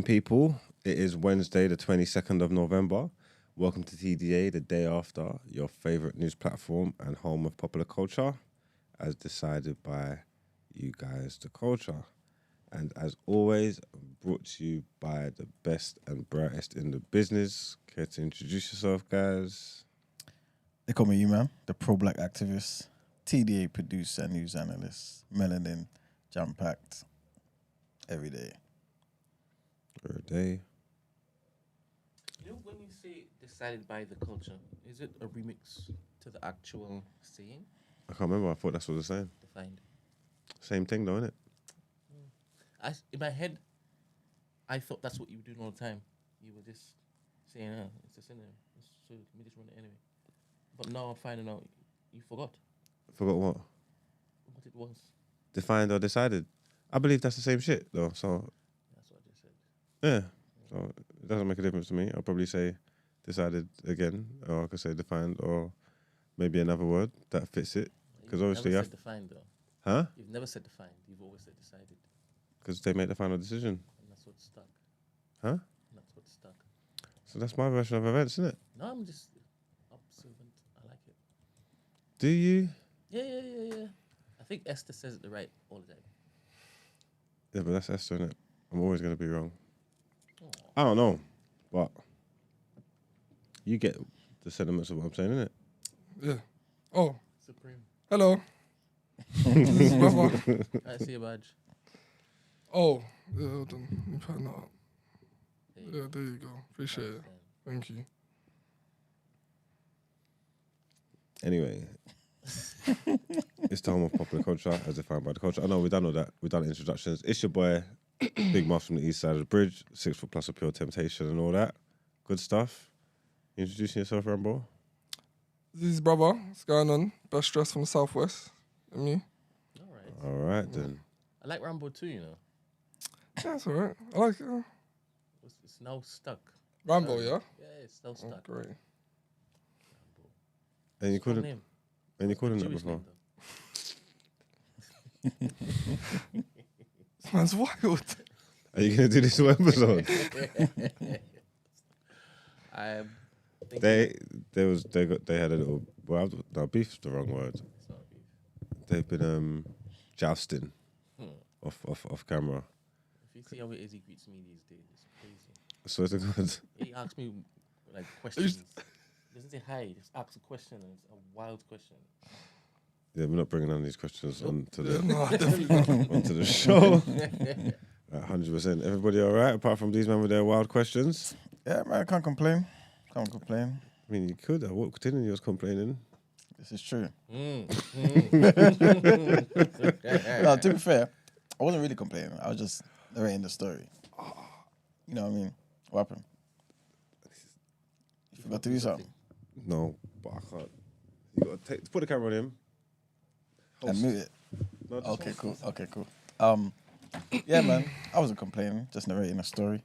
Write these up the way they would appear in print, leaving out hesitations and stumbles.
evening, people. It is Wednesday, the 22nd of November. Welcome to TDA, the day after, your favourite news platform and home of popular culture, as decided by you guys, the culture. And as always, brought to you by the best and brightest in the business. Care to introduce yourself, guys? They call me man, the pro-black activist, TDA producer, news analyst, melanin, jam-packed, every day. Every day. You know, when you say decided by the culture, is it a remix to the actual saying? I can't remember. I thought that's what they're saying. Defined. Same thing, though, isn't it? In my head, I thought that's what you were doing all the time. You were just saying, it's a synonym, so let me just run it anyway. But now I'm finding out you forgot Forgot what? what it was. Defined or decided. I believe that's the same shit, though. So, That's what I just said. yeah. So, it doesn't make a difference to me. I'll probably say decided again, or I could say defined, or maybe another word that fits it. Because obviously, You've never said defined, though. Huh? You've never said defined. You've always said decided. Because they make the final decision. And that's what stuck. Huh? And that's what stuck. So that's my version of events, isn't it? No, I'm just observant. I like it. Do you? Yeah. I think Esther says it right all the time. Yeah, but that's Esther, innit? I'm always going to be wrong. Aw. I don't know, but you get the sentiments of what I'm saying, innit? Yeah. Oh, Supreme. hello. This is brother. I see a badge. Oh, yeah, hold on. Let me find that up. There you Yeah, go. there you go. Appreciate it. Thank you. Anyway, it's the home of popular culture as defined by the culture. I know we've done all that. We've done introductions. It's your boy, Big Muff from the east side of the bridge, 6 foot plus of pure temptation and all that. Good stuff. Introducing yourself, Rambo. This is brother. What's going on? Best dress from the southwest. And me. All right. All right, then. I like Rambo too, you know. Yeah, that's all right. I like it. It's now stuck. Rambo, yeah? Yeah, it's still Oh, stuck. great. And you Strong couldn't, name. and you couldn't that Jewish before. name, though. This man's wild. Are you going to do this whole episode? I'm thinking They had a little, well, no, beef's the wrong word. it's not beef. They've been jousting Hmm. off camera. If you see how it is, he greets me these days. It's crazy. So it's a good. He asks me like questions. Doesn't say hi. He just asks a question, and it's a wild question. Yeah, we're not bringing on these questions onto the No, definitely. onto the show. 100%. Everybody all right? Apart from these men with their wild questions. Yeah, man, I can't complain. Can't complain. I mean, you could. I walked in and you was complaining. This is true. Mm. No, to be fair, I wasn't really complaining. I was just narrating the story. You know what I mean? What happened? You forgot to do something. No, but I can't. You got to put the camera on him. And mute it. No, just Okay, hold. cool. Okay, cool. Yeah, man. I wasn't complaining, just narrating a story.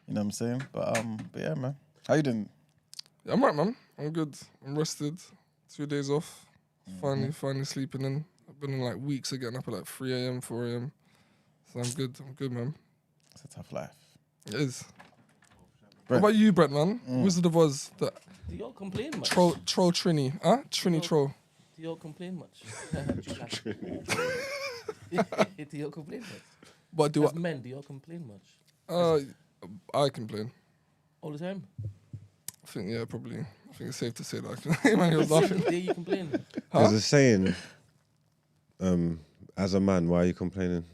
You know what I'm saying? But yeah, man. How you doing? Yeah, I'm right, man. I'm good. I'm rested. 2 days off. Finally sleeping in. I've been in like weeks of getting up at like 3 a.m., 4 a.m. So I'm good, man. It's a tough life. It is. Brett. What about you, Brett, man? Wizard of Oz. The Do y'all complain much? troll Trini. Huh? Trini troll. Do y'all complain much? Do y'all complain much? But do As men, do y'all complain much? I complain. All the time? I think, yeah, probably. I think it's safe to say that. Man, he was laughing. Do you complain? There's a saying, as a man, why are you complaining?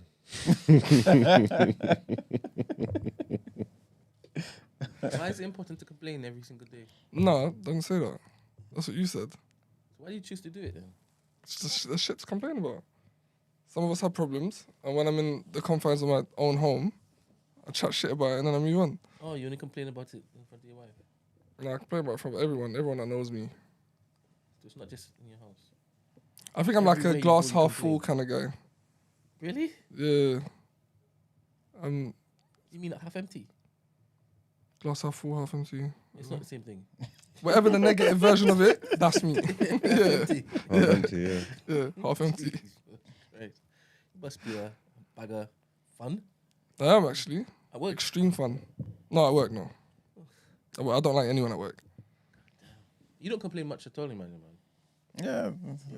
Why is it important to complain every single day? No, don't say that. That's what you said. So why do you choose to do it then? It's just the shit to complain about. Some of us have problems, and when I'm in the confines of my own home, I chat shit about it and then I move on. Oh, you only complain about it in front of your wife. Nah, I complain about it from everyone that knows me. So it's not just in your house. I think I'm like Everywhere a you glass go, you half full kind of guy. Really? Yeah. You mean half empty? Glass half full, half empty. It's not the same thing. Whatever the negative version of it, that's me. Empty. Half empty, yeah. Yeah, half empty. Right. You must be a bag of fun. I am actually. At work. Extreme fun. No, at work, no. I don't like anyone at work. You don't complain much at all, man. Yeah,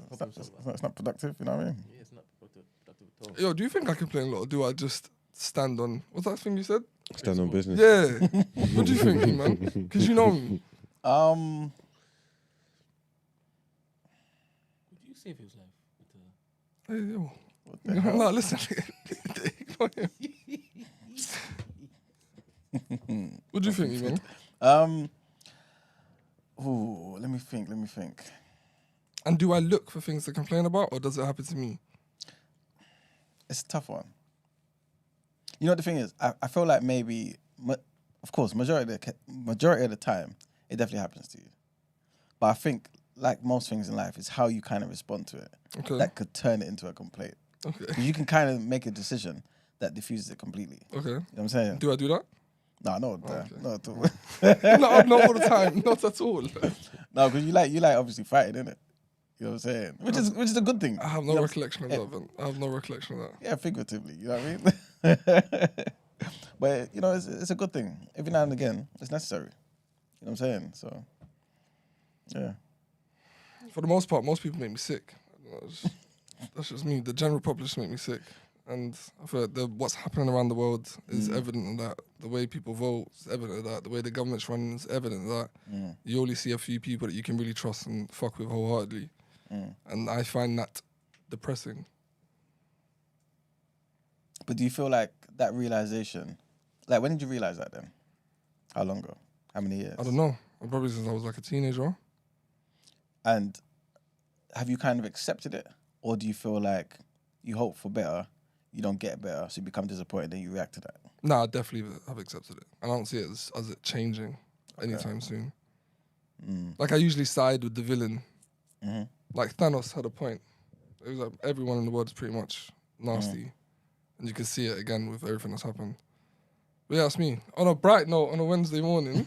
problem solver. it's not productive. You know what I mean? Yeah, it's not productive at all. Yo, do you think I complain a lot, or do I just stand on? What's that thing you said? Stand on business. Yeah. What do you think, man? Because you know me. What do you say if it was live? Hey, yo. What the hell? No, listen. What do you think, man? Ooh, let me think. And do I look for things to complain about, or does it happen to me? It's a tough one. You know what the thing is? I feel like maybe, of course, majority of the time, it definitely happens to you. But I think, like most things in life, it's how you kind of respond to it. Okay. That could turn it into a complaint. Okay. 'Cause you can kind of make a decision that diffuses it completely. Okay. You know what I'm saying? Do I do that? No, no, okay. not at all. No, not all the time. Not at all. No, because you like obviously fighting, innit? You know what I'm saying? Which is a good thing. I have no recollection of that, man. I have no recollection of that. Yeah, figuratively, you know what I mean? But, you know, it's a good thing. Every now and again, it's necessary. You know what I'm saying? So, yeah. For the most part, most people make me sick. That's just me. The general populace make me sick. And I feel like what's happening around the world is evident of that. The way people vote is evident of that. The way the government's running is evident of that. You only see a few people that you can really trust and fuck with wholeheartedly. And I find that depressing. But do you feel like that realization, like when did you realize that then? How long ago? How many years? I don't know. Probably since I was like a teenager. And have you kind of accepted it? Or do you feel like you hope for better, you don't get better, so you become disappointed, then you react to that? Nah, I definitely have accepted it. And I don't see it as it changing anytime soon. Like, I usually side with the villain. Like, Thanos had a point. It was like everyone in the world is pretty much nasty. And you can see it again with everything that's happened. But yeah, that's me. On a bright note, on a Wednesday morning.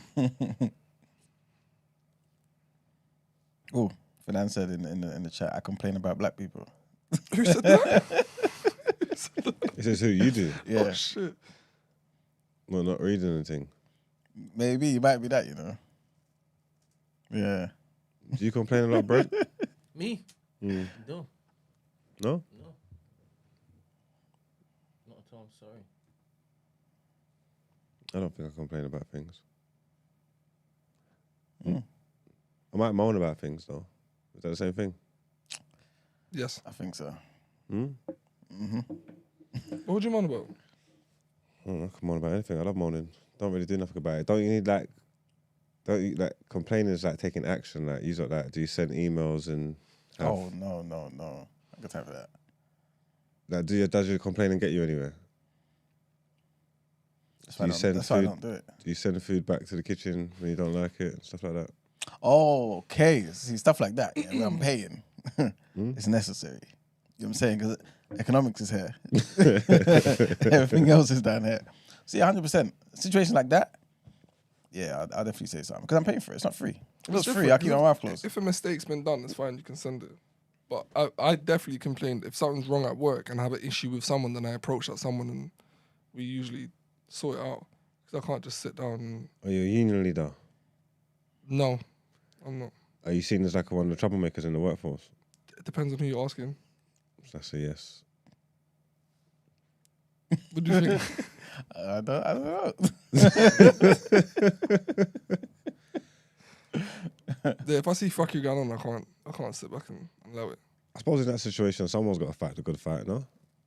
Oh, Fernand said in the chat, I complain about black people. Who said that? He says who you do. Yeah. Oh, shit. Well, not reading anything. Maybe it might be that, you know. Yeah. Do you complain a lot, Brad? Me? No. No? No. Not at all, I'm sorry. I don't think I complain about things. I might moan about things, though. Is that the same thing? Yes. I think so. What would you moan about? I don't know, I can moan about anything. I love moaning. Don't really do nothing about it. Don't you like complaining is like taking action? Like, do you send emails and have, Oh, no. I got time for that. like, does your complaining get you anywhere? That's Do why I don't do it. Do you send food back to the kitchen when you don't like it and stuff like that? Oh, okay. See, stuff like that, yeah, where I'm paying. It's necessary. You know what I'm saying? Because economics is here. Everything else is down here. See, 100%. Situations like that, yeah, I'll definitely say something. Because I'm paying for it. It's not free. If it was free, I'll keep my mouth closed. If a mistake's been done, it's fine. You can send it. But I definitely complain. If something's wrong at work and I have an issue with someone, then I approach that someone and we usually sort it out. Because I can't just sit down and... Are you a union leader? No, I'm not. Are you seen as like one of the troublemakers in the workforce? It depends on who you're asking. That's a yes. What do you think? I don't know. Yeah, if I see fuck you going on, I can't sit back and allow it. I suppose in that situation, someone's got to fight the good fight, no?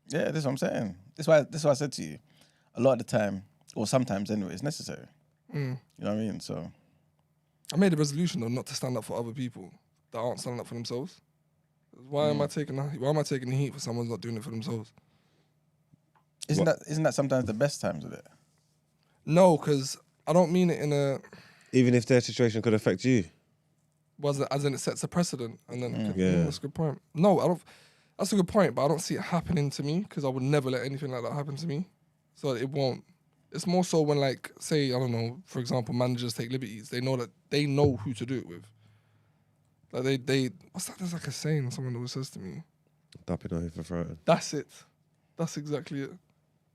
Yeah, that's what I'm saying. That's why I said to you, a lot of the time, or sometimes anyway, it's necessary. You know what I mean? So I made a resolution though not to stand up for other people that aren't standing up for themselves. Why am I taking the heat for someone's not doing it for themselves? isn't that sometimes the best times of it? No, because I don't mean it in a... Even if their situation could affect you. As in it sets a precedent, and then Yeah. that's a good point. No, I don't. That's a good point, but I don't see it happening to me because I would never let anything like that happen to me. So it won't. It's more so when, like, say, I don't know, for example, managers take liberties. They know who to do it with. Like they what's that? There's like a saying someone always says to me. Dapping on you for throating. That's it. That's exactly it.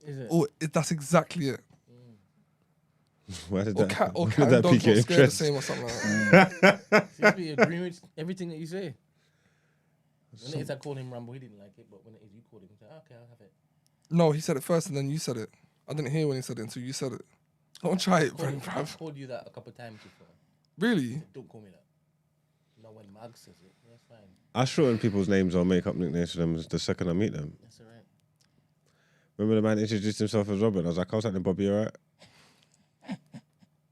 Is it? Oh, that's exactly it. Why did Or that? cat or why cat did and that pique dogs your all scare the interest? same or something like that. Seems to be agreeing with everything that you say. When it is I called him Rambo, he didn't like it, but when it is you called him, he's like, okay, I'll have it. No, he said it first and then you said it. I didn't hear when he said it until you said it. Don't try it, Called him- bruv. I've called you that a couple of times before. Really? Don't call me that. No, when Mag says it, that's fine. I shorten people's names or make up nicknames for them the second I meet them. That's all right. Remember the man introduced himself as Robert? I was like, I was like, Bobby, alright?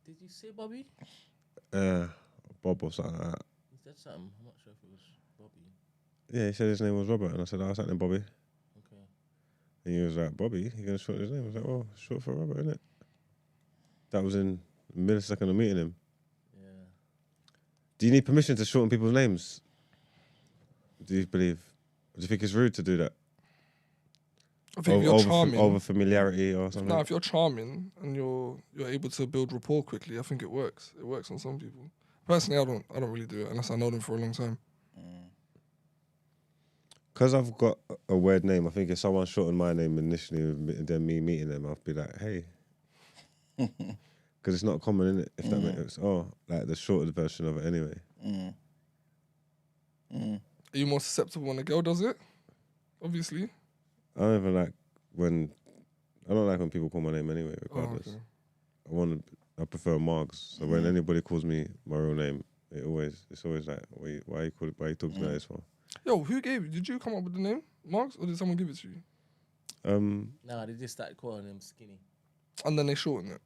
Did you say Bobby? Bob or something like that. He said something. I'm not sure if it was Bobby. Yeah, he said his name was Robert, and I said, I was like, Bobby. Okay. And he was like, Bobby? He gonna shorten his name? I was like, oh, short for Robert, innit? That was in the millisecond of meeting him. Yeah. Do you need permission to shorten people's names? Do you believe? Do you think it's rude to do that? I think if you're charming. Over familiarity or something? No, if you're charming and you're able to build rapport quickly, I think it works. It works on some people. Personally, I don't really do it unless I know them for a long time. Because I've got a weird name, I think if someone shortened my name initially and then me meeting them, I'd be like, hey. Because it's not common, innit? If that makes sense. Oh, like the shortened version of it anyway. Are you more susceptible when a girl does it? Obviously. I don't even like I don't like when people call my name anyway, regardless. Oh, okay. I prefer Margs. So when anybody calls me my real name, it's always like, why are you talking to me like this for? Yo, who gave you? Did you come up with the name, Marks, or did someone give it to you? No, they just started calling him Skinny. And then they shorten it.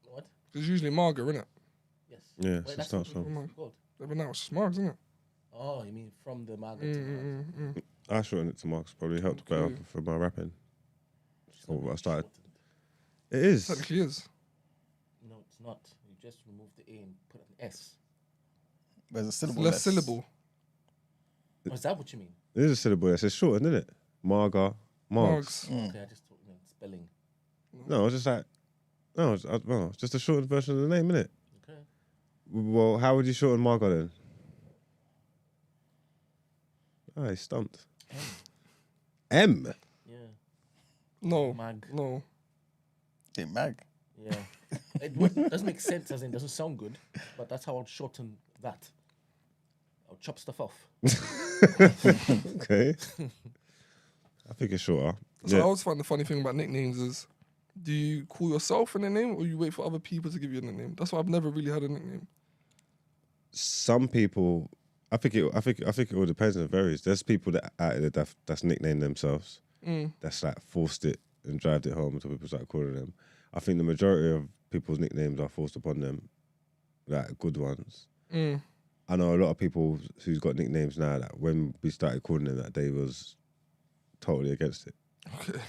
What? It's usually Marga, innit? Yes. Yeah, Wait, so that's starts what from. it's called. Yeah, but now it's just Margs, isn't it? Oh, you mean from the Margaret to Margs. I shortened it to Marks, probably helped better Okay. for my rapping. It's not I really started. shortened. It is. Technically is. No, it's not. You just remove the A and put an S. There's a It's syllable. less syllable. Oh, is that what you mean? It is a syllable. It's shortened, isn't it? Marga, Margs. Margs. Okay, I just thought you meant spelling. No, it's just like, no, it's just a shortened version of the name, innit? Okay. Well, how would you shorten Marga then? Oh, he's stumped. M. Yeah. No. Mag. No. Hey, Mag. Yeah. Doesn't make sense, as in doesn't sound good, but that's how I'll shorten that. I'll chop stuff off. Okay. I think it's shorter. So Yeah. I always find the funny thing about nicknames is, do you call yourself a nickname or you wait for other people to give you a nickname? That's why I've never really had a nickname. Some people, I think it all depends and it varies. There's people that's nicknamed themselves. That's like forced it and drived it home until people start calling them. I think the majority of people's nicknames are forced upon them, like good ones. I know a lot of people who's got nicknames now that when we started calling them that they was totally against it. Okay.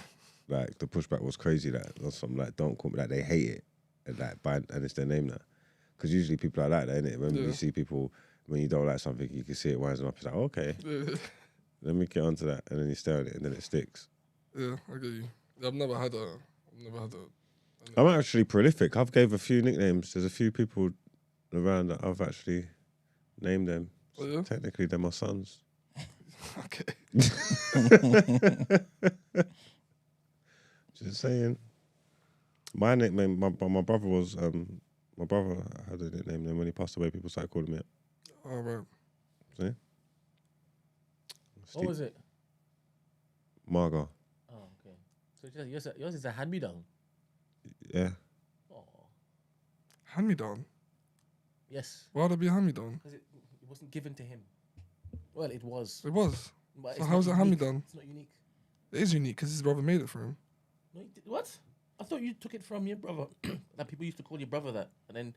Like the pushback was crazy. That or something like don't call me that. They hate it and and it's their name now. Because usually people are like that, innit? When you see people when you don't like something, you can see it rising up. It's like okay, let me get onto that, and then you stare at it, and then it sticks. Yeah, I get you. I've never had a. I'm actually prolific. I've gave a few nicknames. There's a few people around that I've actually named them. Oh, yeah? Technically, they're my sons. Okay. Just saying. My nickname, my brother was my brother had a nickname. Then when he passed away, people started calling me it. All right. See? What was it? Marga. Oh, okay. So yours is a hand-me-down? Yeah. Oh, Hand me down. yes. Why would it be a hand me down? Because it wasn't given to him. Well, it was. It was. But So it's how's not it hand me unique. down? It's not unique. It is unique because his brother made it for him. No, what? I thought you took it from your brother. That people used to call your brother that, and then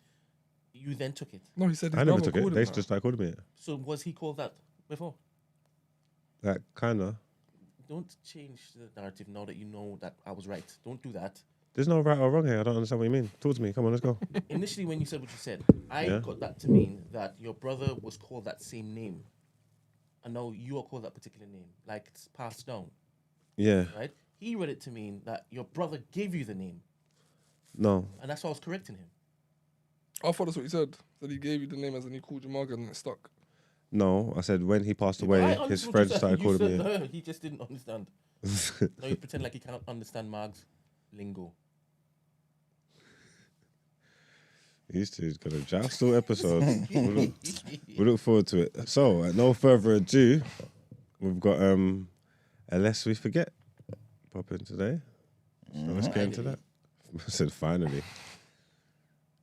you then took it. No, he said his I never brother took it. called They him just that. started calling me it. So was he called that before? Like, kinda. Don't change the narrative now that you know that I was right. Don't do that. There's no right or wrong here. I don't understand what you mean. Talk to me. Come on, let's go. Initially, when you said what you said, I Yeah. got that to mean that your brother was called that same name. And now you are called that particular name. Like it's passed down, Yeah. right? He read it to mean that your brother gave you the name. No. And that's why I was correcting him. I thought that's what he said. That he gave you the name as in he called you Margaret and it stuck. No. I said when he passed I away, understood his what friends you said. started You calling said, me it. "No, he just didn't understand. No, you pretend like he cannot understand Marg's lingo. These two's got a joust all episode. we look forward to it. So, no further ado, we've got Unless We Forget popping today. So let's get into that. I said finally.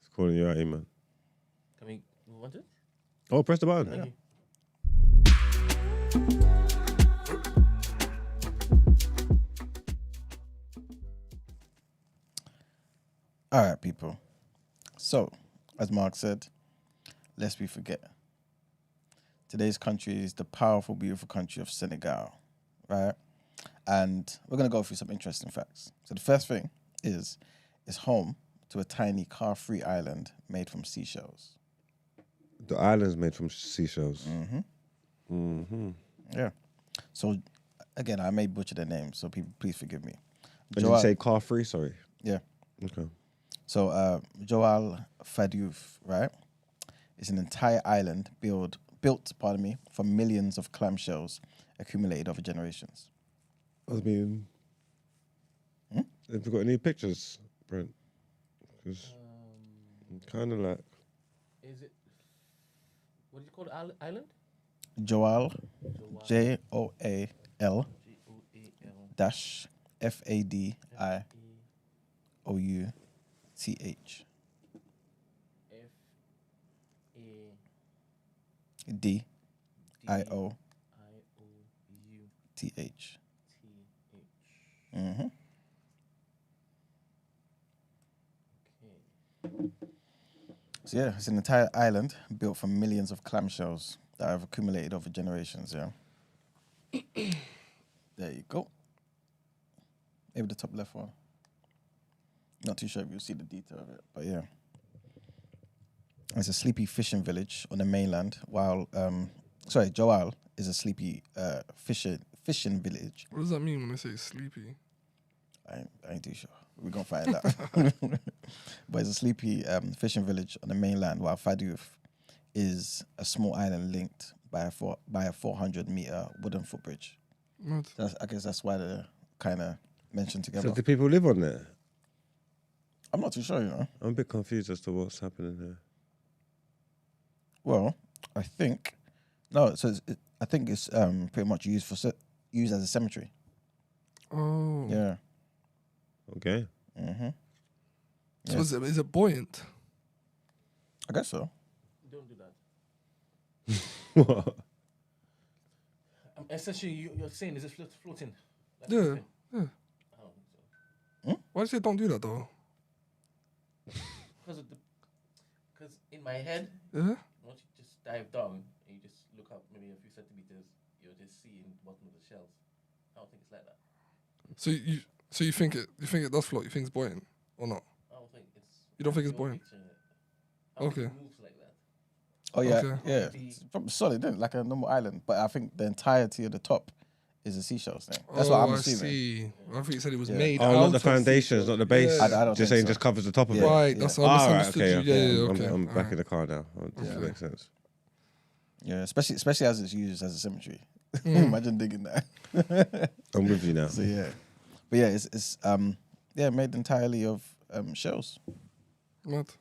It's calling you out, man. Can we move on to it? Oh, press the button. Thank you. All right, people. So, as Mark said, lest we forget. Today's country is the powerful, beautiful country of Senegal, right? And we're going to go through some interesting facts. So the first thing is, it's home to a tiny car-free island made from seashells. The island's made from seashells. Yeah. So, again, I may butcher their names, so people, please forgive me. Did you say car free? Sorry. Yeah. Okay. So, Joal Fadiouf, right, is an entire island built, from millions of clamshells accumulated over generations. I mean, have you got any pictures, Brent? Because kind of like... Is it, what do you call the island? Joal, Joal Goal. dash Fadiouth. Dioouth. So yeah, it's an entire island built from millions of clamshells that have accumulated over generations, yeah. There you go. Maybe the top left one. Not too sure if you'll see the detail of it, but yeah. It's a sleepy fishing village on the mainland, while, Joal is a sleepy fishing village. What does that mean when they say sleepy? I ain't too sure. We're going to find out. But it's a sleepy fishing village on the mainland, while Fadiouf is a small island linked by a 400-meter wooden footbridge. Mad. I guess that's why they're kind of mentioned together. So do people live on there? I'm not too sure, you know. I'm a bit confused as to what's happening there. Well, I think I think it's pretty much used as a cemetery. Oh. Yeah. Okay. So Yeah. is it buoyant? I guess so. Don't do that. What? Essentially, you're saying is it floating? Like Yeah. floating? Yeah. I don't think so. Why do you say don't do that though? Because in my head, Yeah. once you just dive down and you just look up maybe a few centimeters, you'll just see in the bottom of the shells. I don't think it's like that. So you think it does float? You think it's buoyant or not? I don't think it's. You don't think it's you're buoyant? picturing it. I don't think Okay. it moves like that. Oh yeah, Okay. yeah. The- It's probably solid, isn't it? Like a normal island. But I think the entirety of the top is a seashells thing. That's what I'm assuming. I see. I think you said it was Yeah. made. Oh, out not the of foundations, not the base. Yeah. I don't Just think saying, so. just covers the top of Yeah. it. Right, that's what I All right, misunderstood okay, you. okay. Yeah, okay. I'm back Alright. in the car now. That Yeah. makes sense. Yeah, especially as it's used as a cemetery. Imagine digging that. I'm with you now. So yeah, but yeah, it's made entirely of shells. Mad.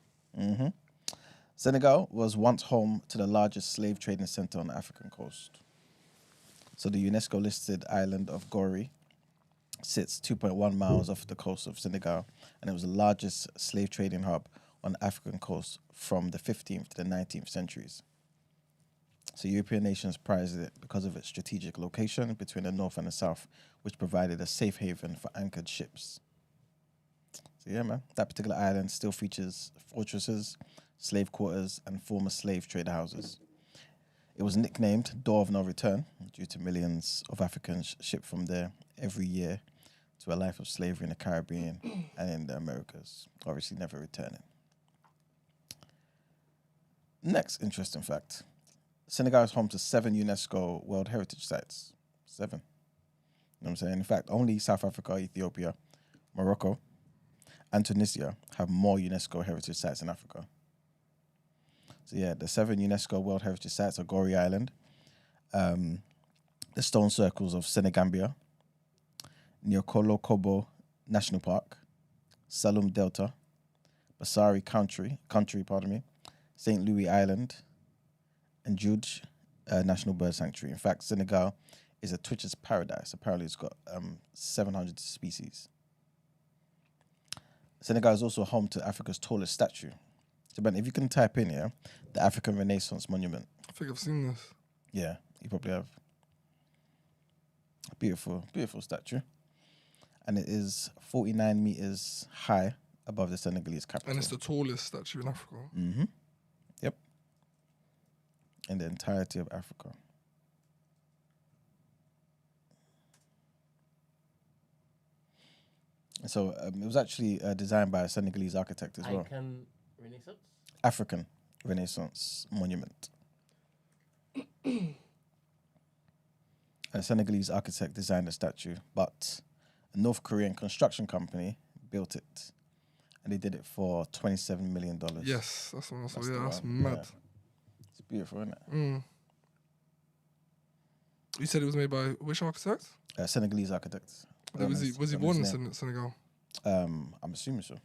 Senegal was once home to the largest slave trading center on the African coast. So the UNESCO-listed island of Gori sits 2.1 miles off the coast of Senegal, and it was the largest slave trading hub on the African coast from the 15th to the 19th centuries. So European nations prized it because of its strategic location between the north and the south, which provided a safe haven for anchored ships. So yeah, man, that particular island still features fortresses, slave quarters, and former slave trader houses. It was nicknamed Door of No Return due to millions of Africans shipped from there every year to a life of slavery in the Caribbean and in the Americas, obviously never returning. Next interesting fact. Senegal is home to 7 UNESCO World Heritage Sites. 7. You know what I'm saying? In fact, only South Africa, Ethiopia, Morocco, and Tunisia have more UNESCO heritage sites in Africa. So yeah, the 7 UNESCO World Heritage Sites are Gori Island, the Stone Circles of Senegambia, Nyokolo Kobo National Park, Salum Delta, Basari country, pardon me, St. Louis Island, and Juge National Bird Sanctuary. In fact, Senegal is a twitcher's paradise. Apparently, it's got 700 species. Senegal is also home to Africa's tallest statue. So, Ben, if you can type in here, the African Renaissance Monument. I think I've seen this. Yeah, you probably have. Beautiful, beautiful statue. And it is 49 meters high above the Senegalese capital. And it's the tallest statue in Africa. Mm-hmm. Yep. In the entirety of Africa. So it was actually designed by a Senegalese architect as well. Icon Renaissance? African Renaissance Monument. A Senegalese architect designed the statue, but a North Korean construction company built it. And they did it for $27 million. Yes, that's what I saw. That's Yeah, the that's one, mad. yeah. It's beautiful, isn't it? Mm. You said it was made by which architect? Senegalese architect. Was he His born in name. Senegal? I'm assuming so.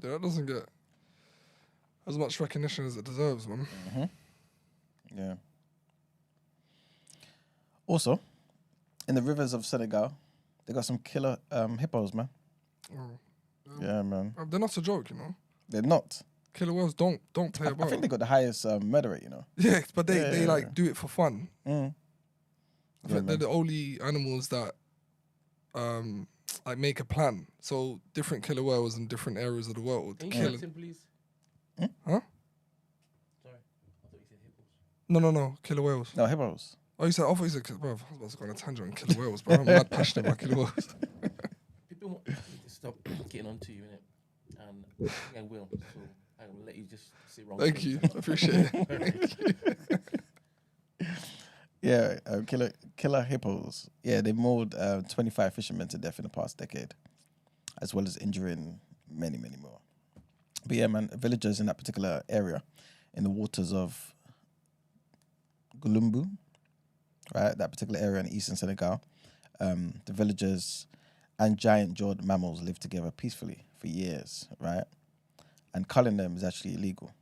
Yeah, that doesn't get as much recognition as it deserves, man. Mm-hmm. Yeah. Also, in the rivers of Senegal, they got some killer hippos, man. Oh. Yeah, man. They're not a joke, you know. They're not. Killer whales don't play I about. think they got the highest murder rate, you know. Yeah, but they Yeah. like do it for fun. Mm. I think they're the only animals that like make a plan. So different killer whales in different areas of the world. Can you Kill type in, please? Huh? Sorry. I thought you said hippos. No, killer whales. No, hippos. Oh, I thought you said bro, I was about to go on a tangent on killer whales, bro. I'm mad passionate about killer whales. People want me to stop getting onto you, innit? And I think I will. So I will let you just sit wrong. Thank you. I appreciate it. Yeah, killer hippos. Yeah, they mauled 25 fishermen to death in the past decade, as well as injuring many, many more. But yeah, man, villagers in that particular area, in the waters of Gulumbu, right, that particular area in eastern Senegal, the villagers and giant-jawed mammals live together peacefully for years, right? And culling them is actually illegal,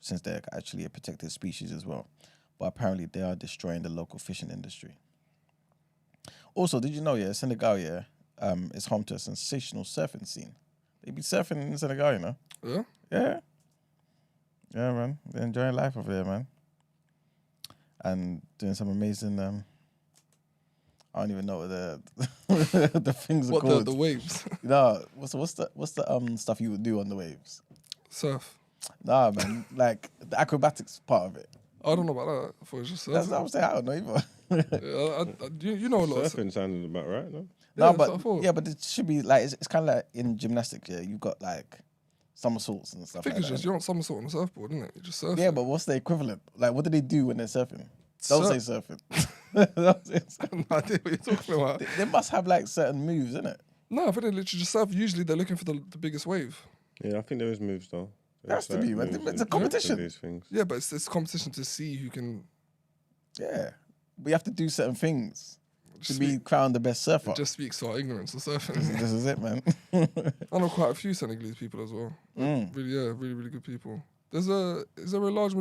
since they're actually a protected species as well. But apparently they are destroying the local fishing industry. Also, did you know, Senegal, is home to a sensational surfing scene. They be surfing in Senegal, you know? Yeah? Yeah. Yeah, man. They're enjoying life over there, man. And doing some amazing, I don't even know what the things are What called. the waves? No, what's the stuff you would do on the waves? Surf. Nah, man, like the acrobatics part of it. I don't know about that. I thought it was just surf. That's what I'm saying. I don't know either. Yeah, you know a lot. Surfing sounded about right, no? No, that's what I thought. but it should be like it's kind of like in gymnastics. Yeah, you've got like somersaults and I stuff. think Like it's just that. you're on somersault on a surfboard, isn't it? You just surf. Yeah, but what's the equivalent? Like, what do they do when they're surfing? Don't say surfing. Don't say surfing. No idea what you're talking about. They must have like certain moves, innit? No, I think they literally just surf. Usually they're looking for the biggest wave. Yeah, I think there is moves though. Has to be, man. It's a competition. These things. Yeah, but it's competition to see who can. Yeah, we have to do certain things to Just be crowned the best surfer. It just speaks to our ignorance of surfing. This is it, man. I know quite a few Senegalese people as well. Really, really good people. Is there a large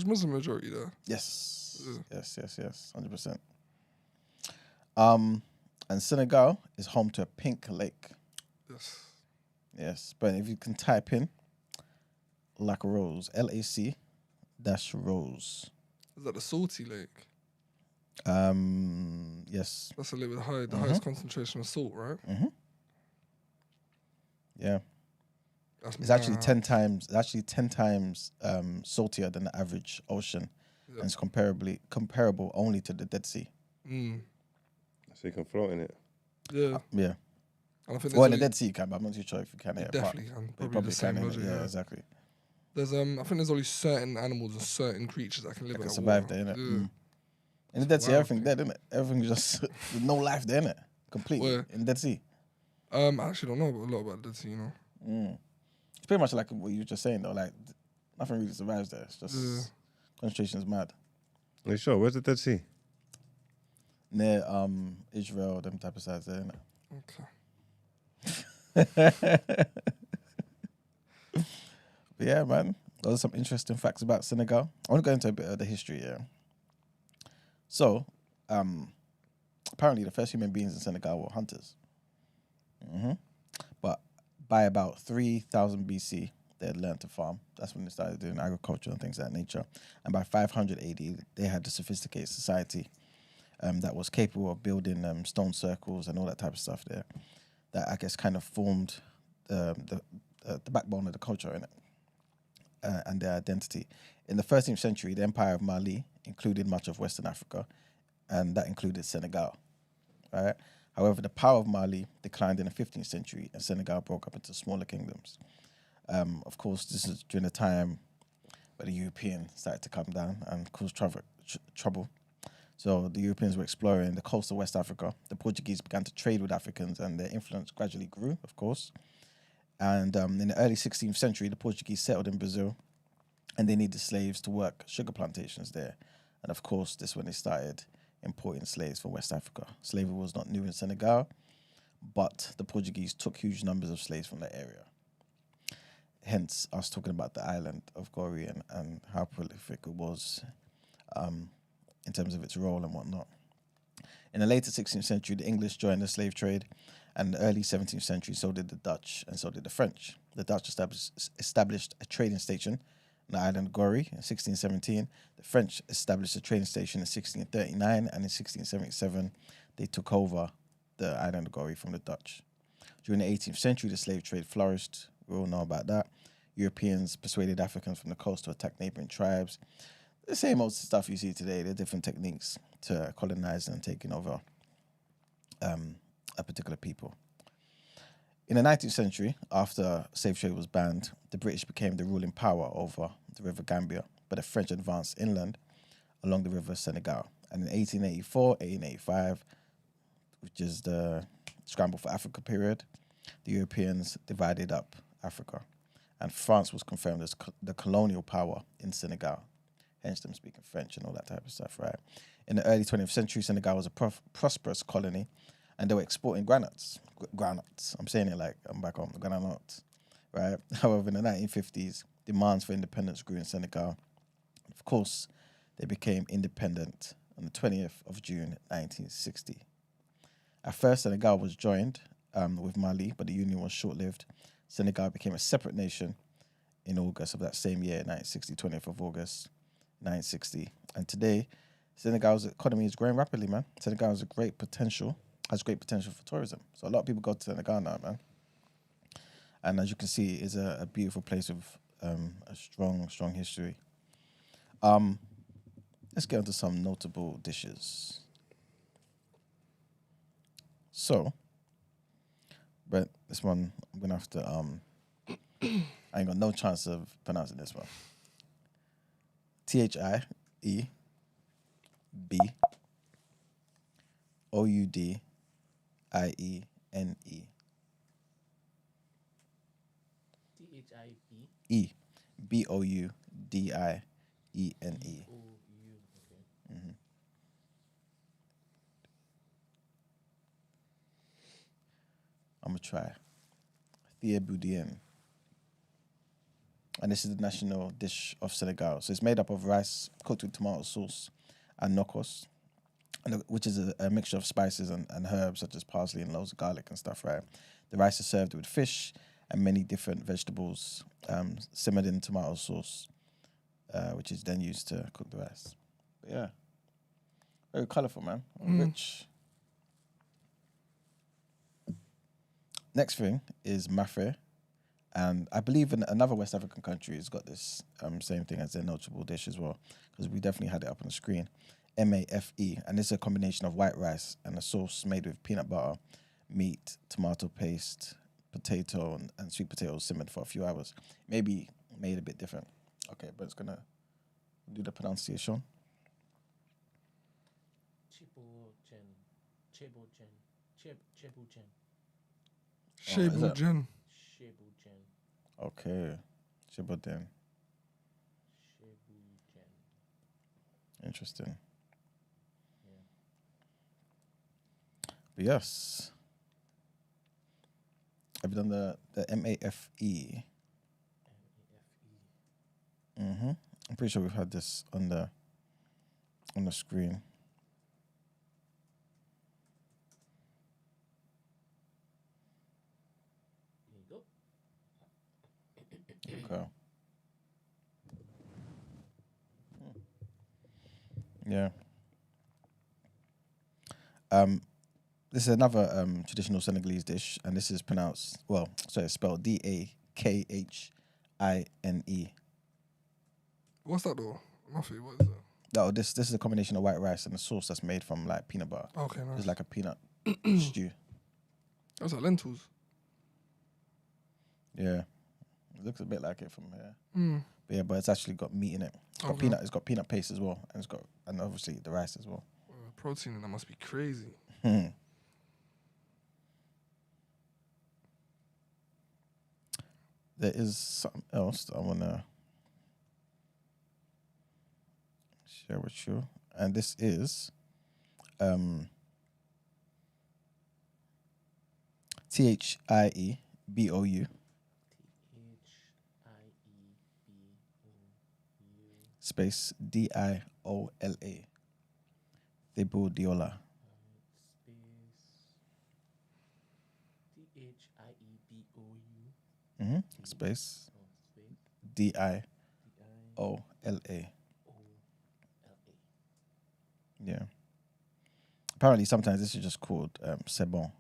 Muslim majority there? Yes, Yeah. yes, 100%. And Senegal is home to a pink lake. Yes. Yes, but if you can type in Lac Rose, LAC -Rose. Is that the salty lake? Yes. That's a lake with the highest concentration of salt, right? Yeah. That's It's actually mad. 10 times. It's actually 10 times saltier than the average ocean, Yeah. and it's comparable only to the Dead Sea. Mm. So you can float in it. Yeah. Yeah. And I think Well, in there's the Dead Sea, you can, but I'm not too sure if you can. you Yeah, definitely can. but Probably the same can. logic. Yeah, exactly. There's I think there's only certain animals and certain creatures that can live That in can that survive water. there, innit? Yeah. In the Dead Sea, wild everything dead, innit? Everything's just there's no life there, innit? Completely Where? in the Dead Sea. I actually don't know a lot about the Dead Sea, you know. It's pretty much like what you were just saying, though. Like nothing really survives there. It's just concentration's mad. Are you sure? Where's the Dead Sea? Near Israel, them type of sides there, innit? Okay. But yeah, man. Those are some interesting facts about Senegal. I want to go into a bit of the history, yeah. So, apparently the first human beings in Senegal were hunters. But by about 3000 BC, they had learned to farm. That's when they started doing agriculture and things of that nature. And by 500 AD, they had a sophisticated society that was capable of building stone circles and all that type of stuff there. That I guess kind of formed the backbone of the culture in it and their identity. In the 13th century, the Empire of Mali included much of Western Africa, and that included Senegal. Right? However, the power of Mali declined in the 15th century, and Senegal broke up into smaller kingdoms. Of course, this is during the time where the Europeans started to come down and cause trouble. So the Europeans were exploring the coast of West Africa. The Portuguese began to trade with Africans, and their influence gradually grew, of course. And in the early 16th century, the Portuguese settled in Brazil, and they needed slaves to work sugar plantations there. And of course, this is when they started importing slaves from West Africa. Slavery was not new in Senegal, but the Portuguese took huge numbers of slaves from that area. Hence, us talking about the island of Gori and how prolific it was in terms of its role and whatnot. In the later 16th century, the English joined the slave trade, and in the early 17th century, so did the Dutch and so did the French. The Dutch established a trading station on the island of Gori in 1617. The French established a trading station in 1639, and in 1677, they took over the island of Gori from the Dutch. During the 18th century, the slave trade flourished. We all know about that. Europeans persuaded Africans from the coast to attack neighboring tribes. The same old stuff you see today. There are different techniques to colonize and taking over a particular people. In the 19th century, after slave trade was banned, the British became the ruling power over the River Gambia, but the French advanced inland along the River Senegal. And in 1884, 1885, which is the Scramble for Africa period, the Europeans divided up Africa, and France was confirmed as the colonial power in Senegal. Hence them speaking French and all that type of stuff, right? In the early 20th century, Senegal was a prosperous colony, and they were exporting granules. I'm saying it like I'm back home, granules, right? However, in the 1950s, demands for independence grew in Senegal. Of course, they became independent on the 20th of June, 1960. At first, Senegal was joined with Mali, but the union was short-lived. Senegal became a separate nation in August of that same year, 1960, 20th of August, 1960. And today, Senegal's economy is growing rapidly, man. Senegal has great potential for tourism. So a lot of people go to Senegal now, man. And as you can see, it's a beautiful place with a strong history. Let's get onto some notable dishes. So, but this one, I'm going to have to, I ain't got no chance of pronouncing this one. THIEBOUDIENE. THIB. BOUDIENE. Okay. I'm going to try. Thieboudienne. And this is the national dish of Senegal. So it's made up of rice cooked with tomato sauce and nokos, which is a mixture of spices and herbs such as parsley and loads of garlic and stuff, right? The rice is served with fish and many different vegetables simmered in tomato sauce, which is then used to cook the rice. But yeah, very colourful, man. Rich. Next thing is mafé. And I believe in another West African country has got this same thing as their notable dish as well, because we definitely had it up on the screen. MAFE, and this is a combination of white rice and a sauce made with peanut butter, meat, tomato paste, potato, and sweet potatoes simmered for a few hours. Maybe made a bit different. Okay, but it's gonna do the pronunciation. Shebujen. Okay, Shebujen. Interesting. But yes. Have you done the MAFE? I'm pretty sure we've had this on the screen. There you go. Okay. Yeah. This is another traditional Senegalese dish, and this is pronounced it's spelled Dakhine. What's that though? Muffy, what is that? No, this is a combination of white rice and a sauce that's made from like peanut butter. Okay, nice. It's like a peanut stew. That's like lentils. Yeah, it looks a bit like it from here. Mm. But it's actually got meat in it. It's got Okay. peanut. It's got peanut paste as well, and obviously the rice as well. Protein in that must be crazy. There is something else that I wanna share with you, and this is THIEBOU space DIOLA. Thibaut Diola. Space DIOLA. Yeah. Apparently, sometimes this is just called c'est bon,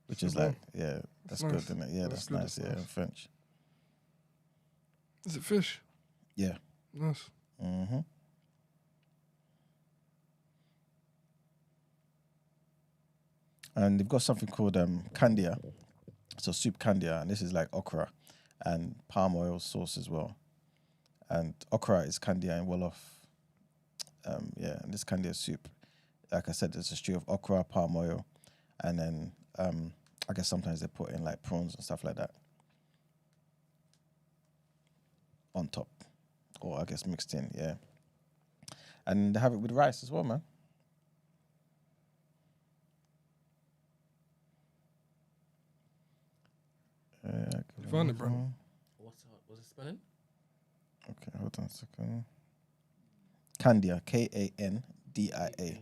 which is C'est bon. like, yeah, that's Nice. good, isn't it? Yeah, That's that's good, nice. that's Yeah, nice. in French. Is it fish? Yeah. Nice. And they've got something called candia. So soup candia, and this is like okra and palm oil sauce as well. And okra is candia and Wolof. And this candia soup, like I said, it's a stew of okra, palm oil, and then I guess sometimes they put in like prawns and stuff like that on top, or I guess mixed in, yeah. And they have it with rice as well, man. You found it, bro? What's it spelling? Okay, hold on a second. Candia, Kandia. Candia.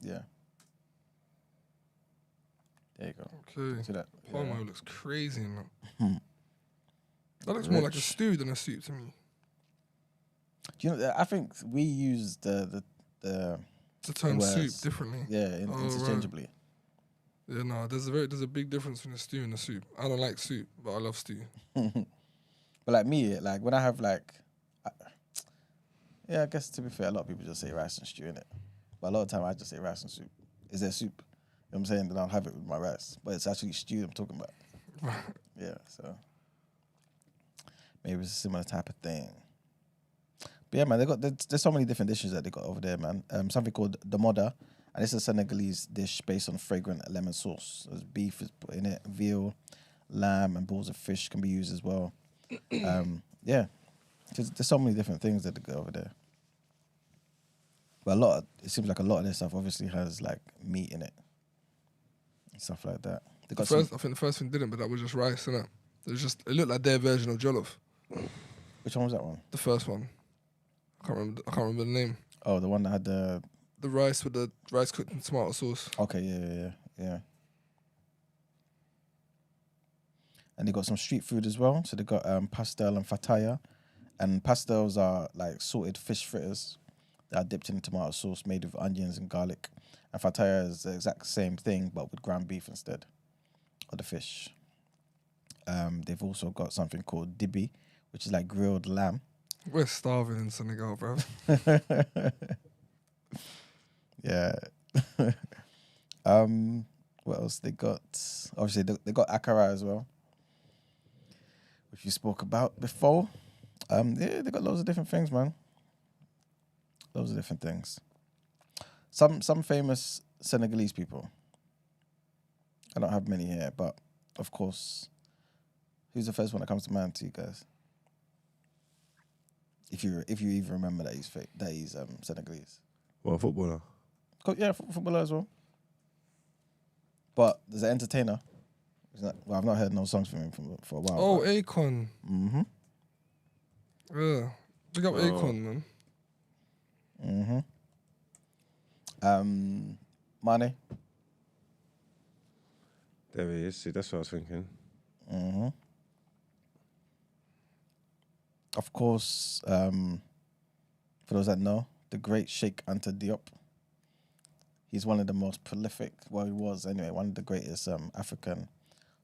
Yeah. There you go. Okay. See that? Palm Yeah. oil looks crazy in that. That looks more like a Rich. stew than a soup to me. Do you know? I think we use the The term soup words. differently. Yeah, interchangeably. Yeah, no, there's a big difference between a stew and a soup. I don't like soup, but I love stew. But like me, like when I have like, I guess to be fair, a lot of people just say rice and stew in it. But a lot of time I just say rice and soup. Is there soup? You know what I'm saying? Then I'll have it with my rice. But it's actually stew I'm talking about. Yeah, so maybe it's a similar type of thing. But yeah, man, there's so many different dishes that they got over there, man. Something called the moda, and it's a Senegalese dish based on fragrant lemon sauce. There's beef is put in it, veal, lamb, and balls of fish can be used as well. Yeah, there's so many different things that they go over there. But it seems like a lot of their stuff obviously has like meat in it and stuff like that. They got I think the first thing didn't, but that was just rice, innit? It looked like their version of jollof. Which one was that one? The first one. I can't remember the name. Oh, the one that had the rice with the rice cooked in tomato sauce. Okay, yeah. And they got some street food as well. So they got pastel and fataya. And pastels are like salted fish fritters that are dipped in tomato sauce made with onions and garlic. And fataya is the exact same thing, but with ground beef instead of the fish. They've also got something called dibi, which is like grilled lamb. We're starving in Senegal, bro. Yeah. What else they got? Obviously, they got akara as well, which you spoke about before. Yeah, they got loads of different things, man. Loads of different things. Some famous Senegalese people. I don't have many here, but of course, who's the first one that comes to mind to you guys? If you even remember that he's Senegalese. Well, footballer. Yeah, footballer as well. But there's an entertainer. Well, I've not heard no songs from him for a while. Oh, Akon. Mm-hmm. Yeah. Big up Akon, man. Mm-hmm. Mane. There he is. See, that's what I was thinking. Mm-hmm. Of course, for those that know, the great Sheikh Anta Diop. He's one of the most prolific, well, he was anyway, one of the greatest African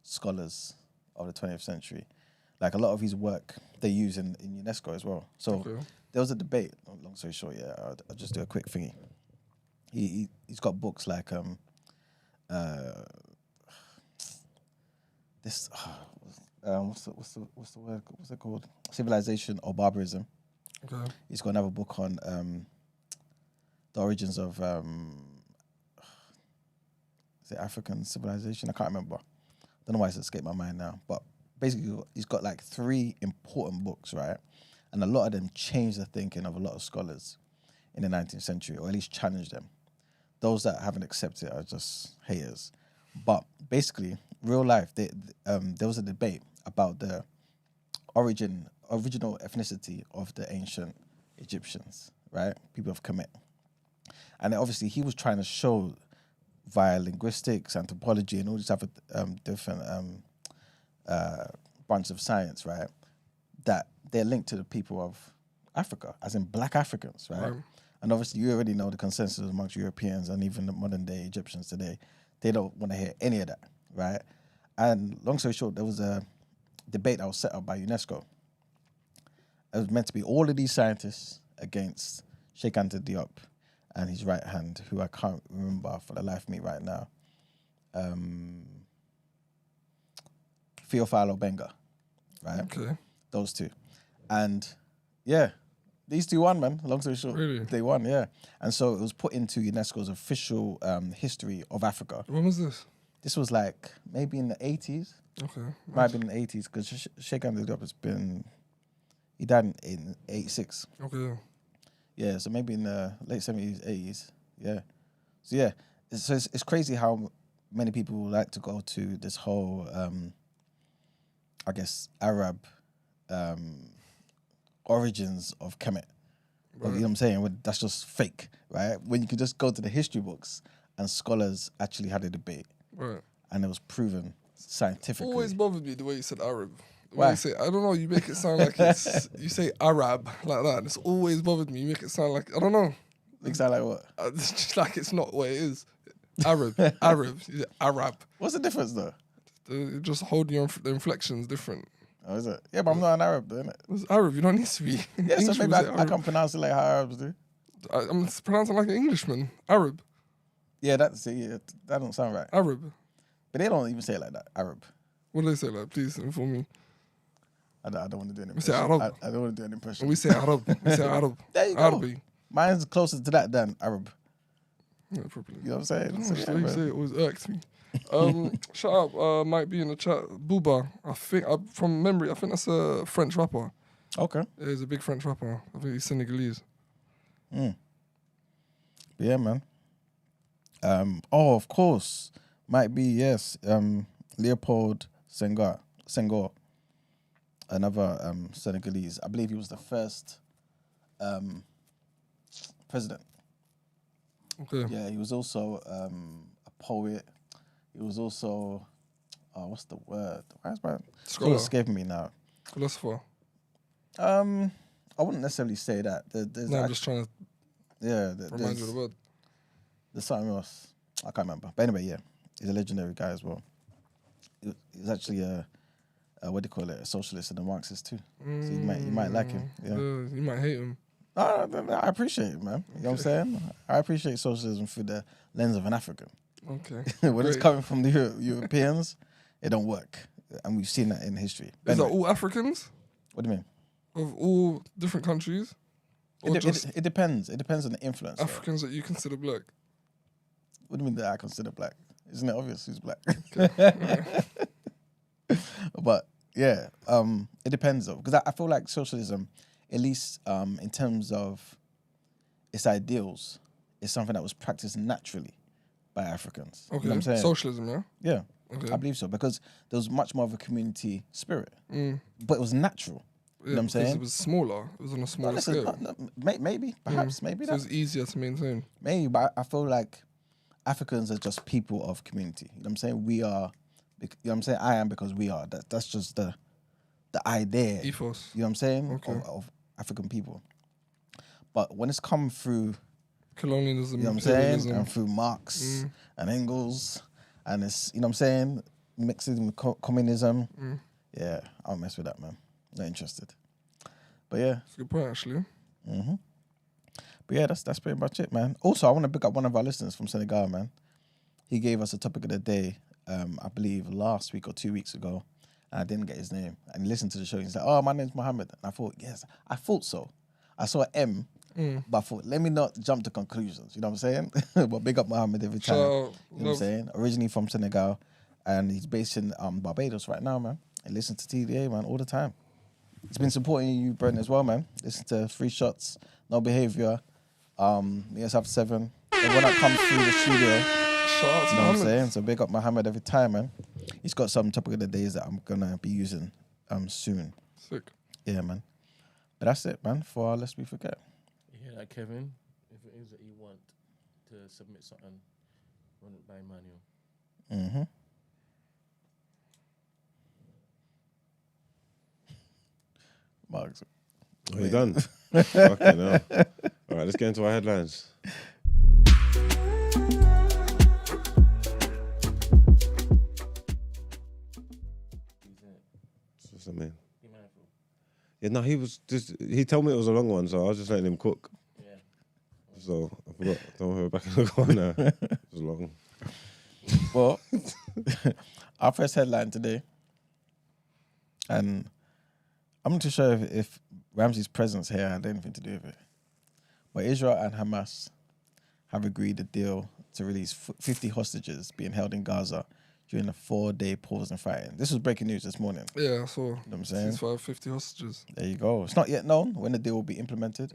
scholars of the 20th century. Like a lot of his work, they use in UNESCO as well. So there was a debate, long story short, yeah, I'll just do a quick thingy. He's got books like this what's the word? What's it called? Civilization or Barbarism. Okay. He's got another book on the origins of is it African civilization? I can't remember. Don't know why it's escaped my mind now. But basically, he's got like 3 important books, right? And a lot of them changed the thinking of a lot of scholars in the 19th century, or at least challenged them. Those that haven't accepted it are just haters. But basically, real life, there was a debate about the original ethnicity of the ancient Egyptians, right? People of Kemet. And obviously, he was trying to show via linguistics, anthropology, and all these other different branches of science, right, that they're linked to the people of Africa, as in black Africans, right? And obviously, you already know the consensus amongst Europeans and even the modern-day Egyptians today. They don't want to hear any of that, right? And long story short, there was a debate that was set up by UNESCO. It was meant to be all of these scientists against Sheikh Anta Diop and his right hand, who I can't remember for the life of me right now. Theophile Obenga, right? Okay. Those 2. And yeah, these 2 won, man. Long story short. Really? They won, yeah. And so it was put into UNESCO's official history of Africa. When was this? This was like maybe in the 80s. Okay. Might have been in the 80s because Sheikh Anta Diop he died in 86. Okay. Yeah, so maybe in the late 70s, 80s. Yeah. So yeah, it's crazy how many people like to go to this whole, I guess, Arab origins of Kemet. You know what I'm saying? That's just fake, right? When you could just go to the history books and scholars actually had a debate. Right. And it was proven scientifically. Always bothered me the way you said Arab. Why? You say, I don't know, you make it sound like you say Arab like that. It's always bothered me. You make it sound like, I don't know. Makes sound like what? It's just like it's not what it is. Arab. Arab. You say Arab. What's the difference though? You just hold the inflections different. Oh, is it? Yeah, but I'm not an Arab, though, innit? It's Arab. You don't need to be. Yeah, so maybe I Arab. can't pronounce it like how Arabs do. I'm pronouncing like an Englishman. Arab. Yeah, that don't sound right. Arab. But they don't even say it like that, Arab. What do they say like? Please inform me. I don't want to do an impression. We say Arab. I don't want to do an impression. We say Arab. We say Arab. There you go. Arabi. Mine's closer to that than Arab. Yeah, probably. You know what I'm saying? I don't So, know yeah, what you bro. say. It always irks me. Shut up. Might be in the chat. Booba. I think from memory, I think that's a French rapper. Okay. Yeah, he's a big French rapper. I think he's Senegalese. But yeah, man. Oh, of course. Might be, yes. Leopold Senghor. Another Senegalese. I believe he was the first president. Okay. Yeah, he was also a poet. He was also, what's the word? Why is my Scholar. it's escaping me now? Philosopher. I wouldn't necessarily say that. There's No, I'm just trying to remind you of the word. there's something else. I can't remember. But anyway, yeah, he's a legendary guy as well. He's actually a what do you call it? A socialist and a Marxist too. So you might like him. Yeah. You might hate him. No, I appreciate it, man. You know what I'm saying? I appreciate socialism through the lens of an African. Okay. When it's Great. coming from the Europeans, it don't work. And we've seen that in history. But Is that anyway, all Africans what do you mean? of all different countries? Or just It depends. It depends on the influence. though. Africans that you consider black? What do you mean that I consider black? Isn't it obvious who's black? But yeah, it depends though, because I feel like socialism, at least in terms of its ideals, is something that was practiced naturally by by Africans. Okay. You know what I'm saying? Socialism, yeah? Yeah, Okay. I believe so because there was much more of a community spirit, Mm. but it was natural. Yeah, know what I'm because saying? it was smaller. It was on a No, smaller listen, scale. maybe, perhaps, maybe So that, it was easier to maintain. maybe, but I feel like Africans are just people of community. You know what I'm saying? We are, you know what I'm saying? I am because we are. That's just the idea. Ethos. You know what I'm saying? Okay. Of African people. But when it's come through, Colonialism, you know what I'm saying? imperialism. And through Marx and Engels, and it's, you know what I'm saying? Mixing with communism. Yeah, I'll mess with that, man. Not interested. But yeah. That's a good point, actually. But yeah, that's pretty much it, man. Also, I want to pick up one of our listeners from Senegal, man. He gave us a topic of the day, I believe last week or 2 weeks ago, and I didn't get his name. And he listened to the show and he's like, "Oh, my name's Mohammed." And I thought, yes, I thought so. I saw an M, but I thought, let me not jump to conclusions. You know what I'm saying? But big up Mohammed every time. So, You know what I'm saying? Originally from Senegal, and he's based in Barbados right now, man. And listen to TDA, man, all the time. He's been supporting you, Brent, as well, man. Listen to Free Shots, No Behavior, Yes After 7. Everyone that comes through the studio, shout out to you know what I'm Mohammed. saying? So big up Mohammed every time, man. He's got some topic of the days that I'm gonna be using soon. Sick. Yeah, man. But that's it, man, for our Lest We Forget. You hear that, Kevin? If it is that you want to submit something, run it by manual. Marks. Are you done? Fucking hell. All right, let's get into our headlines. What's that mean? Be mindful. Yeah, no, he told me it was a long one, so I was just letting him cook. Yeah. So I forgot. Don't worry, back in the corner. It was long. Well, our first headline today, and I'm not too sure if Ramsey's presence here had anything to do with it, but Israel and Hamas have agreed a deal to release 50 hostages being held in Gaza during a 4-day pause in fighting. This was breaking news this morning. Yeah, I saw. You know what I'm saying? 50 hostages. There you go. It's not yet known when the deal will be implemented,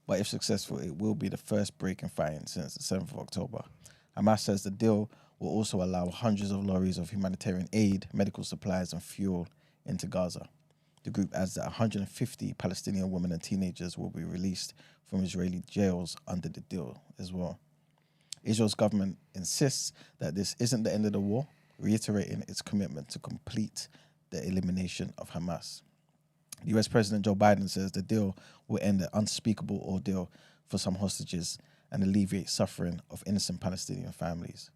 but if successful, it will be the first break in fighting since the 7th of October. Hamas says the deal will also allow hundreds of lorries of humanitarian aid, medical supplies, and fuel into Gaza. The group adds that 150 Palestinian women and teenagers will be released from Israeli jails under the deal as well. Israel's government insists that this isn't the end of the war, reiterating its commitment to complete the elimination of Hamas. The US President Joe Biden says the deal will end an unspeakable ordeal for some hostages and alleviate suffering of innocent Palestinian families.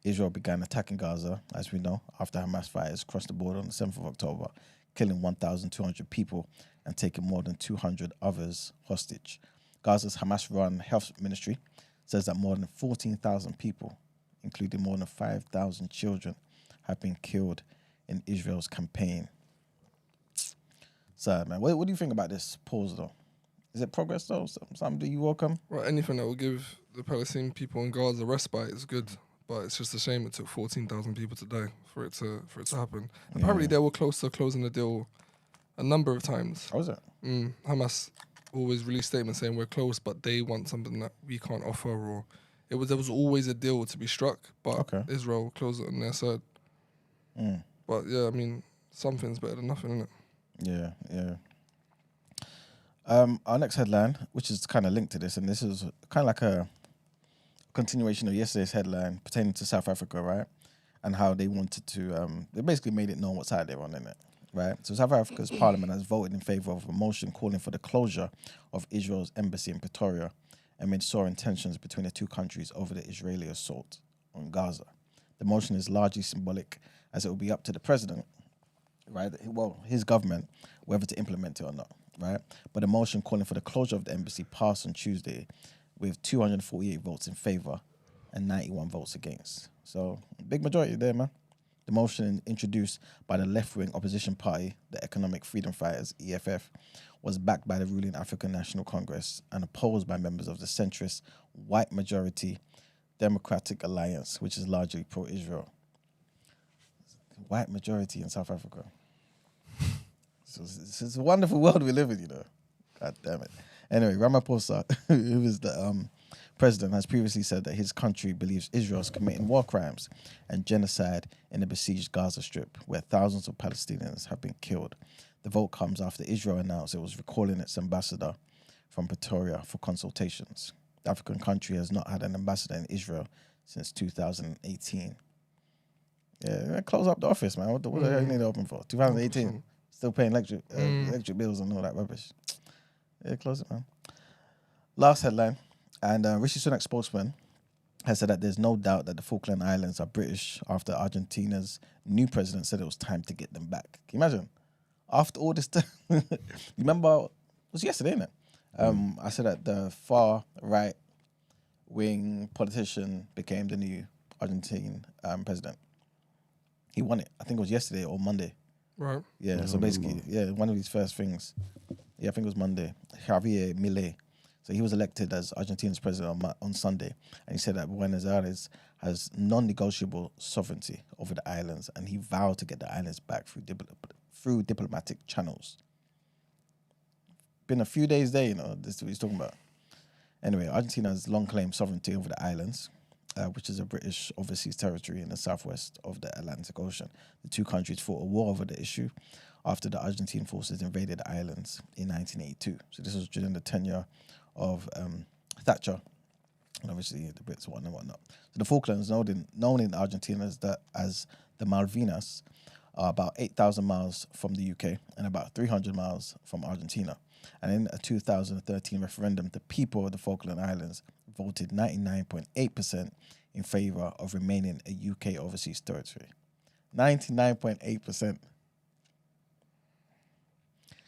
Israel began attacking Gaza, as we know, after Hamas fighters crossed the border on the 7th of October, killing 1,200 people and taking more than 200 others hostage. Gaza's Hamas-run health ministry says that more than 14,000 people, including more than 5,000 children, have been killed in Israel's campaign. Sad, man. What do you think about this pause, though? Is it progress, though? Something do you welcome? Well, anything that will give the Palestinian people in Gaza respite is good, but it's just a shame it took 14,000 people to die for it to happen. Apparently, they were close to closing the deal a number of times. How was it? Hamas always released statements saying we're close, but they want something that we can't offer, or there was always a deal to be struck, but Israel closed it on their side. But yeah, I mean, something's better than nothing, isn't it? Yeah. Our next headline, which is kind of linked to this, and this is kind of like a continuation of yesterday's headline pertaining to South Africa, right? And how they wanted to, they basically made it known what side they're on, innit? Right? So South Africa's parliament has voted in favour of a motion calling for the closure of Israel's embassy in Pretoria amid soaring tensions between the two countries over the Israeli assault on Gaza. The motion is largely symbolic, as it will be up to the president, right? Well, his government, whether to implement it or not, right? But the motion calling for the closure of the embassy passed on Tuesday with 248 votes in favour and 91 votes against. So, big majority there, man. The motion, introduced by the left-wing opposition party, the Economic Freedom Fighters, EFF, was backed by the ruling African National Congress and opposed by members of the centrist, white-majority Democratic Alliance, which is largely pro-Israel. White majority in South Africa. So it's a wonderful world we live in, you know. God damn it. Anyway, Ramaphosa, who is the president has previously said that his country believes Israel is committing war crimes and genocide in the besieged Gaza Strip, where thousands of Palestinians have been killed. The vote comes after Israel announced it was recalling its ambassador from Pretoria for consultations. The African country has not had an ambassador in Israel since 2018. Yeah, close up the office, man. What the hell you need to open for? 2018. Still paying electric bills and all that rubbish. Yeah, close it, man. Last headline. And Rishi Sunak spokesman has said that there's no doubt that the Falkland Islands are British after Argentina's new president said it was time to get them back. Can you imagine? After all this time. You remember, it was yesterday, innit? I said that the far right wing politician became the new Argentine president. He won it. I think it was yesterday or Monday. Right. Yeah, so basically, one of his first things, I think it was Monday, Javier Milei. So he was elected as Argentina's president on Sunday. And he said that Buenos Aires has non-negotiable sovereignty over the islands, and he vowed to get the islands back through diplomatic channels. Been a few days there, this is what he's talking about. Anyway, Argentina has long claimed sovereignty over the islands, which is a British overseas territory in the southwest of the Atlantic Ocean. The two countries fought a war over the issue after the Argentine forces invaded the islands in 1982. So this was during the tenure of Thatcher, and obviously the Brits won and whatnot. So the Falklands, known in Argentina as the Malvinas, are about 8,000 miles from the UK and about 300 miles from Argentina. And in a 2013 referendum, the people of the Falkland Islands voted 99.8% in favour of remaining a UK overseas territory. 99.8%.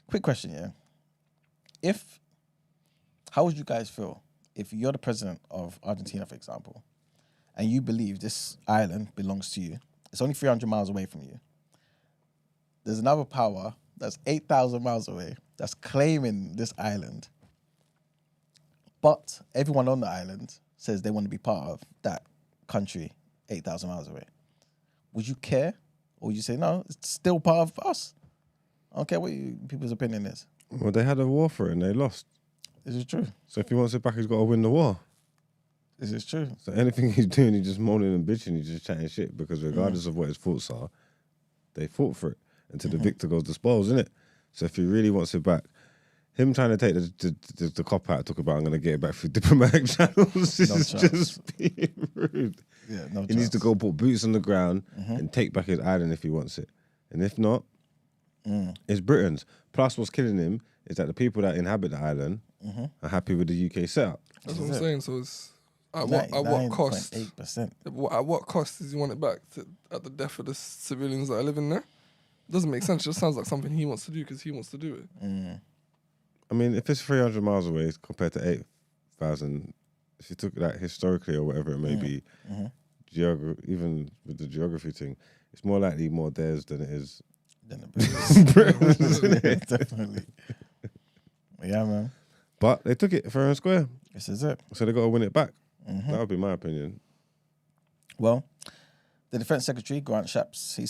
Quick question, yeah? How would you guys feel if you're the president of Argentina, for example, and you believe this island belongs to you? It's only 300 miles away from you. There's another power that's 8,000 miles away that's claiming this island, but everyone on the island says they want to be part of that country 8,000 miles away. Would you care? Or would you say, no, it's still part of us? I don't care what people's opinion is. Well, they had a war for it and they lost. This is true. So if he wants it back, he's got to win the war. This is true. So anything he's doing, he's just moaning and bitching, he's just chatting shit, because regardless of what his thoughts are, they fought for it. Until the victor goes the spoils, isn't it? So if he really wants it back, him trying to take the cop out, talk about I'm going to get it back through diplomatic channels, this is just being rude. Yeah, no He needs to go put boots on the ground and take back his island if he wants it. And if not, it's Britain's. Plus what's killing him is that the people that inhabit the island are happy with the UK setup. That's what I'm saying. So it's at what cost? 8%. At what cost does he want it back? At the death of the civilians that are living there? Doesn't make sense. It just sounds like something he wants to do because he wants to do it. I mean, if it's 300 miles away compared to 8,000, if you took that historically or whatever it may be, even with the geography thing, it's more likely more theirs than it is Britain's. Definitely. Yeah, man. But they took it fair and square. This is it. So they got to win it back. That would be my opinion. Well, the Defence Secretary, Grant Shapps, he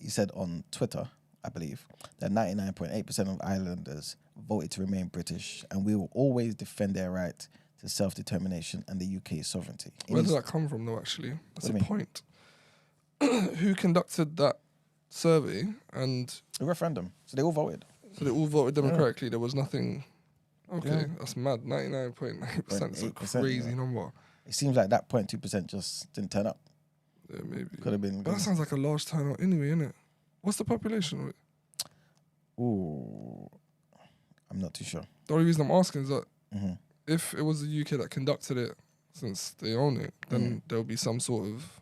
said on Twitter, I believe, that 99.8% of islanders voted to remain British, and we will always defend their right to self-determination and the UK's sovereignty. Where did that come from, though, actually? That's the point. Who conducted that survey? And a referendum. So they all voted. So they all voted democratically. There was nothing. Okay, that's mad. 99.9% is a crazy number. It seems like that 0.2% just didn't turn up. Yeah, maybe. Could have been. But that sounds like a large turnout anyway, innit? What's the population of it? Ooh, I'm not too sure. The only reason I'm asking is that if it was the UK that conducted it, since they own it, then there'll be some sort of...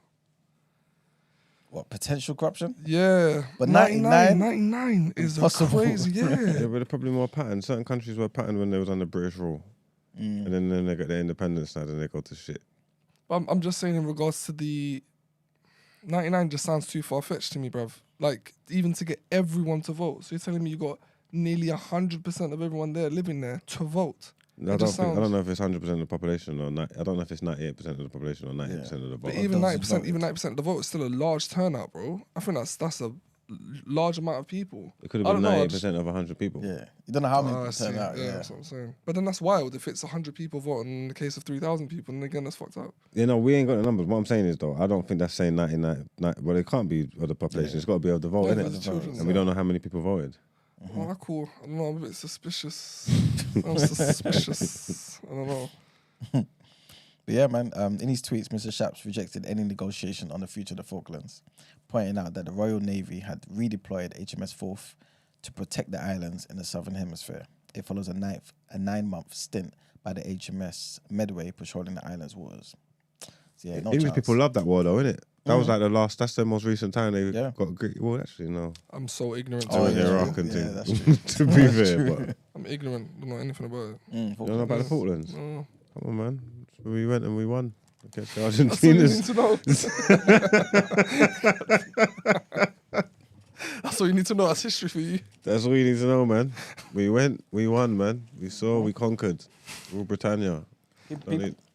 What, potential corruption? Yeah. But 99 is possible. Crazy, yeah. Yeah, but they're probably more patterned. Certain countries were patterned when they was under British rule. And then they got their independence now, then they go to shit. But I'm just saying in regards to the... 99 just sounds too far-fetched to me, bruv. Like, even to get everyone to vote. So you're telling me you got nearly 100% of everyone there living there to vote? No, I don't know if it's 100% of the population or I don't know if it's 98% of the population or 90% of the vote. But even 90% of the vote is still a large turnout, bro. I think that's a large amount of people. It could I have don't been know, 90% of 100 people. Yeah, you don't know how many I people see. turn out. Yeah, Yeah, that's what I'm saying. But then that's wild if it's 100 people voting in the case of 3,000 people, and again, that's fucked up. You know, we ain't got the numbers. What I'm saying is, though, I don't think that's saying 99. Well, it can't be of the population. It's got to be of the vote, Yeah, innit? the children, And we don't know how many people voted. Oh, cool. I don't know. I'm a bit suspicious. I'm suspicious. I don't know. But yeah, man, in his tweets, Mr. Shapps rejected any negotiation on the future of the Falklands, pointing out that the Royal Navy had redeployed HMS Forth to protect the islands in the Southern Hemisphere. It follows a 9-month stint by the HMS Medway patrolling the island's waters. So yeah, no English chance. people love that war, though, innit? That was like that's the most recent time they Yeah. got a great. Well, actually, no. I'm so ignorant. Oh, Doing yeah. Iraq and Yeah, thing. that's true. To be That's fair, true. but I'm ignorant. Don't know anything about it. you don't know about the Falklands. No. Come on, man. So we went and we won against the That's all you need Argentinas. to know. That's all you need to know. That's history for you. That's all you need to know, man. We went, we won, man. We saw, we conquered. Rule Britannia.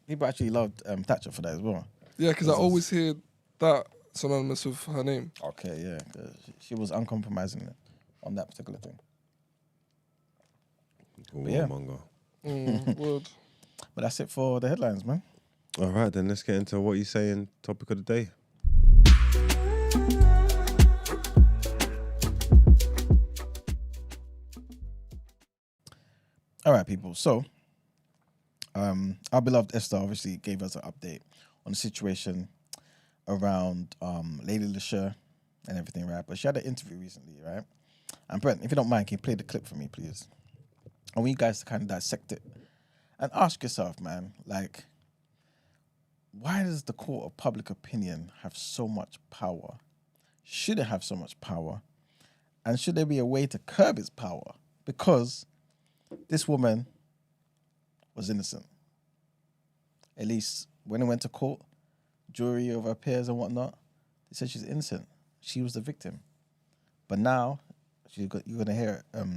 People actually loved Thatcher for that as well. Yeah, because I always hear that synonymous with her name. Okay, yeah. 'Cause she was uncompromising on that particular thing. yeah. Warmonger. Word. But that's it for the headlines, man. All right, then let's get into what you saying. Topic of the day. All right, people. So, our beloved Esther obviously gave us an update on the situation around Lady Lashur and everything, right? But she had an interview recently, right? And Brent, if you don't mind, can you play the clip for me, please? I want you guys to kind of dissect it and ask yourself, man, like, why does the court of public opinion have so much power? Should it have so much power? And should there be a way to curb its power? Because this woman was innocent. At least when it went to court, jury of her peers and whatnot, they said she's innocent. She was the victim. But now, you're going to hear it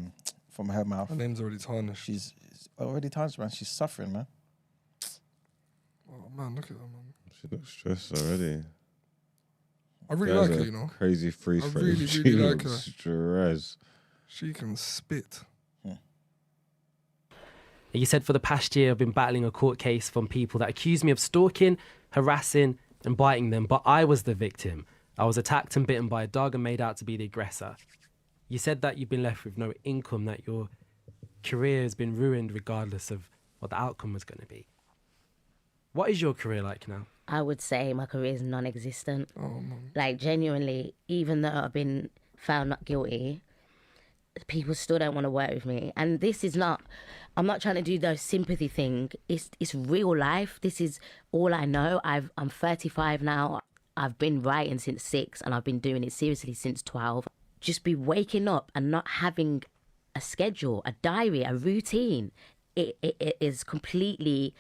from her mouth. Her name's already tarnished. She's already tarnished, man. She's suffering, man. Oh, man, look at that, man. She looks stressed already. I really There's like a her, you know. Crazy freeze I frame. really, She really like looks her. stressed. She can spit. You said for the past year I've been battling a court case from people that accused me of stalking, harassing and biting them, but I was the victim. I was attacked and bitten by a dog and made out to be the aggressor. You said that you've been left with no income, that your career has been ruined regardless of what the outcome was going to be. What is your career like now? I would say my career is non-existent. Oh, man. Like, genuinely, even though I've been found not guilty, people still don't want to work with me. And this is not, I'm not trying to do those sympathy thing. It's real life. This is all I know. I'm 35 now. I've been writing since 6 and I've been doing it seriously since 12. Just be waking up and not having a schedule, a diary, a routine. It is completely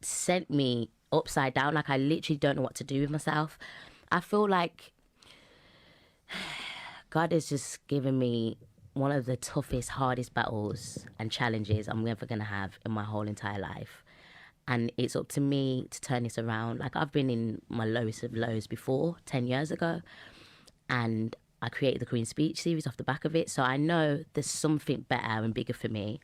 sent me upside down. Like, I literally don't know what to do with myself. I feel like God has just given me one of the toughest, hardest battles and challenges I'm ever going to have in my whole entire life. And it's up to me to turn this around. Like, I've been in my lowest of lows before, 10 years ago. And I created the Queen's Speech series off the back of it. So I know there's something better and bigger for me.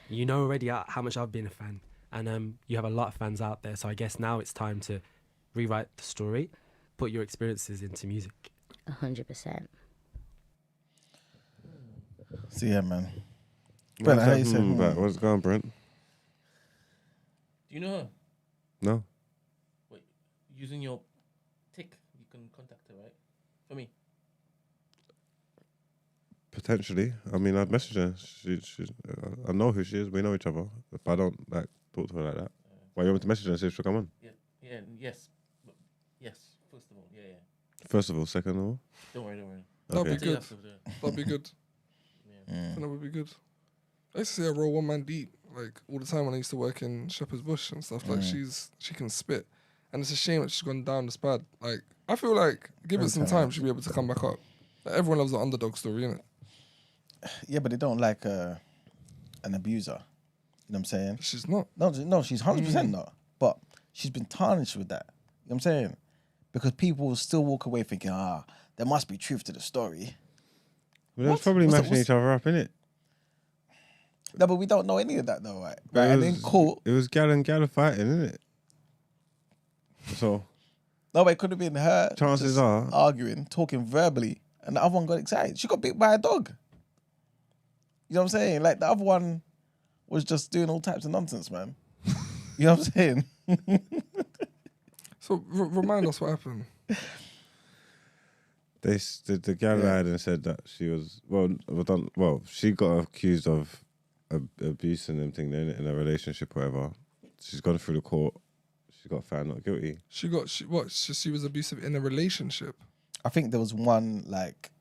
You know already how much I've been a fan. And you have a lot of fans out there. So I guess now it's time to rewrite the story, put your experiences into music. 100%. So yeah, man. Brent, how you say? What's going on, Brent? Do you know her? No. Wait, using your tick, you can contact her, right? For me. Potentially. I mean, I'd message her. I know who she is. We know each other. If I don't like talk to her like that, why you want me to message her and see if she'll come on? Yeah, yes. But yes, first of all, yeah. First of all, second of all. Don't worry. That'd Okay. be good. After the- That'd be good. yeah. I think that would be good. I used to see her roll one man deep, like all the time when I used to work in Shepherd's Bush and stuff. Like she can spit, and it's a shame that she's gone down this bad. Like I feel like give it some time, she'll be able to come back up. Like, everyone loves the underdog story, innit? Yeah, but they don't like an abuser. You know what I'm saying? She's not. No, she's 100% not. But she's been tarnished with that. You know what I'm saying? Because people will still walk away thinking, there must be truth to the story. Well, they was What? probably What's that- matching each other up, innit? No, but we don't know any of that though, right? But Right, it and was, in court, it was gal and gal fighting, innit? So no, but it could have been her chances just are, arguing, talking verbally, and the other one got excited. She got bit by a dog. You know what I'm saying? Like the other one was just doing all types of nonsense, man. You know what I'm saying? So remind us what happened. the gal lied and said that she was she got accused of abuse and them thing in a relationship, or whatever. She's gone through the court. She got found not guilty. She was abusive in a relationship. I think there was one like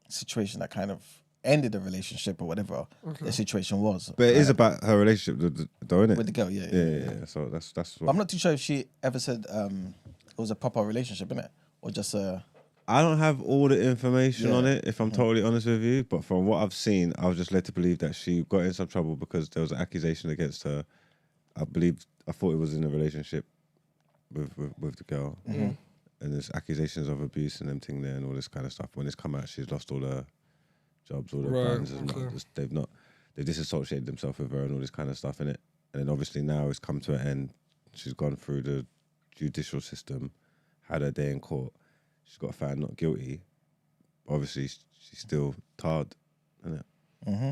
situation that kind of ended the relationship or whatever the situation was. But it is about her relationship, though, isn't it? with the girl, yeah. Yeah. So that's what. I'm not too sure if she ever said it was a proper relationship, innit? Or just a. I don't have all the information Yeah. on it, if I'm totally honest with you. But from what I've seen, I was just led to believe that she got in some trouble because there was an accusation against her. I thought it was in a relationship with the girl. Mm-hmm. And there's accusations of abuse and them thing there and all this kind of stuff. When it's come out, she's lost all her jobs, all her Right, brands. And okay. they've disassociated themselves with her and all this kind of stuff, innit? And then obviously now it's come to an end. She's gone through the judicial system, had her day in court. She's got found not guilty. Obviously, she's still tarred, isn't it? Mm-hmm.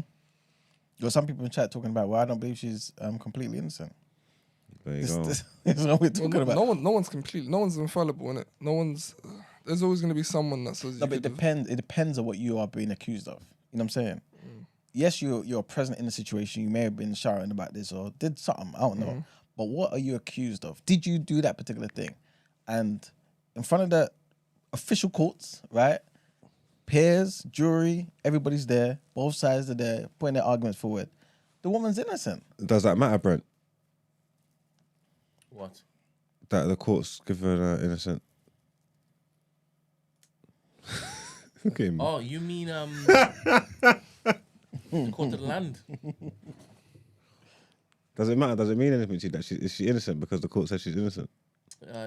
Got some people in chat talking about, well, I don't believe she's completely innocent. There you go. This is what we're talking about. No one's complete. No one's infallible in it. No one's. There's always going to be someone that says. No, but it depends. It depends on what you are being accused of. You know what I'm saying? Yes, you're present in the situation. You may have been shouting about this or did something. I don't know. But what are you accused of? Did you do that particular thing? And in front of the official courts, right? Peers, jury, everybody's there. Both sides are there, putting their arguments forward. The woman's innocent. Does that matter, Brent? What? That the courts give her innocent? Look at him. Oh, you mean the court of the land? Does it matter? Does it mean anything to you that is she innocent because the court says she's innocent?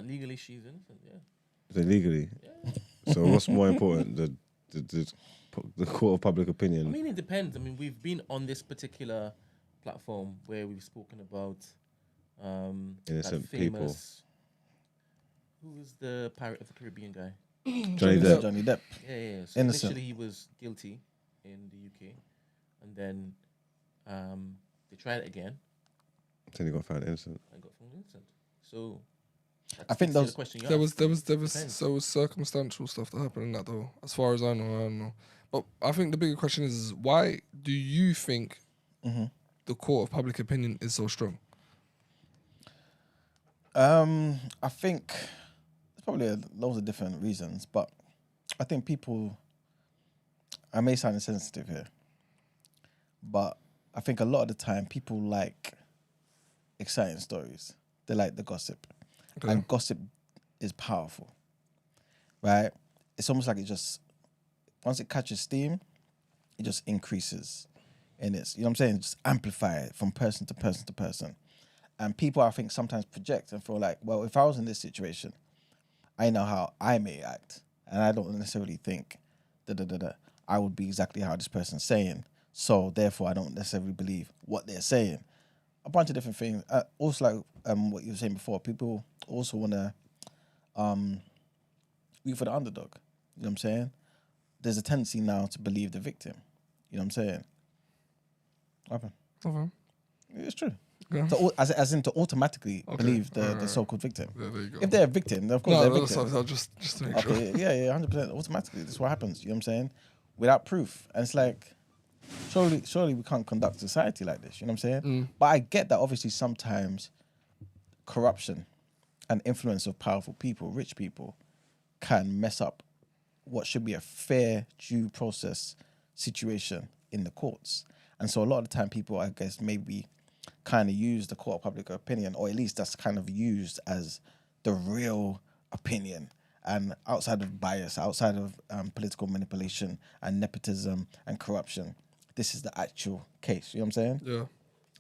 Legally, she's innocent. Yeah. Is it legally? So what's more important, the court of public opinion? I mean, it depends. I mean, we've been on this particular platform where we've spoken about Innocent that people. famous, who was the Pirate of the Caribbean guy? Johnny Depp. Johnny Depp. Yeah. So Innocent. initially, he was guilty in the UK, and then they tried it again Then he got found innocent. and got found innocent. So I think that's the those. question you There asked. was Depends. circumstantial stuff that happened in that though. As far as I don't know. But I think the bigger question is why do you think the court of public opinion is so strong? I think there's probably loads of different reasons, but I think people. I may sound insensitive here, but I think a lot of the time people like exciting stories. They like the gossip, and gossip is powerful, right? It's almost like it just once it catches steam, it just increases in its. You know what I'm saying? Just amplify it from person to person to person. And people, I think, sometimes project and feel like, well, if I was in this situation, I know how I may act. And I don't necessarily think I would be exactly how this person's saying. So, therefore, I don't necessarily believe what they're saying. A bunch of different things. Also, like what you were saying before, people also want to root for the underdog. You know what I'm saying? There's a tendency now to believe the victim. You know what I'm saying? What happened? Okay. It's true. Yeah. So, as in to automatically Okay. believe the Alright. so-called victim. Yeah, there you go. If they're a victim, then of course No, they're a that's victim. just to make sure. Okay, yeah, 100%. Automatically, that's what happens. You know what I'm saying? Without proof, and it's like, surely we can't conduct society like this. You know what I'm saying? But I get that obviously sometimes corruption and influence of powerful people, rich people, can mess up what should be a fair due process situation in the courts. And so a lot of the time, people, I guess, maybe kind of use the court of public opinion, or at least that's kind of used as the real opinion. And outside of bias, outside of political manipulation and nepotism and corruption, this is the actual case. You know what I'm saying? Yeah.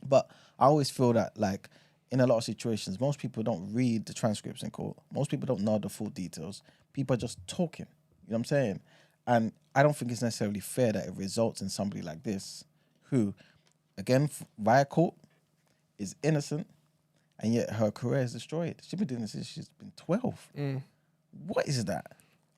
But I always feel that, like, in a lot of situations, most people don't read the transcripts in court. Most people don't know the full details. People are just talking. You know what I'm saying? And I don't think it's necessarily fair that it results in somebody like this who, again, via court, is innocent, and yet her career is destroyed. She's been doing this since she's been 12. What is that?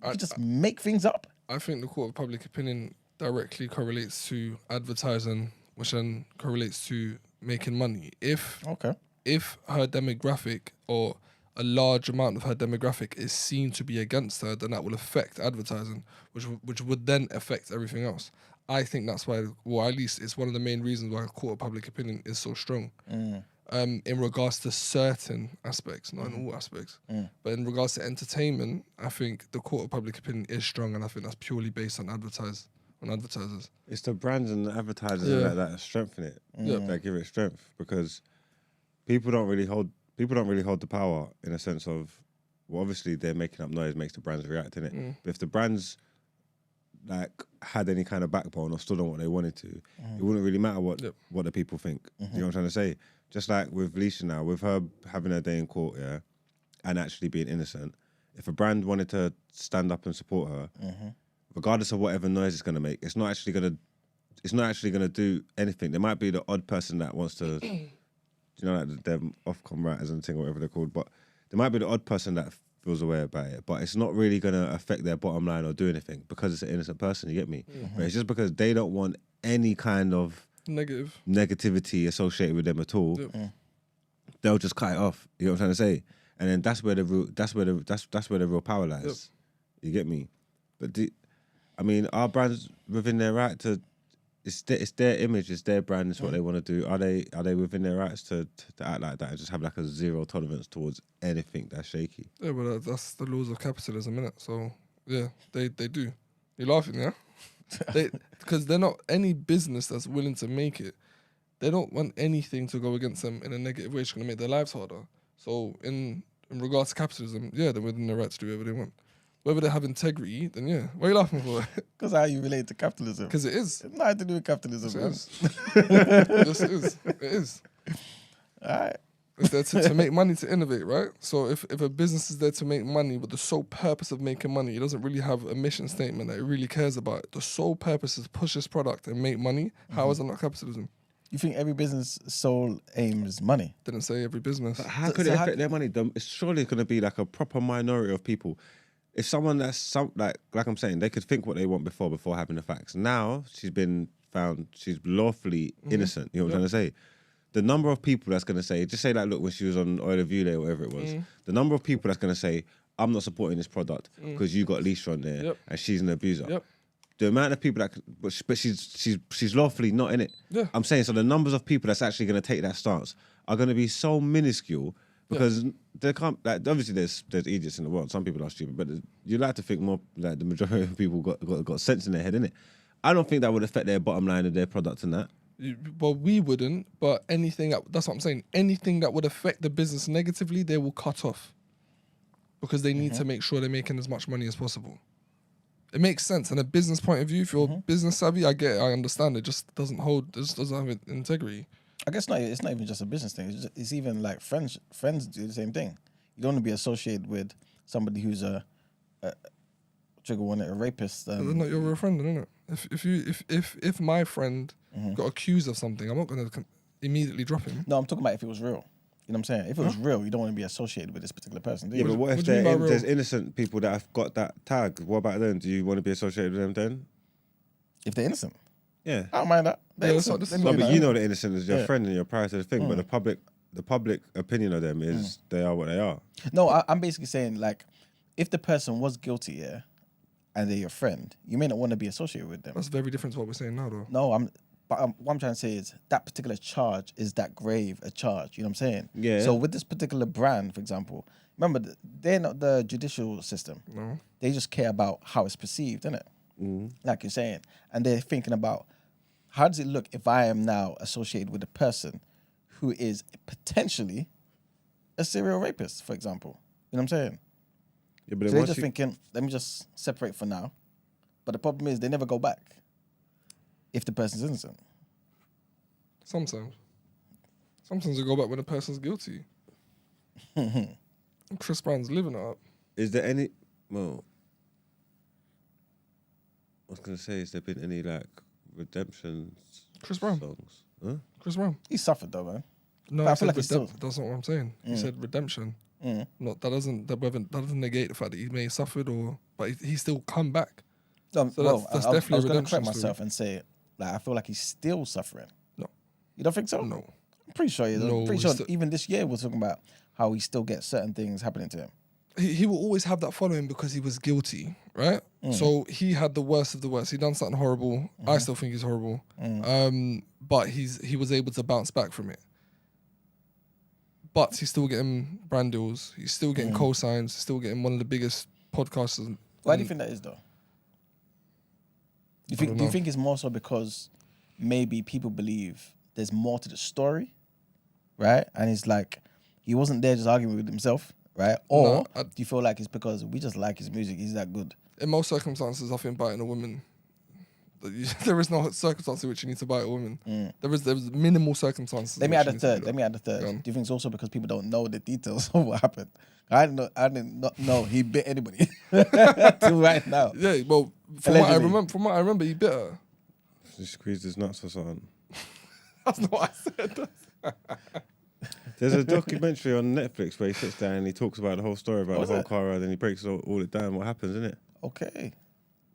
You just make things up? I think the court of public opinion directly correlates to advertising, which then correlates to making money. If her demographic or a large amount of her demographic is seen to be against her, then that will affect advertising, which would then affect everything else. I think that's why, well, at least it's one of the main reasons why court of public opinion is so strong. In regards to certain aspects, not in all aspects. But in regards to entertainment, I think the court of public opinion is strong, and I think that's purely based on advertisers. It's the brands and the advertisers that strengthen it. That give it strength, because people don't really hold the power in a sense of, well, obviously they're making up noise, makes the brands react in it. But if the brands like had any kind of backbone or stood on what they wanted to, it wouldn't really matter what the people think. You know what I'm trying to say? Just like with Leisha now, with her having her day in court, and actually being innocent, if a brand wanted to stand up and support her, regardless of whatever noise it's gonna make, it's not actually gonna do anything. There might be the odd person that wants to, you know, like them Ofcom writers and thing, whatever they're called, but there might be the odd person that feels away about it, but it's not really gonna affect their bottom line or do anything because it's an innocent person. You get me? But it's just because they don't want any kind of negativity associated with them at all. They'll just cut it off. You know what I'm trying to say? And then that's where the real power lies. You get me? But I mean, our brands within their right to, it's their image, it's their brand, it's what they want to do. Are they within their rights to act like that and just have like a zero tolerance towards anything that's shaky? Yeah, but that's the laws of capitalism, innit? So yeah, they do. You're laughing, yeah? Because they're not any business that's willing to make it. They don't want anything to go against them in a negative way. It's going to make their lives harder. So in regards to capitalism, yeah, they're within their right to do whatever they want. Whether they have integrity, then yeah. What are you laughing for? Because how you relate to capitalism? Because it is. It's nothing to do with capitalism, Yes, man. it is. It is. All right. It's there to make money, to innovate, right? So if a business is there to make money with the sole purpose of making money, it doesn't really have a mission statement that it really cares about. The sole purpose is push this product and make money. How is that not capitalism? You think every business sole aim is money? Didn't say every business. But how could it affect their money? It's surely going to be like a proper minority of people. If someone that's like I'm saying, they could think what they want before having the facts. Now she's been found, she's lawfully innocent. You know what I'm trying to say? The number of people that's going to say, just say like, look, when she was on Oil of View Day or whatever it was, the number of people that's going to say, I'm not supporting this product because you got Leisha on there and she's an abuser. The amount of people that, but she's lawfully not in it. I'm saying, so the numbers of people that's actually going to take that stance are going to be so minuscule because they can't. Like, obviously, there's idiots in the world. Some people are stupid, but you like to think more like the majority of people got sense in their head, innit? I don't think that would affect their bottom line of their product and that. Well, we wouldn't, but that's what I'm saying. Anything that would affect the business negatively, they will cut off because they need to make sure they're making as much money as possible. It makes sense. In a business point of view, if you're business savvy, I get it, I understand. It just doesn't have integrity. I guess it's not even just a business thing. It's even like friends do the same thing. You don't want to be associated with somebody who's a rapist. They're not your real friend, isn't it? If my friend got accused of something, I'm not going to immediately drop him. No, I'm talking about if it was real. You know what I'm saying? If it was real, you don't want to be associated with this particular person, do you? Yeah, but what if there's innocent people that have got that tag? What about them? Do you want to be associated with them then? If they're innocent? Yeah. I don't mind that. They're innocent. No, but you know the innocent is your friend and you're prior to the thing, but the public opinion of them is they are what they are. No, I'm basically saying, like, if the person was guilty, and they're your friend, you may not want to be associated with them. That's very different to what we're saying now, though. No, what I'm trying to say is that particular charge is that grave a charge. You know what I'm saying? Yeah. So with this particular brand, for example, remember, they're not the judicial system. No. They just care about how it's perceived, innit? Like you're saying. And they're thinking about, how does it look if I am now associated with a person who is potentially a serial rapist, for example? You know what I'm saying? Yeah, but so they're just thinking, let me just separate for now. But the problem is they never go back if the person's innocent. Sometimes they go back when the person's guilty. Chris Brown's living it up. Is there any... Well... was gonna say, has there been any like redemption Chris Brown. songs? Huh? Chris Brown. He suffered though, man. No, But I I feel said like he's still- that's not what I'm saying. He said redemption. Not that doesn't negate the fact that he may have suffered but he still come back. No, So well, that's I definitely was a going to redemption correct myself story. and say, like, I feel like he's still suffering. No. You don't think so? No. I'm pretty sure he is. No, I'm pretty he's sure still- even this year we're talking about how he still gets certain things happening to him. He will always have that following because he was guilty, right? So he had the worst of the worst. He done something horrible. I still think he's horrible. But he was able to bounce back from it. But he's still getting brand deals. He's still getting co-signs. He's still getting one of the biggest podcasters. Why do you think that is, though? Do you know. think it's more so because maybe people believe there's more to the story, right? And it's like he wasn't there just arguing with himself, right? Or No, do you feel like it's because we just like his music? He's that good. In most circumstances, I think biting a woman, there is no circumstance in which you need to bite a woman. There's minimal circumstances. Let me in add which a you need to third. do Let that. me add a third. Go Do on. you think it's also because people don't know the details of what happened? I did not know he bit anybody till right now. Yeah, well, Allegedly. from what I remember, he bit her. He squeezed his nuts or something. That's not what I said. There's a documentary on Netflix where he sits down and he talks about the whole story about What's the whole that? car ride and he breaks all it down. What happens, isn't it? Okay.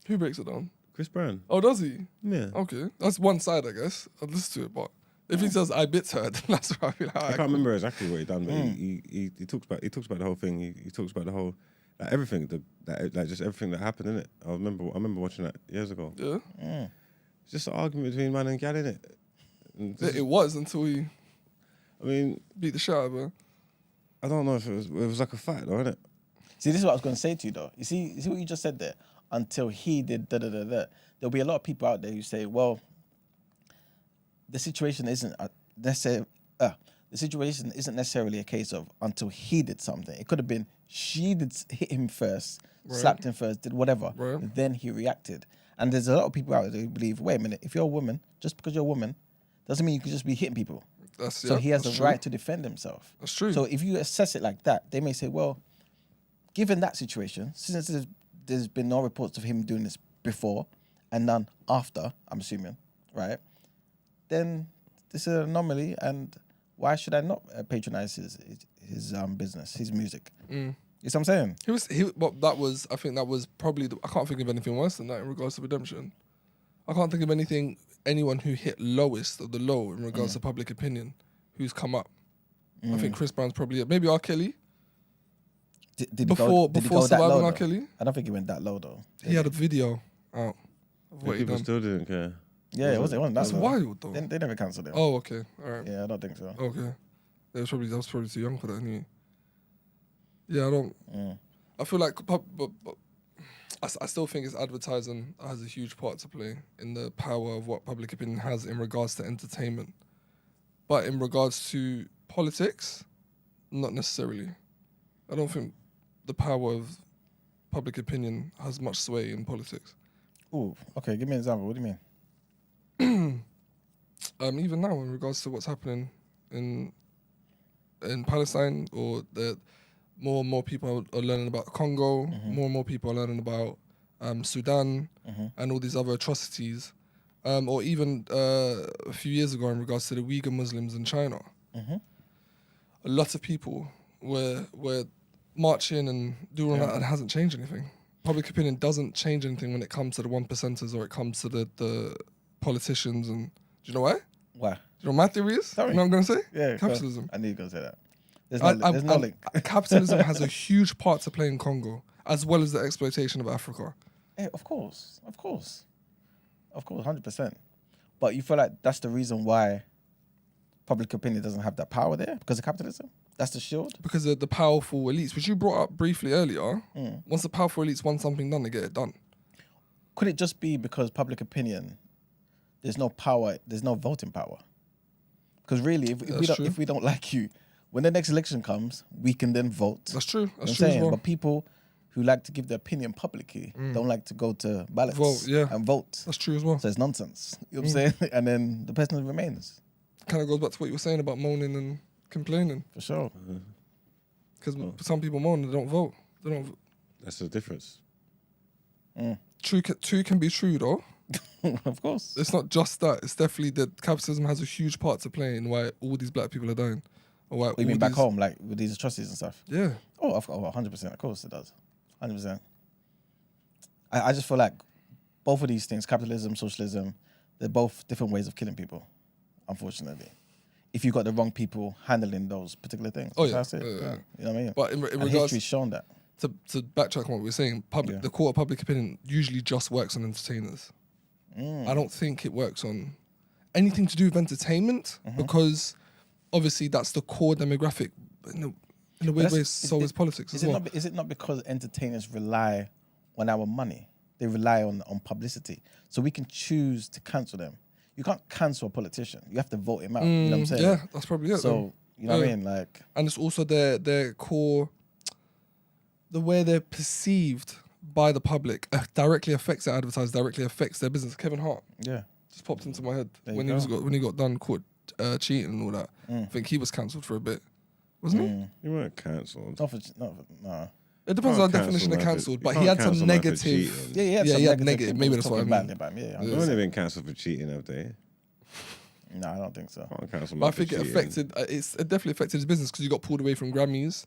Who breaks it down? Chris Brown. Oh, does he? Yeah. Okay, that's one side, I guess. I'll listen to it, but if he says I bit her, then that's where I feel like I can't remember exactly what he done, but he talks about the whole thing. He talks about the whole like everything, just everything that happened in it. I remember watching that years ago. Yeah, It's just an argument between man and gal, innit? And yeah, just- it was until he I mean, beat the shit out of her. I don't know if it was like a fight, though, innit? See, this is what I was going to say to you, though. You see what you just said there? Until he did da-da-da-da. There'll be a lot of people out there who say, well, the situation isn't necessarily a case of until he did something. It could have been she did hit him first, slapped him first, did whatever. Right. Then he reacted. And there's a lot of people out there who believe, wait a minute, if you're a woman, just because you're a woman, doesn't mean you can just be hitting people. So he has the right to defend himself. That's true. So if you assess it like that, they may say, well, given that situation, since there's been no reports of him doing this before and none after, I'm assuming, right? Then this is an anomaly, and why should I not patronize his business, his music? You know what I'm saying? I think that was probably, I can't think of anything worse than that in regards to redemption. I can't think of anyone who hit lowest of the low in regards to public opinion who's come up. I think Chris Brown's probably it. Maybe R. Kelly. Did he Before go that surviving low, R. though? Kelly, I don't think he went that low, though. he had a video out of what he People done. still didn't care. Yeah, it wasn't that That's low. wild though. They never cancelled him. Oh, okay, all right. Yeah, I don't think so. Okay. That was probably too young for that anyway. Yeah, I don't. I feel like, but I still think it's advertising has a huge part to play in the power of what public opinion has in regards to entertainment. But in regards to politics, not necessarily. I don't think the power of public opinion has much sway in politics. Ooh, okay, give me an example. What do you mean? Even now, in regards to what's happening in Palestine, or the more and more people are learning about Congo, more and more people are learning about Sudan and all these other atrocities, or even a few years ago in regards to the Uyghur Muslims in China. A lot of people were marching and doing all that, and it hasn't changed anything. Public opinion doesn't change anything when it comes to the 1%ers or it comes to the politicians. And do you know why? Why? Do you know what my theory is? Sorry. You know what I'm going to say? Yeah, Capitalism. I knew you were going to say that. There's no link. Capitalism has a huge part to play in Congo, as well as the exploitation of Africa. Yeah, of course, 100%. But you feel like that's the reason why public opinion doesn't have that power there, because of capitalism? That's the shield? Because of the powerful elites, which you brought up briefly earlier. Once the powerful elites want something done, they get it done. Could it just be because public opinion, there's no power, there's no voting power? Because really, if we don't like you, when the next election comes, we can then vote. That's true. You know That's what true I'm as saying? well. But people who like to give their opinion publicly don't like to go to ballots Vote, yeah. and vote. That's true as well. So it's nonsense. You know what I'm saying? And then the person remains. Kind of goes back to what you were saying about moaning and complaining. For sure. Because some people moan, they don't vote. They don't. That's the difference. two can be true though. Of course. It's not just that. It's definitely that capitalism has a huge part to play in why all these black people are dying. Or why What, you all mean back these- home, like with these atrocities and stuff? Yeah. Oh, 100%. Of course it does. 100%. I just feel like both of these things, capitalism, socialism, they're both different ways of killing people, unfortunately. If you got the wrong people handling those particular things. Oh, yeah. That's it. Yeah. You know what I mean? But in And regards history's shown that. to backtrack on what we were saying, Yeah. the court of public opinion usually just works on entertainers. Mm. I don't think it works on anything to do with entertainment Mm-hmm. because obviously that's the core demographic. But in a weird way, so is politics as well. Is it not because entertainers rely on our money? They rely on publicity. So we can choose to cancel them. You can't cancel a politician. You have to vote him out. You know what I'm saying? Yeah, that's probably it. So, you know what I mean? Like, And it's also their core, the way they're perceived by the public directly affects their advertisers, directly affects their business. Kevin Hart yeah. just popped into my head There you when he got done caught cheating and all that. I think he was cancelled for a bit, wasn't You weren't cancelled. No. he? It depends on the definition of cancelled, but he had some negative. Yeah, he had negative. Maybe that's what I mean. Badly about him. Yeah, They've only been cancelled for cheating, have they? No, I don't think so. Can't cancel But I man for think it cheating. affected. It definitely affected his business because he got pulled away from Grammys,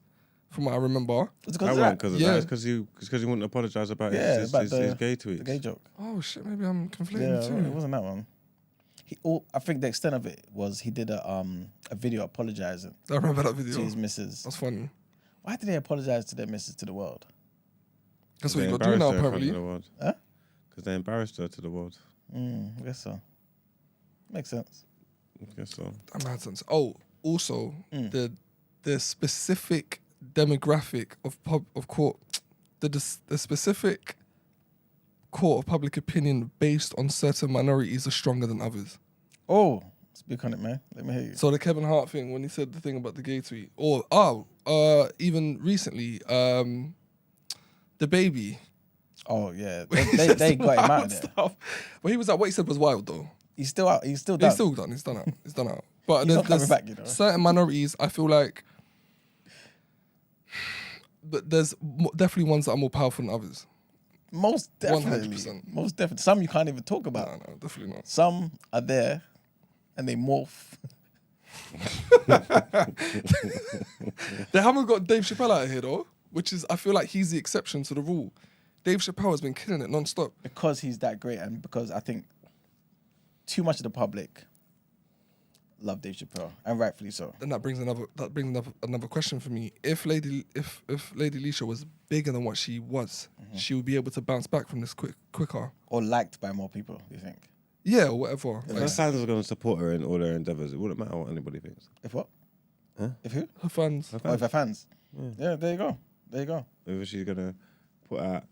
from what I remember. It's I because of won't that. because of Yeah. that. It's because he wouldn't apologise about Yeah, his about his gay tweets. The gay joke. Oh shit! Maybe I'm Yeah, conflating it too. wasn't that one. I think the extent of it was he did a video apologizing I remember that to video. his missus. That's funny. Why did they apologize to their missus to the world? That's what They you got to do now, embarrassed her in front of apparently. the world. Huh? Because they embarrassed her to the world. I guess so. Makes sense. I guess so. That made sense. Oh, also the specific demographic of court, the specific court of public opinion based on certain minorities are stronger than others. Oh, speak on it, man. Let me hear you. So the Kevin Hart thing when he said the thing about the gay tweet, or even recently, the baby. Oh yeah, they got him out of there. Stuff. Well, he was like, what he said was wild though. He's still out. He's still done. He's still done. He's done out. He's done out. But He's not there's coming back, you know. certain minorities, I feel like, but there's definitely ones that are more powerful than others. Most definitely. 100%. Most definitely. Some you can't even talk No, about. no, definitely not. Some are there, and they morph. They haven't got Dave Chappelle out of here though, which is I feel like he's the exception to the rule. Dave Chappelle has been killing it non-stop. Because he's that great, and because I think too much of the public love Dave Chappelle, and rightfully so. And that brings another question for me. If Lady Leisha was bigger than what she was, she would be able to bounce back from this quicker. Or liked by more people, do you think? Yeah, or whatever. If her fans are going to support her in all her endeavours, it wouldn't matter what anybody thinks. If what? Huh? If who? Her fans. Oh, if her fans. Yeah, there you go. There you go. Whether she's going to put out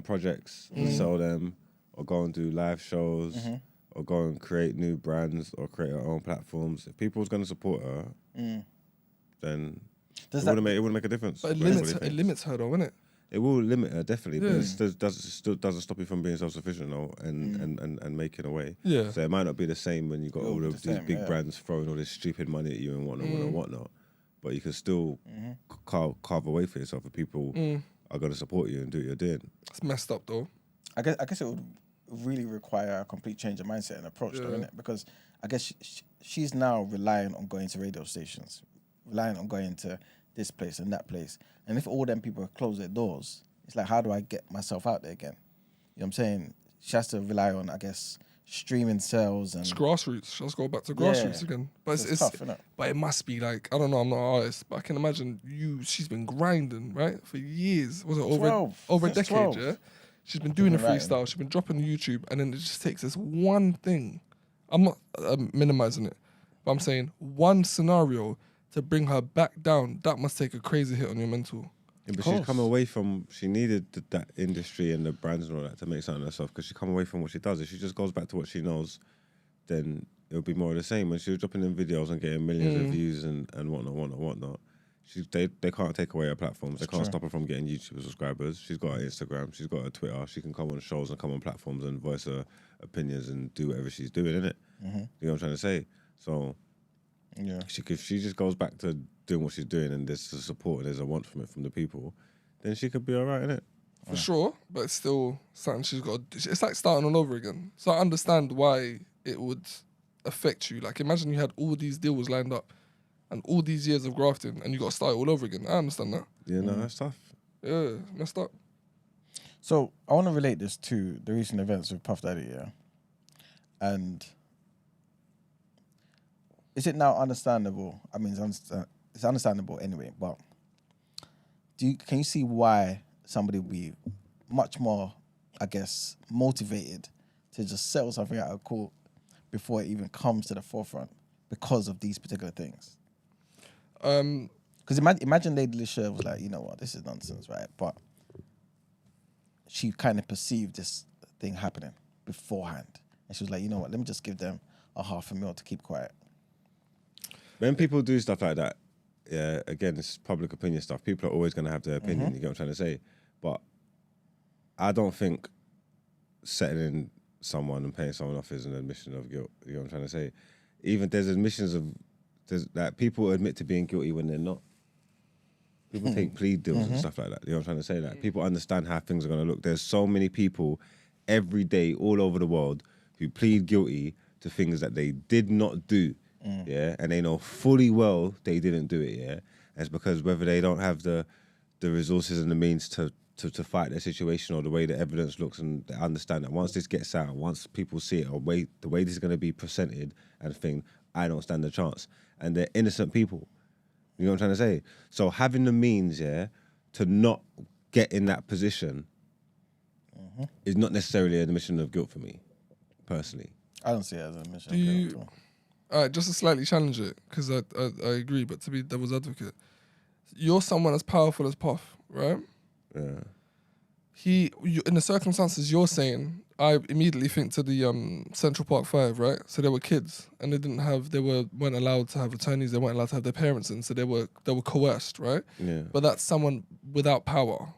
projects and sell them, or go and do live shows, or go and create new brands, or create her own platforms. If people's going to support her, then Does it that wouldn't make a difference. But it what limits anybody it thinks. limits her though, innit? It will limit her definitely, Yeah. but it still doesn't stop you from being self-sufficient though, and making a way. Yeah. So it might not be the same when you got It'll all be of the these same, big yeah. brands throwing all this stupid money at you and whatnot. But you can still carve a way for yourself, and people are going to support you and do what you're doing. It's messed up though. I guess it would really require a complete change of mindset and approach, though, innit? Because I guess she's now relying on going to radio stations, relying on going to this place and that place. And if all them people close their doors, it's like, how do I get myself out there again? You know what I'm saying? She has to rely on, I guess, streaming sales and It's grassroots. Let's go back to grassroots again. But it's it's tough, innit? but it must be like, I don't know, I'm not an artist, but I can imagine she's been grinding, right? For years. Was it over 12, a since decade, 12. yeah? She's been doing the been writing. freestyle, she's been dropping the YouTube, and then it just takes this one thing. I'm not minimizing it, but I'm saying one scenario to bring her back down, that must take a crazy hit on your mental. Yeah, but she's come away from. She needed that industry and the brands and all that to make something of herself, because she come away from what she does. If she just goes back to what she knows, then it'll be more of the same. When she was dropping in videos and getting millions of views and whatnot. They can't take away her platforms. They can't stop her from getting YouTube subscribers. She's got her Instagram. She's got her Twitter. She can come on shows and come on platforms and voice her opinions and do whatever she's doing, innit? You know what I'm trying to say? So yeah. if she just goes back to doing what she's doing and there's a support and there's a want from it from the people, then she could be all right, innit? for sure, but it's still something she's got. It's like starting all over again. So I understand why it would affect you. Like, imagine you had all these deals lined up and all these years of grafting, and you got to start all over again. I understand that. Yeah, no, that's tough. Yeah, messed up. So I want to relate this to the recent events with Puff Daddy, yeah. And is it now understandable? I mean, it's understandable anyway. But can you see why somebody would be much more, I guess, motivated to just settle something out of court before it even comes to the forefront because of these particular things? Because imagine Lady Lisha was like, you know what, this is nonsense, right? But she kind of perceived this thing happening beforehand. And she was like, you know what, let me just give them $500,000 to keep quiet. When people do stuff like that, yeah, again, it's public opinion stuff. People are always going to have their opinion, you get what I'm trying to say? But I don't think settling someone and paying someone off is an admission of guilt, you know what I'm trying to say? Even there's admissions of, like, people admit to being guilty when they're not. People take plea deals and stuff like that. You know what I'm trying to say? Like, people understand how things are going to look. There's so many people every day all over the world who plead guilty to things that they did not do, yeah? And they know fully well they didn't do it, yeah? And it's because whether they don't have the resources and the means to fight their situation or the way the evidence looks, and they understand that once this gets out, once people see it, or the way this is going to be presented and thing, I don't stand a chance. And they're innocent people. You know what I'm trying to say? So having the means, yeah, to not get in that position is not necessarily an admission of guilt for me, personally. I don't see it as an admission Do of you? guilt. All right, just to slightly challenge it, because I agree, but to be devil's advocate, you're someone as powerful as Puff, right? Yeah. In the circumstances you're saying, I immediately think to the Central Park 5, right? So they were kids, and they weren't allowed to have attorneys, they weren't allowed to have their parents in, so they were coerced, right? Yeah. But that's someone without power.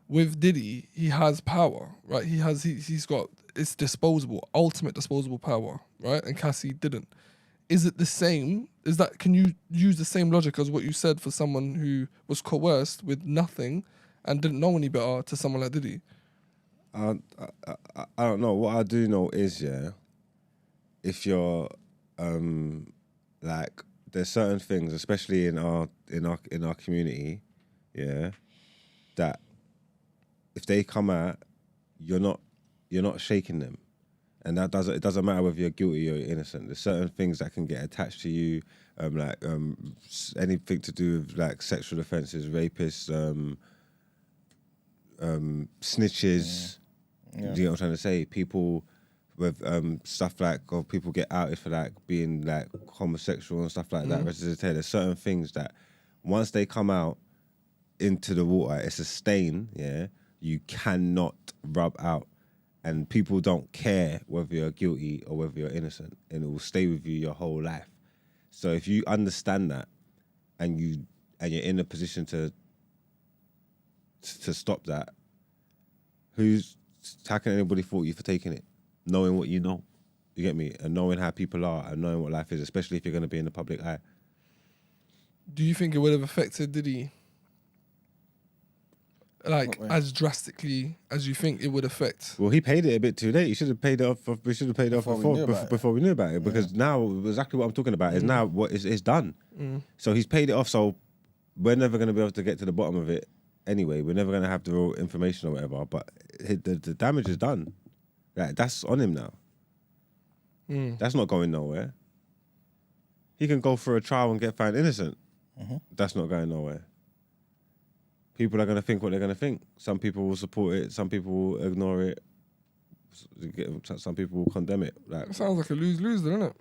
With Diddy, he has power, right? He's got, it's disposable, ultimate disposable power, right? And Cassie didn't. Is it the same? Can you use the same logic as what you said for someone who was coerced with nothing and didn't know any better to someone like Diddy? I don't know. What I do know is, yeah, if you're like, there's certain things, especially in our community, yeah, that if they come out, you're not shaking them. And it doesn't matter whether you're guilty or you're innocent. There's certain things that can get attached to you, like anything to do with like sexual offences, rapists, snitches. Do you know what I'm trying to say? People with stuff like, or people get outed for like being like homosexual and stuff like that. There's certain things that once they come out into the water, it's a stain, yeah, you cannot rub out. And people don't care whether you're guilty or whether you're innocent, and it will stay with you your whole life. So if you understand that, and you're in a position to stop that, how can anybody fault you for taking it? Knowing what you know, you get me, and knowing how people are, and knowing what life is, especially if you're going to be in the public eye. Do you think it would have affected Diddy like as drastically as you think it would affect? Well, he paid it a bit too late. He should have paid it off. We should have paid it off before we knew about it. Because now exactly what I'm talking about is now what is done. So he's paid it off. So we're never going to be able to get to the bottom of it anyway. We're never going to have the real information or whatever. But the damage is done. Like, that's on him now. That's not going nowhere. He can go for a trial and get found innocent. That's not going nowhere. People are going to think what they're going to think. Some people will support it. Some people will ignore it. Some people will condemn it. Like, It sounds like a lose-lose, doesn't it?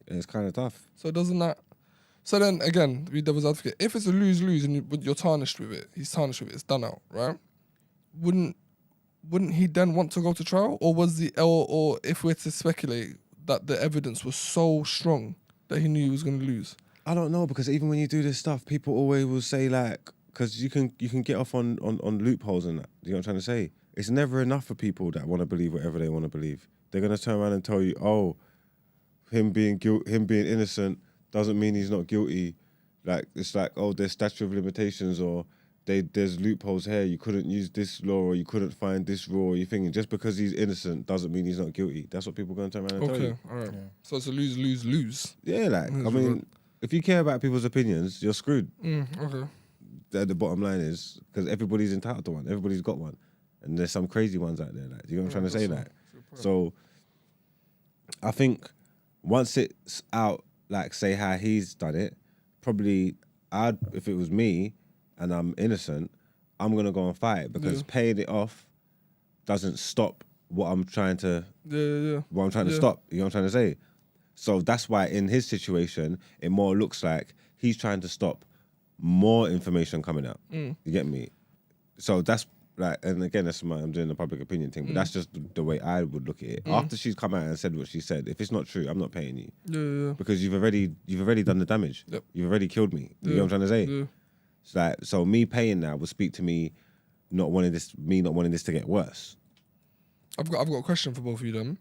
it's kind of tough. So doesn't that... So then, again, to be devil's advocate, if it's a lose-lose and you're tarnished with it, he's tarnished with it, it's done out, right? Wouldn't he then want to go to trial? Or or if we're to speculate that the evidence was so strong that he knew he was going to lose? I don't know, because even when you do this stuff, people always will say, like, because you can get off on loopholes and that. You know what I'm trying to say? It's never enough for people that want to believe whatever they want to believe. They're going to turn around and tell you, oh, him being innocent doesn't mean he's not guilty. Like, it's like, oh, there's statute of limitations, or there's loopholes here. You couldn't use this law, or you couldn't find this law. You're thinking just because he's innocent doesn't mean he's not guilty. That's what people are going to turn around and tell you. Okay, all right. So it's a lose. Yeah, like I mean, if you care about people's opinions, you're screwed. Okay. The bottom line is because everybody's entitled to one. Everybody's got one, and there's some crazy ones out there. Like, you know what I'm trying to say? Like, so I think once it's out, like say how he's done it, probably if it was me and I'm innocent, I'm gonna go and fight because paying it off doesn't stop what I'm trying to what I'm trying to stop. You know what I'm trying to say? So that's why in his situation, it more looks like he's trying to stop more information coming out. You get me? So that's like, and again, I'm doing the public opinion thing, but that's just the way I would look at it. After she's come out and said what she said, if it's not true, I'm not paying you. Because you've already done the damage. You've already killed me. You know what I'm trying to say? So me paying now will speak to me not wanting this to get worse. I've got a question for both of you then.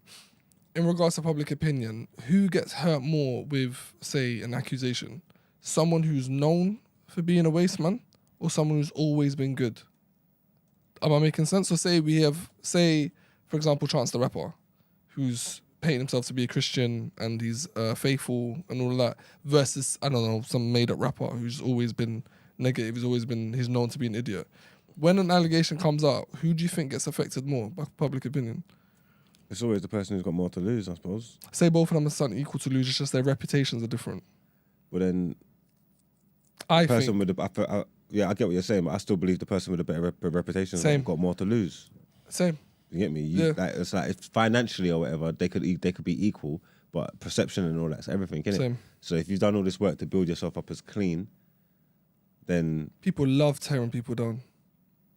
In regards to public opinion, who gets hurt more with, say, an accusation? Someone who's known for being a waste man, or someone who's always been good? Am I making sense? So say we have, for example, Chance the Rapper, who's painting himself to be a Christian and he's faithful and all of that, versus, I don't know, some made-up rapper who's always been negative, he's known to be an idiot. When an allegation comes out, who do you think gets affected more by public opinion? It's always the person who's got more to lose, I suppose. Say both of them are something equal to lose, it's just their reputations are different. But then, I get what you're saying, but I still believe the person with a better reputation has got more to lose. Same. You get me? It's like if financially or whatever, they could be equal, but perception and all that's everything, innit? Same. So if you've done all this work to build yourself up as clean, then people love tearing people down.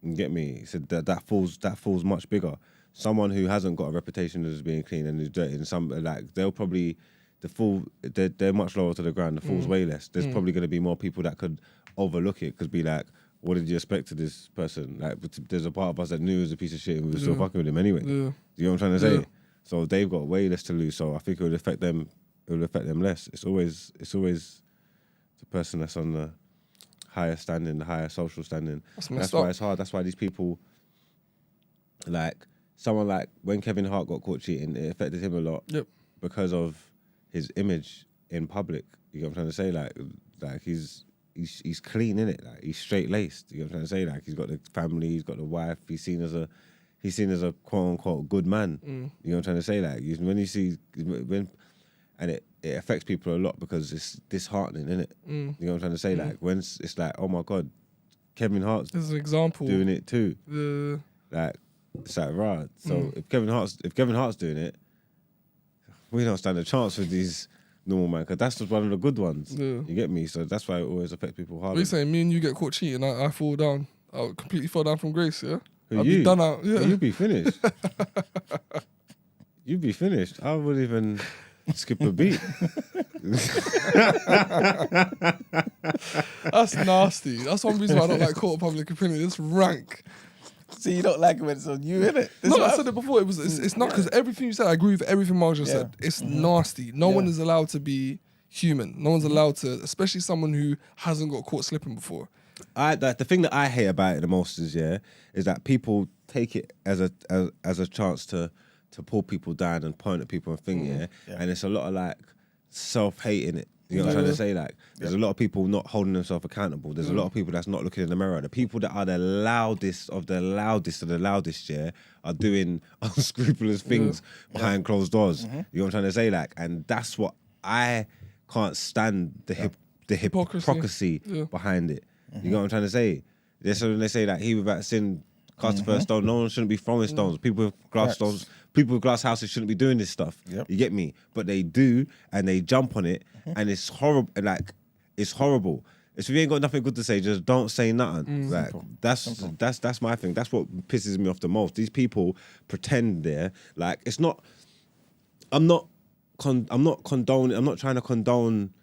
You get me? So that falls much bigger. Someone who hasn't got a reputation as being clean and is dirty, and they'll probably they're much lower to the ground. The fall's way less. There's probably going to be more people that could overlook it, could be like, what did you expect of this person? Like, there's a part of us that knew he was a piece of shit and we were still fucking with him anyway. You know what I'm trying to say? So they've got way less to lose. So I think it would affect them. It would affect them less. It's always the person that's on the higher standing, the higher social standing. That's why it's hard. That's why these people, like someone like when Kevin Hart got caught cheating, it affected him a lot because of his image in public. You know what I'm trying to say? Like he's clean, innit? Like he's straight laced. You know what I'm trying to say? Like he's got the family, he's got the wife. He's seen as a quote unquote good man. You know what I'm trying to say? Like and it affects people a lot because it's disheartening, innit? You know what I'm trying to say? Like when it's like, oh my God, Kevin Hart's as an example doing it too. Like it's like right. So if Kevin Hart's doing it, we don't stand a chance with these normal man, because that's just one of the good ones. You get me? So that's why it always affects people hard. What are you saying? Me and you get caught cheating, I fall down. I'll completely fall down from grace, yeah? I'll you? be done out, yeah. You'd be finished. You'd be finished. I wouldn't even skip a beat. That's nasty. That's one reason why I don't like court of public opinion. It's rank. See, you don't like it when it's on you, innit? No, I said it before. It's not, because everything you said, I agree with everything Mark just said. It's nasty. No one is allowed to be human. No one's allowed to, especially someone who hasn't got caught slipping before. The thing that I hate about it the most is that people take it as a chance to pull people down and point at people and think, and it's a lot of like self-hate in it. You know what I'm trying to say? Like, there's a lot of people not holding themselves accountable. There's a lot of people that's not looking in the mirror. The people that are the loudest of the loudest are doing unscrupulous things behind closed doors. You know what I'm trying to say? Like, and that's what I can't stand, the hypocrisy behind it. You know what I'm trying to say? So when they say that he without sin cast the first stone, no one shouldn't be throwing stones. People with glass stones, people with glass houses shouldn't be doing this stuff. You get me? But they do, and they jump on it, and it's horrible. Like, it's horrible. If you ain't got nothing good to say, just don't say nothing. Like that's my thing. That's what pisses me off the most. These people pretend like it's not. I'm not condoning. I'm not trying to condone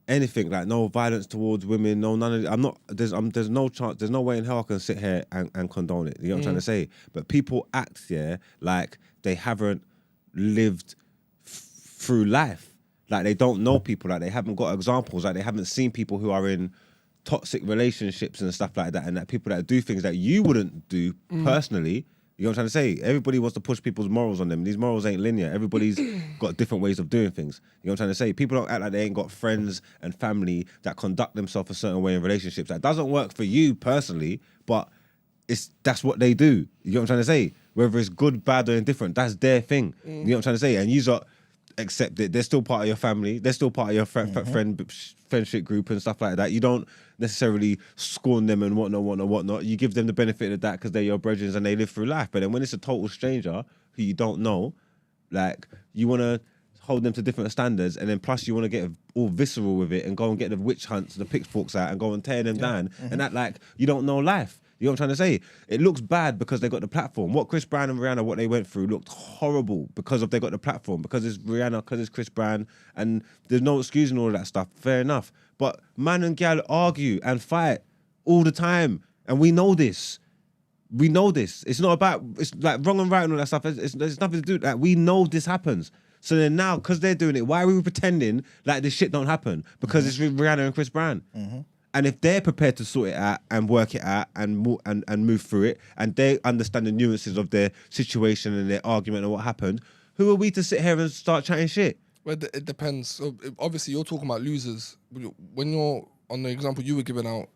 anything, like no violence towards women, no none of it. I'm not. There's no chance. There's no way in hell I can sit here and condone it. You know what I'm trying to say? But people act like they haven't lived through life, like they don't know people, like they haven't got examples, like they haven't seen people who are in toxic relationships and stuff like that, and that people that do things that you wouldn't do personally. You know what I'm trying to say? Everybody wants to push people's morals on them. These morals ain't linear. Everybody's got different ways of doing things. You know what I'm trying to say? People don't act like they ain't got friends and family that conduct themselves a certain way in relationships. That doesn't work for you personally, but that's what they do. You know what I'm trying to say? Whether it's good, bad, or indifferent, that's their thing. You know what I'm trying to say? And you accept it. They're still part of your family. They're still part of your friendship group and stuff like that. You don't necessarily scorn them and whatnot. You give them the benefit of that because they're your brethren and they live through life. But then when it's a total stranger who you don't know, like, you want to hold them to different standards, and then plus you want to get all visceral with it and go and get the witch hunts, the pitchforks out and go and tear them down and act like you don't know life. You know what I'm trying to say? It looks bad because they got the platform. What Chris Brown and Rihanna, what they went through, looked horrible because they got the platform, because it's Rihanna, because it's Chris Brown, and there's no excusing all of that stuff. Fair enough. But man and gal argue and fight all the time, and we know this. We know this. It's not about, it's like wrong and right and all that stuff. There's nothing to do with that. We know this happens. So then now, because they're doing it, why are we pretending like this shit don't happen? Because it's Rihanna and Chris Brown. And if they're prepared to sort it out and work it out and move through it, and they understand the nuances of their situation and their argument and what happened, who are we to sit here and start chatting shit? Well, it depends. So obviously, you're talking about losers. When you're on the example you were giving out,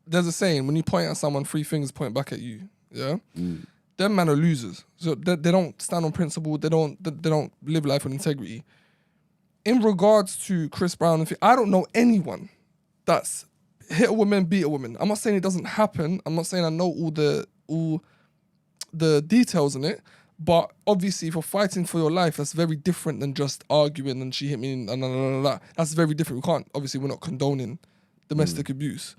there's a saying: when you point at someone, 3 fingers point back at you. Yeah, them man are losers. So they don't stand on principle. They don't live life with integrity. In regards to Chris Brown, I don't know anyone that's hit a woman, beat a woman. I'm not saying it doesn't happen. I'm not saying I know all the details in it. But obviously, if you're fighting for your life, that's very different than just arguing and she hit me and that's very different. We're not condoning domestic abuse.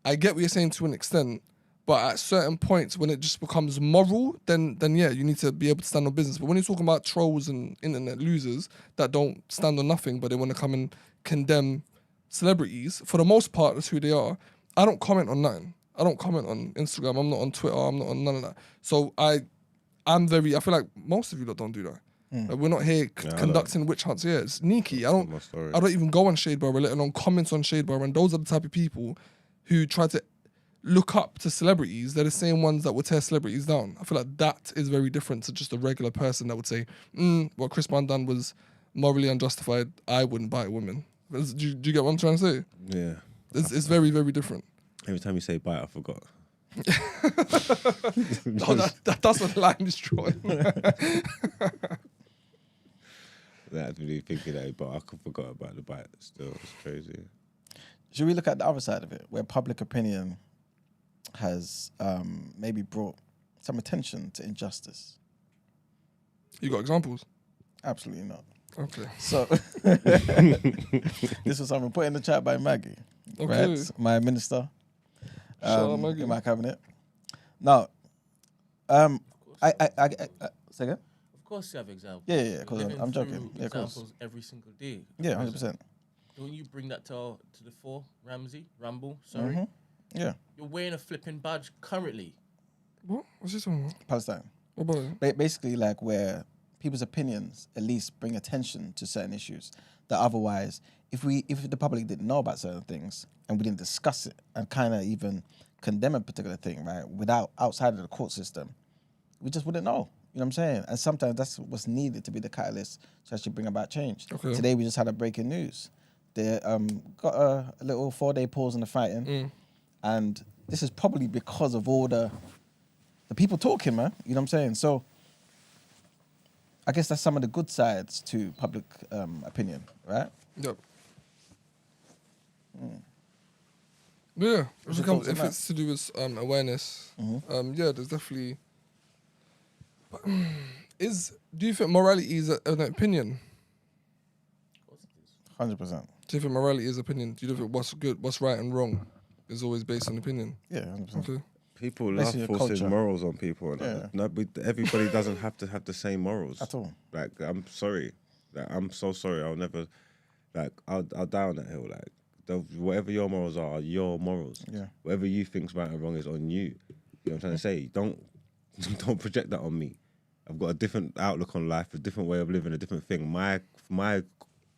I get what you're saying to an extent, but at certain points when it just becomes moral, then yeah, you need to be able to stand on business. But when you're talking about trolls and internet losers that don't stand on nothing, but they want to come and condemn celebrities, for the most part, that's who they are. I don't comment on nothing. I don't comment on Instagram. I'm not on Twitter. I'm not on none of that. So I feel like most of you lot don't do that. Like, we're not here conducting witch hunts. Yeah, it's sneaky. I don't even go on Shade Bar, let alone comments on Shade Bar. And those are the type of people who try to look up to celebrities. They're the same ones that would tear celebrities down. I feel like that is very different to just a regular person that would say, what Chris Brown done was morally unjustified. I wouldn't bite a woman. Do you get what I'm trying to say? Yeah. It's very, very different. Every time you say bite, I forgot. No, that's what the line is drawing. That's really thinking that, but I forgot about the bite still. It's crazy. Should we look at the other side of it, where public opinion has maybe brought some attention to injustice? You got examples? Absolutely not. Okay. So, this was something put in the chat by Maggie, Okay. right? My minister Shout out Maggie. in my cabinet. Now, say again? Of course, you have examples. Yeah, We're because living I'm joking. through Yeah, of course. examples every single day. Yeah, 100%. Don't you bring that to the fore, Ramble? Sorry. Yeah, You're wearing a flipping badge currently. What? What's this talking about? Palestine. What about it? Basically, like, where people's opinions at least bring attention to certain issues that otherwise, if the public didn't know about certain things and we didn't discuss it and kind of even condemn a particular thing, right, without outside of the court system, we just wouldn't know. You know what I'm saying? And sometimes that's what's needed to be the catalyst to actually bring about change. Okay. Today we just had a breaking news. They got a little 4-day pause in the fighting, and this is probably because of all the people talking, man. You know what I'm saying? So I guess that's some of the good sides to public opinion, right? Yep. Yeah, What's your thoughts on if that? it's to do with awareness, yeah, there's definitely. But, do you think morality is an opinion? 100%. Do you think morality is opinion? Do you think what's good, what's right and wrong is always based on opinion? Yeah, 100%. Okay. People Basically love your forcing culture. morals on people. And Yeah. everybody doesn't have to have the same morals. At all. Like, I'm sorry. Like, I'm so sorry. I'll never, like, I'll die on that hill. Like, whatever your morals are your morals. Yeah. Whatever you think's right and wrong is on you. You know what I'm trying to say? Don't project that on me. I've got a different outlook on life, a different way of living, a different thing. My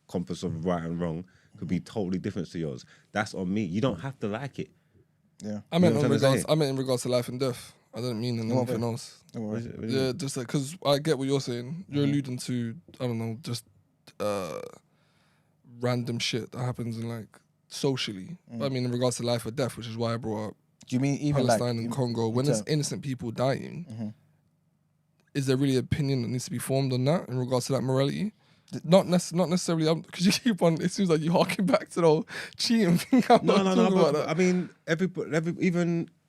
compass of right and wrong could be totally different to yours. That's on me. You don't have to like it. Yeah. I meant You know what I'm trying to say? I meant in regards to life and death. I didn't mean anything else. Don't worry. Yeah, just like, because I get what you're saying. You're alluding to, I don't know, just random shit that happens in like socially. But I mean, in regards to life or death, which is why I brought up Do you mean even Palestine like and Congo. When there's innocent people dying, is there really an opinion that needs to be formed on that in regards to that morality? Not necessarily, because you keep on. It seems like you harking back to the whole cheating thing. I'm not talking about that. I mean,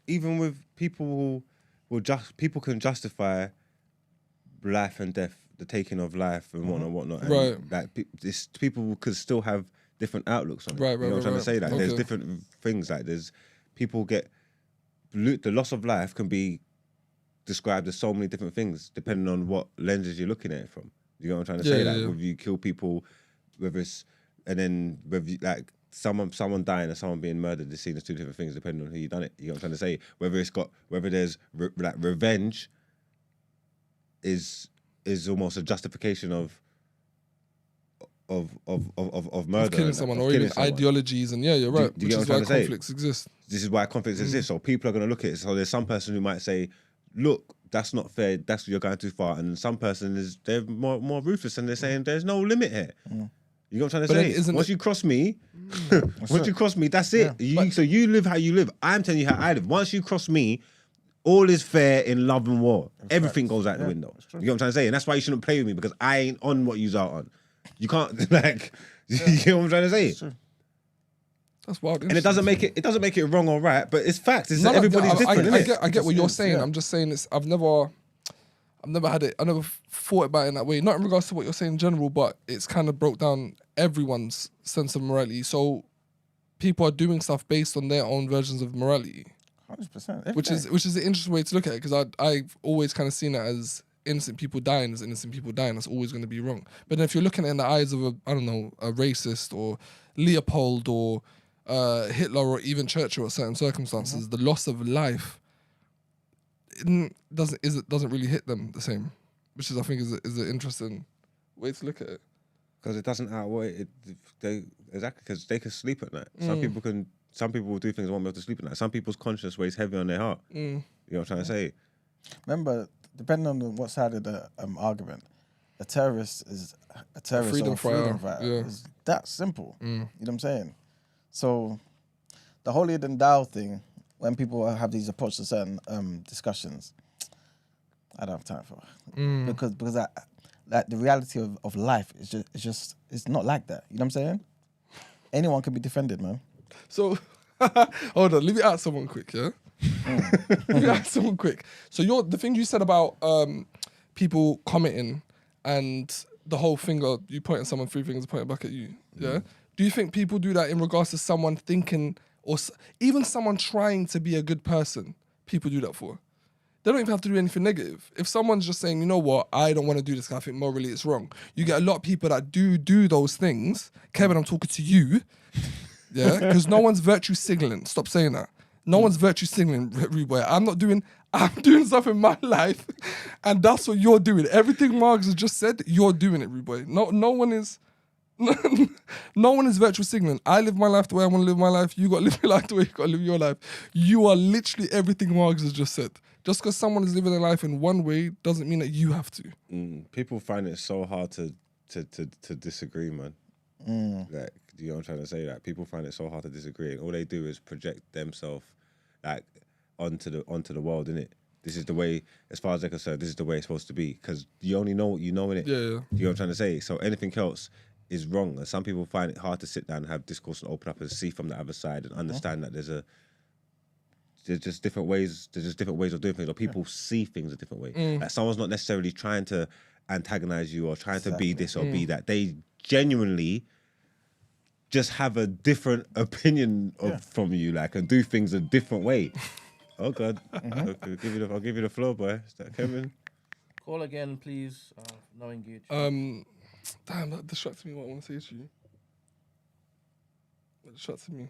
even with people who people can justify life and death, the taking of life and whatnot. And Right. like people could still have different outlooks on it. Right, You know what I'm trying to say? Like, there's Okay. different things. Like, there's people get the loss of life can be described as so many different things depending on what lenses you're looking at it from. You know what I'm trying to say? Yeah, Like, yeah. whether you kill people, whether it's and then whether you, like someone dying and someone being murdered, is seen as two different things depending on who you done it. You know what I'm trying to say? Whether there's like revenge is almost a justification of murder, Of killing and someone, of or killing even someone. ideologies, and yeah, you're right. do you Which get is what I'm why trying to say? conflicts exist. This is why conflicts exist. So people are going to look at it. So there's some person who might say, look, that's not fair. That's you're going too far. And some person they're more ruthless and they're saying there's no limit here. You know what I'm trying to But then say? isn't Once it- you cross me, that's it. So you live how you live. I'm telling you how I live. Once you cross me, all is fair in love and war. Everything goes out the window. You know what I'm trying to say? And that's why you shouldn't play with me, because I ain't on what you's out on. You can't like. You know what I'm trying to say? That's wild. And it doesn't make it wrong or right, but it's facts. It's everybody's I different. innit? get what you're saying. yeah. I'm just saying I've never had it. I never thought about it in that way. Not in regards to what you're saying in general, but it's kind of broke down everyone's sense of morality. So people are doing stuff based on their own versions of morality, 100%. which is an interesting way to look at it, because I've always kind of seen it as innocent people dying. That's always going to be wrong. But then if you're looking at it in the eyes of a racist or Leopold or Hitler or even Churchill at certain circumstances, the loss of life doesn't really hit them the same, which is, I think, is an interesting way to look at it. Because it doesn't outweigh it. Exactly, because they can sleep at night. Some people will do things and won't be able to sleep at night. Some people's conscience weighs heavy on their heart. You know what I'm trying to say? Remember, depending on what side of the argument, a terrorist is a terrorist Freedom or a freedom fighter, fighter. yeah. It's that simple. You know what I'm saying? So the holier than thou thing, when people have these approach to certain discussions, I don't have time for it. Because the reality of life is just it's not like that. You know what I'm saying? Anyone can be defended, man. So, hold on, leave it out someone quick, yeah? Leave it out someone quick. So the thing you said about people commenting and the whole finger, you point at someone, three fingers pointing back at you, yeah? Do you think people do that in regards to someone thinking, or even someone trying to be a good person, people do that for? They don't even have to do anything negative. If someone's just saying, you know what, I don't want to do this, 'cause I think morally it's wrong. You get a lot of people that do those things. Kevin, I'm talking to you. Yeah, because no one's virtue signaling. Stop saying that. No one's virtue signaling everywhere. I'm doing stuff in my life, and that's what you're doing. Everything Marks has just said, you're doing it, Ruboy. No one is. No one is virtue signaling. I live my life the way I want to live my life. You got to live your life the way you got to live your life. You are literally everything Marks has just said. Just because someone is living their life in one way doesn't mean that you have to. People find it so hard to disagree, man. Like, do you know what I'm trying to say? Like, people find it so hard to disagree, and all they do is project themselves like onto the world, innit? This is the way, as far as they're concerned, this is the way it's supposed to be, because you only know what you know, innit? Yeah. You know what I'm trying to say? So anything else is wrong, and some people find it hard to sit down and have discourse and open up and see from the other side and understand that there's just different ways. There's just different ways of doing things, or people see things a different way. Like, someone's not necessarily trying to antagonize you or trying to be this or be that. They genuinely just have a different opinion from you, like, and do things a different way. Oh God, okay, I'll give you the floor, boy. Is that Kevin? Call again, please. Now engage. Damn, that distracted me. What I want to say to you. That distracted me.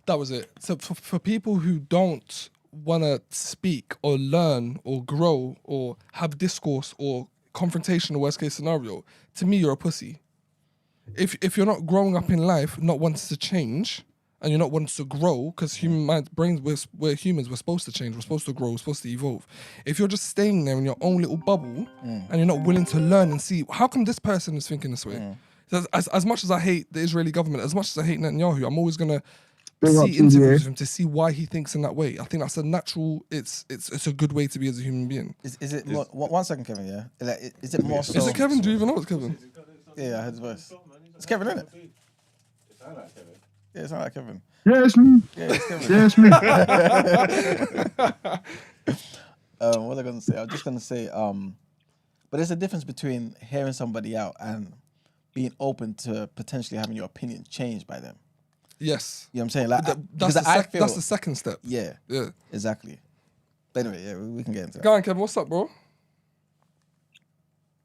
That was it. So for people who don't want to speak or learn or grow or have discourse or confrontation, or worst case scenario, to me, you're a pussy. if you're not growing up in life, not wanting to change, and you're not wanting to grow, because human mind, brains, we're humans, we're supposed to change, we're supposed to grow, we're supposed to evolve. If you're just staying there in your own little bubble and you're not willing to learn and see, how come this person is thinking this way? As much as I hate the Israeli government, as much as I hate Netanyahu, I'm always gonna see interviews with him to see why he thinks in that way. I think that's a natural. It's a good way to be as a human being. Is it more, 1 second, Kevin? Yeah. Like, is it more so? Is it Kevin? Do you even know it's Kevin? Yeah, I heard his voice. It's Kevin, isn't it? Yeah, it's not like Kevin. Yeah, it's me. Yeah, it's Kevin. Yeah, it's me. What was I going to say? I was just going to say, but there's a difference between hearing somebody out and being open to potentially having your opinion changed by them. Yes. You know what I'm saying? Like, That's the second step. Yeah. Yeah. Exactly. But anyway, yeah, we can get into that. Go on, Kevin. What's up, bro?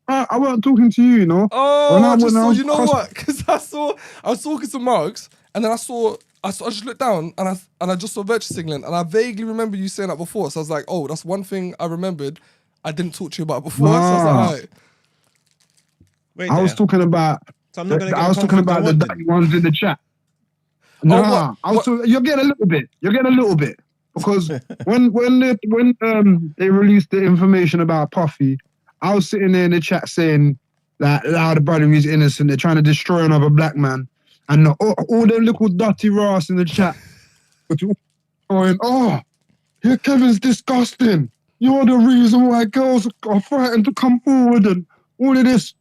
I wasn't talking to you, you know. Oh, you know what? Because I was talking to Marks, and then I just looked down and I just saw virtue signaling, and I vaguely remember you saying that before. So I was like, oh, that's one thing I remembered I didn't talk to you about before. So I was like, all right. Wait, I was talking about. So I'm not gonna get I was talking about the dirty ones in the chat. Nah, you're getting a little bit. You're getting a little bit because when they released the information about Puffy, I was sitting there in the chat saying that the brother is innocent. They're trying to destroy another black man, and all them little dirty rass in the chat going, "Oh, yeah, Kevin's disgusting. You're the reason why girls are frightened to come forward and all of this."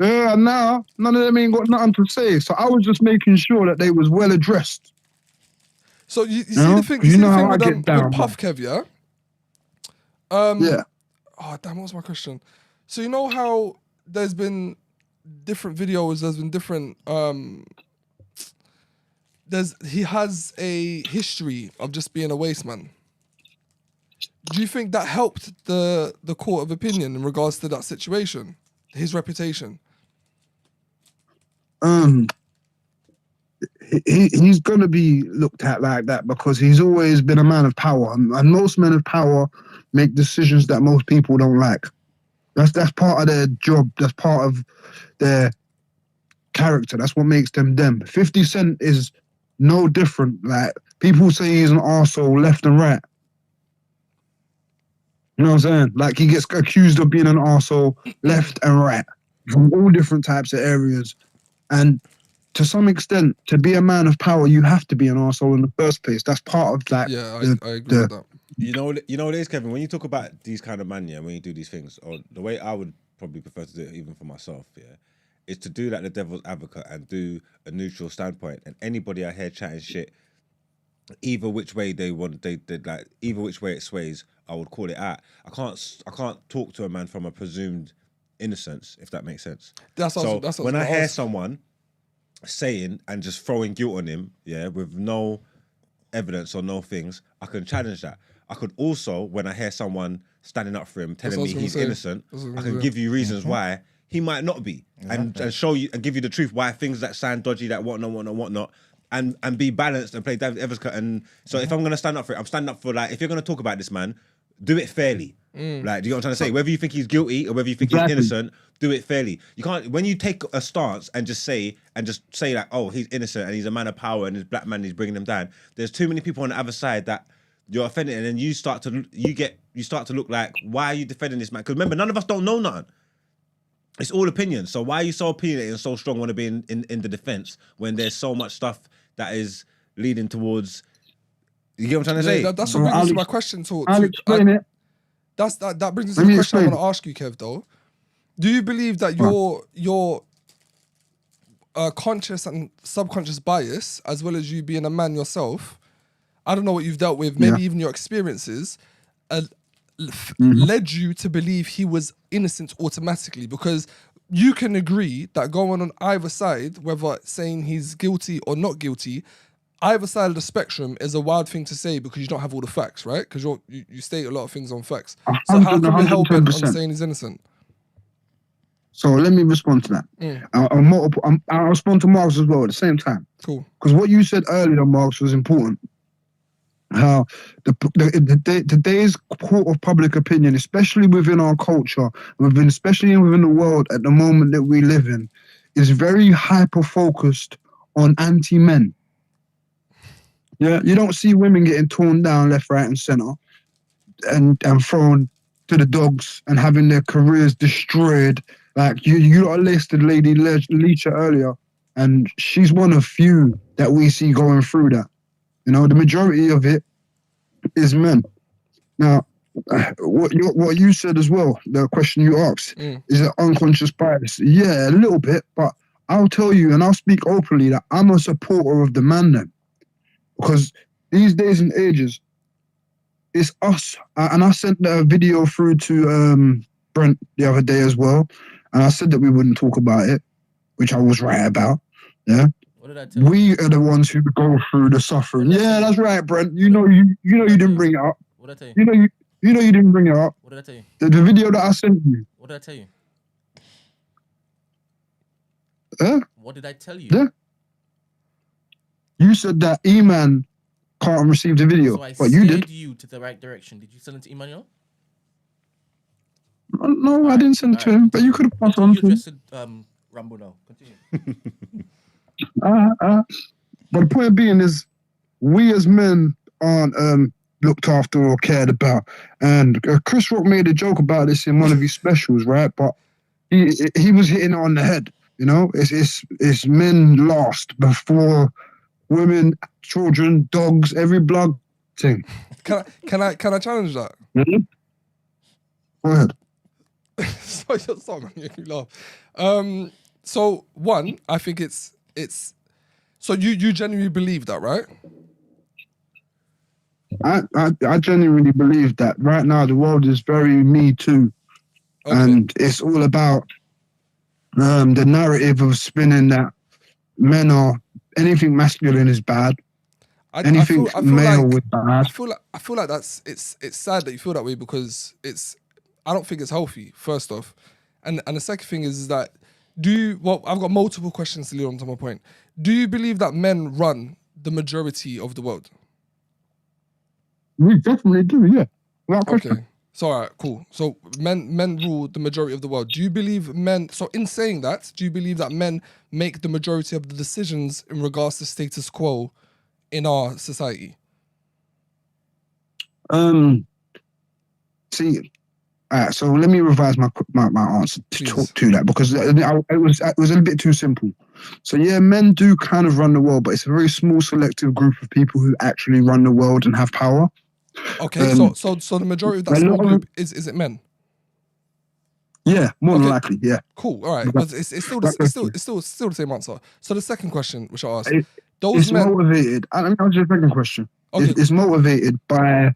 Yeah, and now none of them ain't got nothing to say. So I was just making sure that they was well addressed. So you see the thing, with Puff Kev, yeah? Yeah. Oh, damn, what was my question? So you know how there's been different videos, there's been different... he has a history of just being a waste man. Do you think that helped the court of opinion in regards to that situation? His reputation? He's gonna be looked at like that because he's always been a man of power, and most men of power make decisions that most people don't like. That's part of their job. That's part of their character. That's what makes them them. 50 Cent is no different. Like, people say he's an arsehole left and right. You know what I'm saying? Like, he gets accused of being an arsehole left and right from all different types of areas. And to some extent, to be a man of power, you have to be an arsehole in the first place. That's part of that. Yeah, I agree with that. You know what it is, Kevin? When you talk about these kind of man, yeah, when you do these things, or the way I would probably prefer to do it, even for myself, yeah, is to do like the devil's advocate and do a neutral standpoint. And anybody I hear chatting shit, either which way they like, either which way it sways, I would call it out. I can't talk to a man from a presumed innocence, if that makes sense. That's when I hear someone saying and just throwing guilt on him, yeah, with no evidence or no things, I can challenge that. I could also, when I hear someone standing up for him, telling me he's innocent, I can give you reasons why he might not be, and show you and give you the truth why things that sound dodgy, that whatnot, and be balanced and play David Everscut. And so if I'm gonna stand up for it, I'm standing up for, like, if you're gonna talk about this man, do it fairly. Like, do you know what I'm trying to say? Whether you think he's guilty or whether you think he's innocent, do it fairly. You can't, when you take a stance and just say like, oh, he's innocent and he's a man of power and this black man is bringing him down. There's too many people on the other side that you're offended, and then you start to look like, why are you defending this man? Because remember, none of us don't know nothing. It's all opinion. So why are you so opinionated and so strong, want to be in the defense when there's so much stuff that is leading towards? You get what I'm trying to say? That's what brings me to my question. I'll explain it. That brings us to the question I want to ask you, Kev, though. Do you believe that your conscious and subconscious bias, as well as you being a man yourself, I don't know what you've dealt with, maybe even your experiences, led you to believe he was innocent automatically? Because you can agree that going on either side, whether saying he's guilty or not guilty, either side of the spectrum is a wild thing to say because you don't have all the facts, right? Because you state a lot of things on facts. So how can we help him on saying he's innocent? So let me respond to that. I'll respond to Marks as well at the same time. Cool. Because what you said earlier, Marks, was important. How today's court of public opinion, especially within our culture, especially within the world at the moment that we live in, is very hyper-focused on anti-men. Yeah, you don't see women getting torn down left, right, and center, and thrown to the dogs and having their careers destroyed. Like you got listed Lady Leisha earlier, and she's one of few that we see going through that. You know, the majority of it is men. Now, what you said as well, the question you asked, is it unconscious bias? Yeah, a little bit, but I'll tell you, and I'll speak openly, that I'm a supporter of the man then. Because these days and ages, it's us. And I sent a video through to Brent the other day as well, and I said that we wouldn't talk about it, which I was right about. Yeah. What did I tell you? We are the ones who go through the suffering. Yeah, that's right, Brent. You know you didn't bring it up. What did I tell you? You know you didn't bring it up. What did I tell you? The video that I sent you. What did I tell you? What did I tell you? Yeah. You said that E-Man can't receive the video, So I but you did. steered you to the right direction. Did you send it to Emmanuel? No, I didn't send it to him, but you could have passed on You to him. addressed Rambo now. Continue. But the point being is, we as men aren't looked after or cared about. And Chris Rock made a joke about this in one of his specials, right? But he was hitting it on the head. You know, it's men last before women, children, dogs, every blood thing. Can I challenge that? Mm-hmm. Go ahead. Sorry, man, you make me laugh. So one, I think it's. So you genuinely believe that, right? I genuinely believe that right now the world is very Me Too, and it's all about the narrative of spinning that men are anything masculine is bad. Anything male like, with bad. I feel like it's sad that you feel that way because I don't think it's healthy. First off, and the second thing is that I've got multiple questions to lead on to my point. Do you believe that men run the majority of the world? We definitely do, yeah. Without question. Okay. So all right, cool. So men rule the majority of the world. Do you believe men? So in saying that, do you believe that men make the majority of the decisions in regards to status quo in our society? See, so let me revise my answer to talk to that because it was a little bit too simple. So yeah, men do kind of run the world, but it's a very small selective group of people who actually run the world and have power. Okay, so the majority of that small group is it men? Yeah, more than likely, yeah. Cool, all right, but it's still the same answer. So the second question, which I asked, it's motivated. Let me ask you the second question. Okay. It's motivated by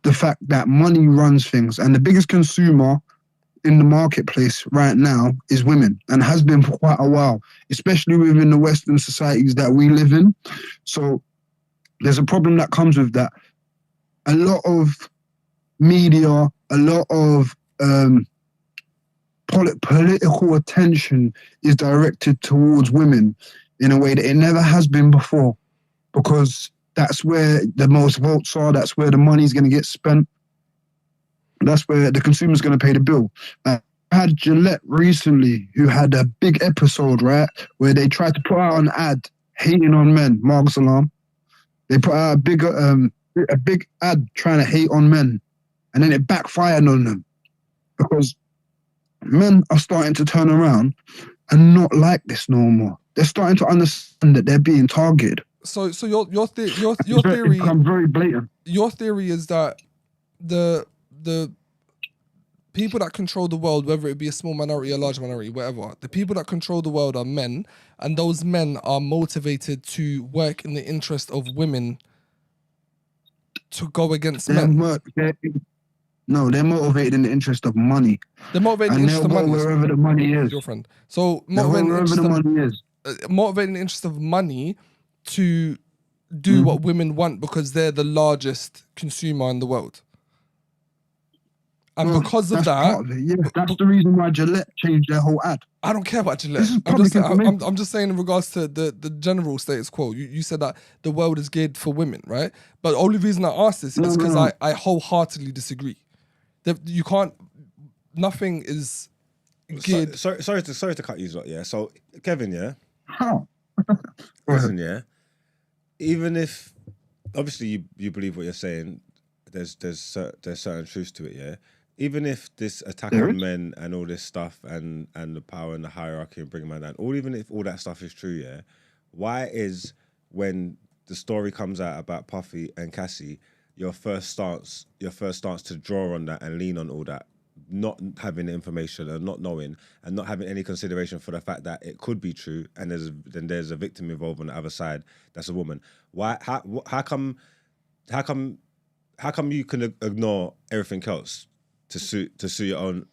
the fact that money runs things, and the biggest consumer in the marketplace right now is women, and has been for quite a while, especially within the Western societies that we live in. So there's a problem that comes with that. A lot of media, a lot of political attention is directed towards women in a way that it never has been before, because that's where the most votes are, that's where the money's going to get spent, that's where the consumer's going to pay the bill. I had Gillette recently who had a big episode, right, where they tried to put out an ad hating on men, Mark Salam. They put out a big ad trying to hate on men, and then it backfired on them because men are starting to turn around and not like this no more. They're starting to understand that they're being targeted. So your theory become very blatant. Your theory is that the people that control the world, whether it be a small minority, a large minority, whatever, the people that control the world are men, and those men are motivated to work in the interest of women to go against men. They're motivated in the interest of money. They're motivated in the interest of money. Wherever the money is. Your friend. So motivated wherever the money is. Motivated in the interest of money to do what women want because they're the largest consumer in the world. And because of that, that's the reason why Gillette changed their whole ad. I don't care about Gillette. I'm just saying in regards to the general status quo. You said that the world is geared for women, right? But the only reason I asked this is because I wholeheartedly disagree. That you can't. Nothing is Good. Sorry to cut you lot, yeah. So Kevin, yeah. How? Listen, yeah. Even if obviously you believe what you're saying, there's certain truths to it, yeah. Even if this attack There on is. men and all this stuff and the power and the hierarchy and bringing man down, or even if all that stuff is true, yeah, why is when the story comes out about Puffy and Cassie, your first stance to draw on that and lean on all that, not having the information and not knowing and not having any consideration for the fact that it could be true and there's a victim involved on the other side that's a woman. Why? How come you can ignore everything else to suit your own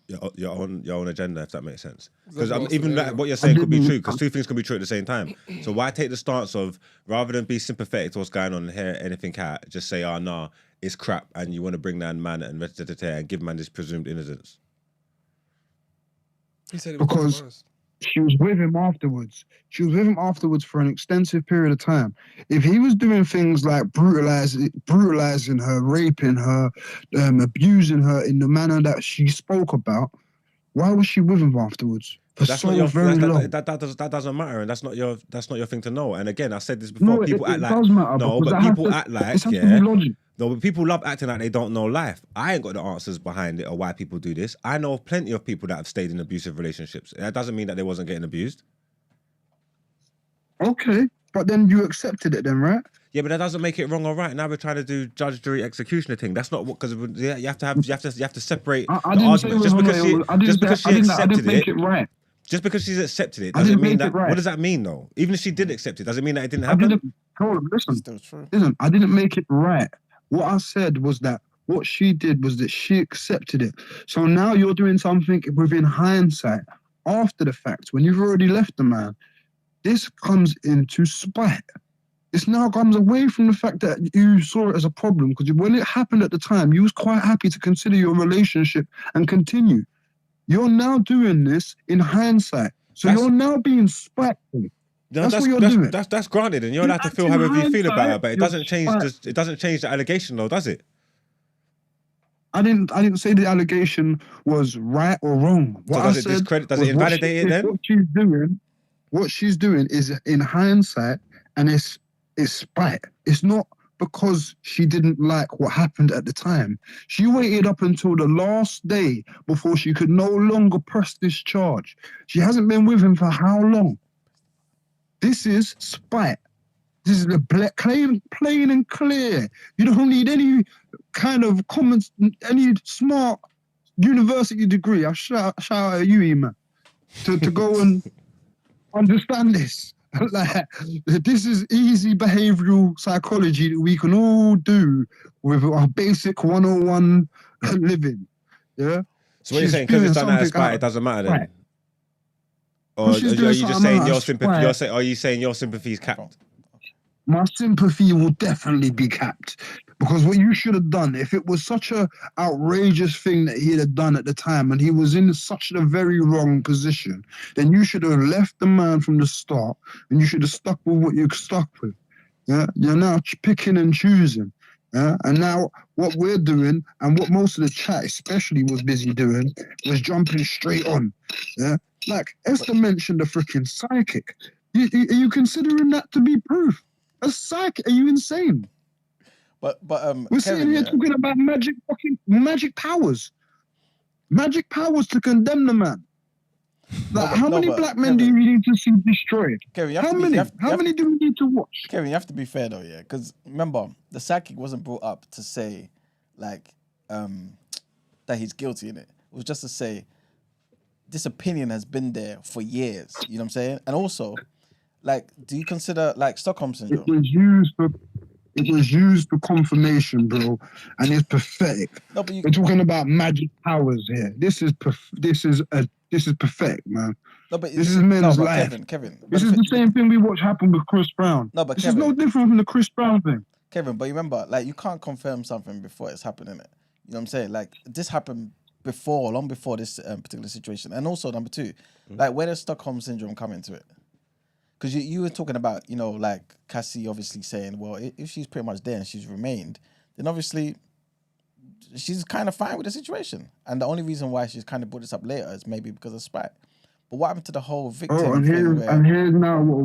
agenda, if that makes sense? Because even what you're saying could be true, because two things can be true at the same time. So why take the stance of, rather than be sympathetic to what's going on here, anything cat, just say, oh nah, it's crap, and you want to bring down man and and give man this presumed innocence? He said it was Because biased. she was with him afterwards. She was with him afterwards for an extensive period of time. If he was doing things like brutalizing her, raping her, abusing her in the manner that she spoke about, why was she with him afterwards for That's so not your very long? that doesn't matter, and that's not your thing to know. And again, I said this before. No, People it act like does matter. no, because but it has people to- act it like has to yeah. be logic. No, but people love acting like they don't know life. I ain't got the answers behind it or why people do this. I know of plenty of people that have stayed in abusive relationships. That doesn't mean that they wasn't getting abused. Okay, but then you accepted it then, right? Yeah, but that doesn't make it wrong or right. Now we're trying to do judge, jury, executioner thing. That's not what, because you have to separate I the didn't say it argument. was Just because she accepted make it, it right. just because she's accepted it I doesn't didn't mean make that. it right. What does that mean though? Even if she did accept it, does it mean that it didn't I happen? didn't. Hold on, listen. Still true. Listen, I didn't make it right. What I said was that what she did was that she accepted it. So now you're doing something within hindsight, after the fact, when you've already left the man. This comes into spite. This now comes away from the fact that you saw it as a problem, because when it happened at the time, you was quite happy to consider your relationship and continue. You're now doing this in hindsight. So you're now being spiteful. No, That's what you're doing. That's granted, and you're You allowed to act feel in however you feel about hindsight, it, but it you're doesn't change. It doesn't change the allegation, though, does it? I didn't say the allegation was right or wrong. So does it discredit? Does it invalidate it then? What she's doing is in hindsight, and it's spite. It's not because she didn't like what happened at the time. She waited up until the last day before she could no longer press this charge. She hasn't been with him for how long? This is spite. This is plain and clear. You don't need any kind of any smart university degree. I shout out at you, man, to go and understand this. Like, this is easy behavioral psychology that we can all do with our basic 101 living. Yeah. So what you're saying, because it's done out of spite, it doesn't matter then? Right. Or are you just saying your sympathy? Are you saying your sympathy is capped? My sympathy will definitely be capped, because what you should have done, if it was such a outrageous thing that he had done at the time and he was in such a very wrong position, then you should have left the man from the start and you should have stuck with what you're stuck with. Yeah, you're now picking and choosing. Yeah, and now what we're doing, and what most of the chat especially was busy doing, was jumping straight on. Yeah, like Esther mentioned the freaking psychic. Are you considering that to be proof? A psychic? Are you insane? But We're sitting here talking about magic powers. Magic powers to condemn the man. Like, how many black men do you need to see destroyed? Kevin, How many do we need to watch? Kevin, you have to be fair though, yeah. Because remember, the psychic wasn't brought up to say, like, that he's guilty in it. It was just to say, this opinion has been there for years. You know what I'm saying? And also, like, do you consider like Stockholm syndrome? It was used for confirmation, bro, and it's pathetic. No, but we're talking about magic powers here. This is pathetic, man. No, but this is men's life. Kevin. This is the same thing we watch happen with Chris Brown. No, but this Kevin, is no different from the Chris Brown thing. Kevin, but you remember, like, you can't confirm something before it's happening. You know what I'm saying? Like, this happened before, long before this particular situation. And also, number two, like, where does Stockholm syndrome come into it? Because you were talking about, you know, like Cassie obviously saying, well, if she's pretty much there and she's remained, then obviously she's kind of fine with the situation. And the only reason why she's kind of brought this up later is maybe because of spite. But what happened to the whole victim and thing? here's now what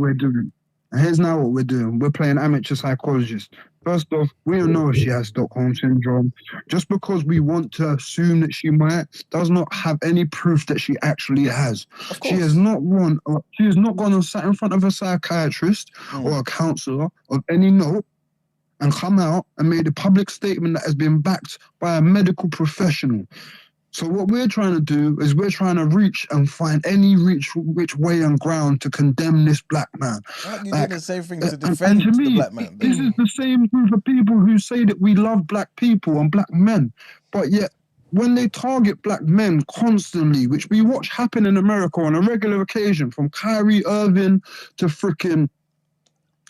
we're doing. We're playing amateur psychologist. First off, we don't know if she has Stockholm syndrome. Just because we want to assume that she might, does not have any proof that she actually has. She has not gone and sat in front of a psychiatrist or a counsellor of any note and come out and made a public statement that has been backed by a medical professional. So what we're trying to do is we're trying to reach and find any which way and ground to condemn this black man. You did the same thing to defend the black man. This is the same group of people who say that we love black people and black men, but yet when they target black men constantly, which we watch happen in America on a regular occasion, from Kyrie Irving to freaking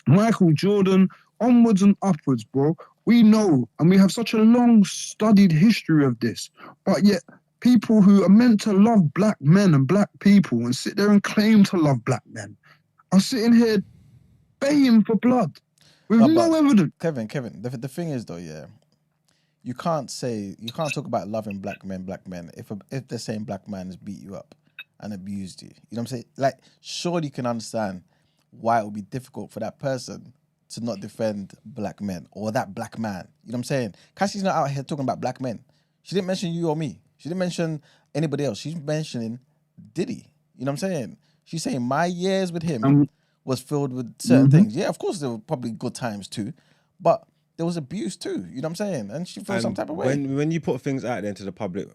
Michael Jordan, onwards and upwards, bro. We know, and we have such a long studied history of this, but yet people who are meant to love black men and black people and sit there and claim to love black men are sitting here baying for blood with no evidence. Kevin, the thing is though, you can't talk about loving black men if the same black man has beat you up and abused you. You know what I'm saying? Like, surely you can understand why it would be difficult for that person to not defend black men or that black man. You know what I'm saying? Cassie's not out here talking about black men. She didn't mention you or me. She didn't mention anybody else. She's mentioning Diddy. You know what I'm saying? She's saying my years with him was filled with certain things. Yeah, of course there were probably good times too, but there was abuse too. You know what I'm saying? And she felt some type of way. When you put things out there into the public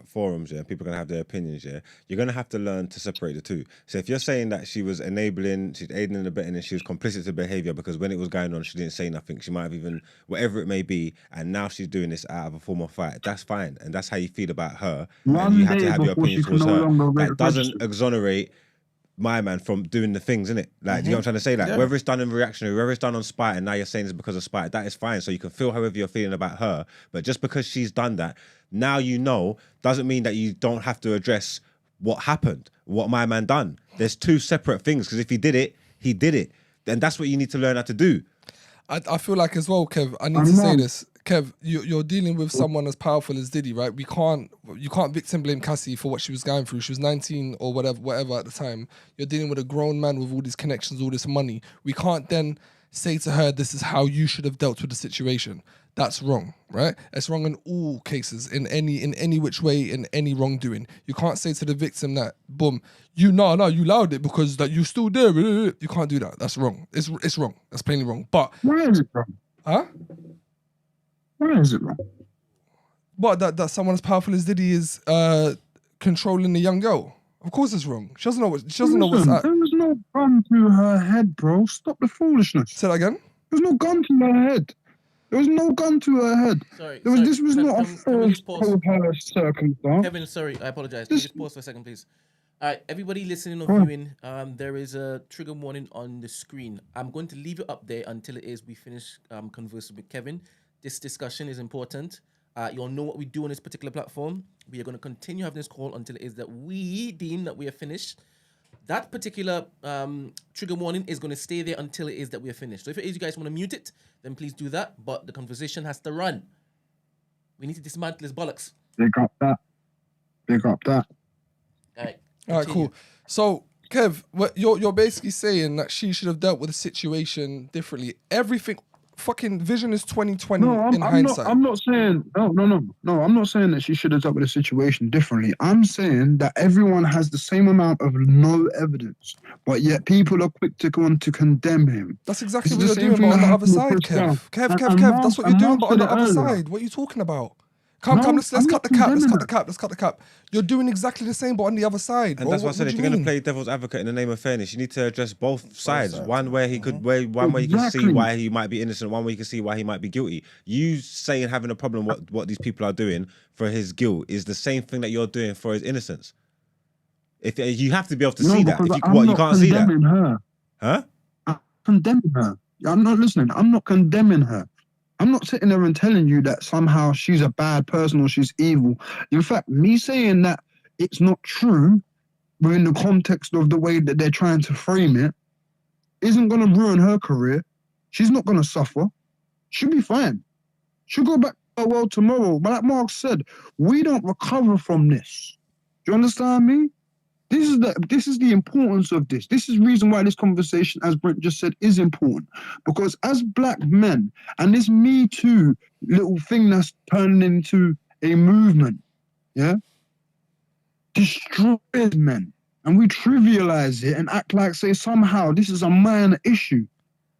forums, people are going to have their opinions, you're going to have to learn to separate the two. So if you're saying that she was enabling, she's aiding and abetting, and she was complicit to behaviour because when it was going on, she didn't say nothing, she might have even, whatever it may be, and now she's doing this out of a form of fight, that's fine. And that's how you feel about her. And you have to have your opinion towards her. That doesn't exonerate my man from doing the things, innit? Like, do you know what I'm trying to say? Like, whether it's done in reactionary, whether it's done on spite, and now you're saying it's because of spite, that is fine. So you can feel however you're feeling about her. But just because she's done that, now you know, doesn't mean that you don't have to address what happened, what my man done. There's two separate things, because if he did it, he did it. And that's what you need to learn how to do. I feel like as well, Kev, I need to say this. Kev, you're dealing with someone as powerful as Diddy, right? You can't victim blame Cassie for what she was going through. She was 19 or whatever at the time. You're dealing with a grown man with all these connections, all this money. We can't then say to her, this is how you should have dealt with the situation. That's wrong, right? It's wrong in all cases, in any which way, in any wrongdoing. You can't say to the victim that, boom, you allowed it because that you still there. You can't do that. That's wrong. It's wrong. That's plainly wrong. But why is it wrong? Huh? Why is it wrong? What, that someone as powerful as Diddy is controlling a young girl? Of course it's wrong. She doesn't know what's at. There was no gun to her head, bro. Stop the foolishness. Say that again? There was no gun to her head. There was no gun to her head. This was not a forced coerced circumstance. Kevin, sorry, I apologize. Can you just pause for a second, please? All right, everybody listening or viewing, there is a trigger warning on the screen. I'm going to leave it up there until we finish conversing with Kevin. This discussion is important. You'll know what we do on this particular platform. We are going to continue having this call until it is that we deem that we are finished. That particular trigger warning is going to stay there until it is that we are finished. So if it is you guys want to mute it, then please do that. But the conversation has to run. We need to dismantle this bollocks. Big up that. All right, cool. So, Kev, you're basically saying that she should have dealt with the situation differently. Everything... Fucking vision is 2020 in hindsight. I'm not saying no. I'm not saying that she should have dealt with the situation differently. I'm saying that everyone has the same amount of no evidence, but yet people are quick to go on to condemn him. That's exactly what you're doing, but on the other side, Kev. Kev. That's what you're doing, but on the other side. What are you talking about? Come, let's cut the cap. Let's cut the cap. You're doing exactly the same, but on the other side. And that's what I said. If you're going to play devil's advocate in the name of fairness, you need to address both sides. One where you can see why he might be innocent, one where you can see why he might be guilty. You saying having a problem what these people are doing for his guilt is the same thing that you're doing for his innocence. If you have to be able to see that. You can't see that. Her. Huh? I'm condemning her. I'm not listening. I'm not condemning her. I'm not sitting there and telling you that somehow she's a bad person or she's evil. In fact, me saying that it's not true within the context of the way that they're trying to frame it isn't going to ruin her career. She's not going to suffer. She'll be fine. She'll go back to world tomorrow. But like Mark said, we don't recover from this. Do you understand me? This is the importance of this. This is the reason why this conversation, as Brent just said, is important. Because as black men, and this Me Too little thing that's turning into a movement, yeah, destroys men. And we trivialize it and act like, say, somehow this is a minor issue.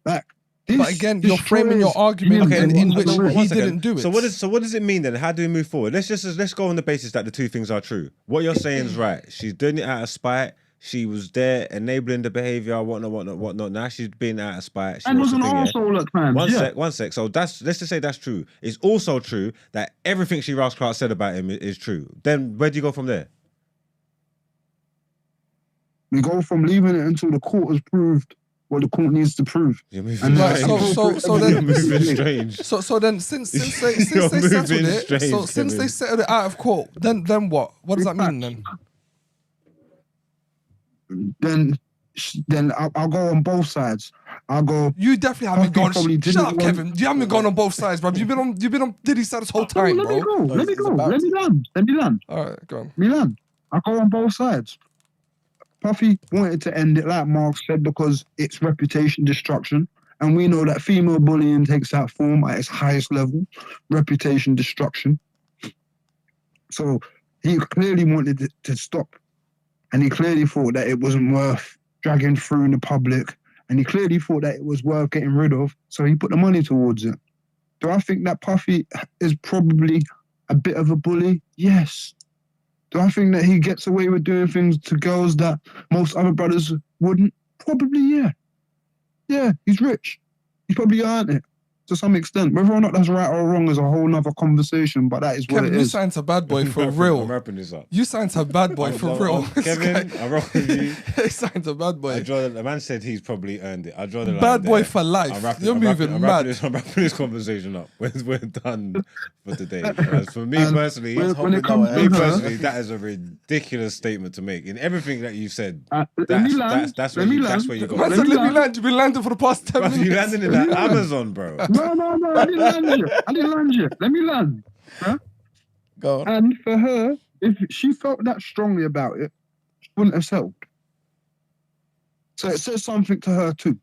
Like, this But again, you're framing your argument Okay, in which one he second. didn't do it. So what does it mean then? How do we move forward? Let's go on the basis that the two things are true. What you're saying is right. She's doing it out of spite. She was there enabling the behavior, whatnot. Now she's being out of spite. She and wants was to an think, arsehole at times. One sec. So let's just say that's true. It's also true that everything she Ross Clark said about him is true. Then where do you go from there? We go from leaving it until the court has proved what the court needs to prove. You're moving And Right, strange. so then You're moving strange. So then since they You're settled moving it, strange, so since they Kevin. settled it out of court, then what? What does that mean then? Then I'll go on both sides. I'll go. You definitely haven't Puffy probably gone. didn't Shut up, want- Kevin. You haven't gone on both sides, bro. You've been on Diddy's side this whole time, let bro. me go. No, Let me he's go. about Let me land. Let me land. All right, go on. Me land. I'll go on both sides. Puffy wanted to end it, like Mark said, because it's reputation destruction. And we know that female bullying takes that form at its highest level, reputation destruction. So he clearly wanted it to stop. And he clearly thought that it wasn't worth dragging through in the public. And he clearly thought that it was worth getting rid of. So he put the money towards it. Do I think that Puffy is probably a bit of a bully? Yes. Do I think that he gets away with doing things to girls that most other brothers wouldn't? Probably, yeah. Yeah, he's rich. He's probably earned it to some extent. Whether or not that's right or wrong is a whole nother conversation, but that is what Kevin, it you is. signed to bad boy for I'm real. wrapping this up. You signed to bad boy for real. Kevin, I rock with you. He signed to bad boy. The man said he's probably earned it. I draw the line Bad boy there. for life. I'm wrapping- You're I'm wrapping- moving I'm mad. wrapping this conversation up. We're done for today. As for me And personally, when it comes me to her, personally, that is a ridiculous statement to make. In everything that you said, let me land. that's Let where me you land. where you Man got. said, let me land. You've been landing for the past 10 Bruv, minutes. you landing in that Amazon, bro. No, I didn't land you. I didn't land you. Let me land. Huh? Go on. And for her, if she felt that strongly about it, she wouldn't have settled. So it says something to her too.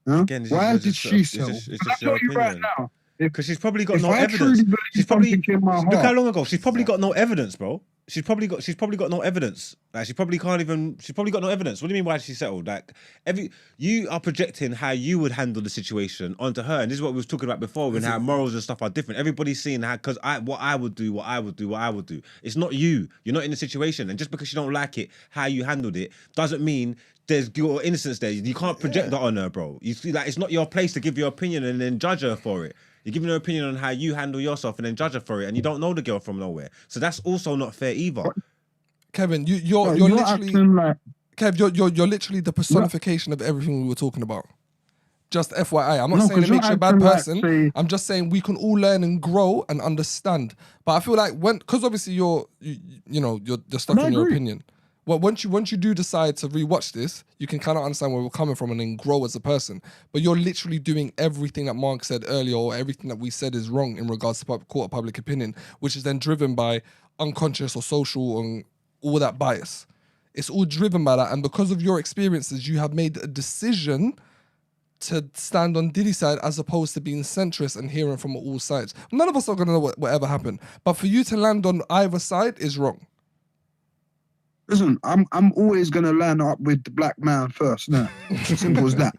Huh? Again, this Why is did just- she it's settle? just- it's And just I tell your you right opinion. now, Because she's probably got if no I evidence. truly believe She's probably something in my look how heart, long ago. She's probably got no evidence, bro. She's probably got no evidence. Like she's probably got no evidence. What do you mean why she settled? Like you are projecting how you would handle the situation onto her, and this is what we was talking about before, and how morals and stuff are different. Everybody's seeing how what I would do. It's not you. You're not in the situation, and just because you don't like it, how you handled it doesn't mean there's guilt or innocence there. You can't project that on her, bro. You see, like it's not your place to give your opinion and then judge her for it. You're giving her opinion on how you handle yourself and then judge her for it, and you don't know the girl from nowhere. So that's also not fair either. Kevin, you're you're literally acting like Kev, you're literally the personification of everything we were talking about. Just FYI, I'm not No, saying 'cause it makes you a you're bad acting like, person. say- I'm just saying we can all learn and grow and understand. But I feel like because obviously you're stuck I in your agree. opinion. Well, once you do decide to rewatch this, you can kind of understand where we're coming from and then grow as a person. But you're literally doing everything that Mark said earlier, or everything that we said is wrong in regards to court of public opinion, which is then driven by unconscious or social and all that bias. It's all driven by that, and because of your experiences, you have made a decision to stand on Diddy's side as opposed to being centrist and hearing from all sides. None of us are gonna know whatever happened, but for you to land on either side is wrong. listen, I'm always gonna line up with the black man first. Now, simple as that.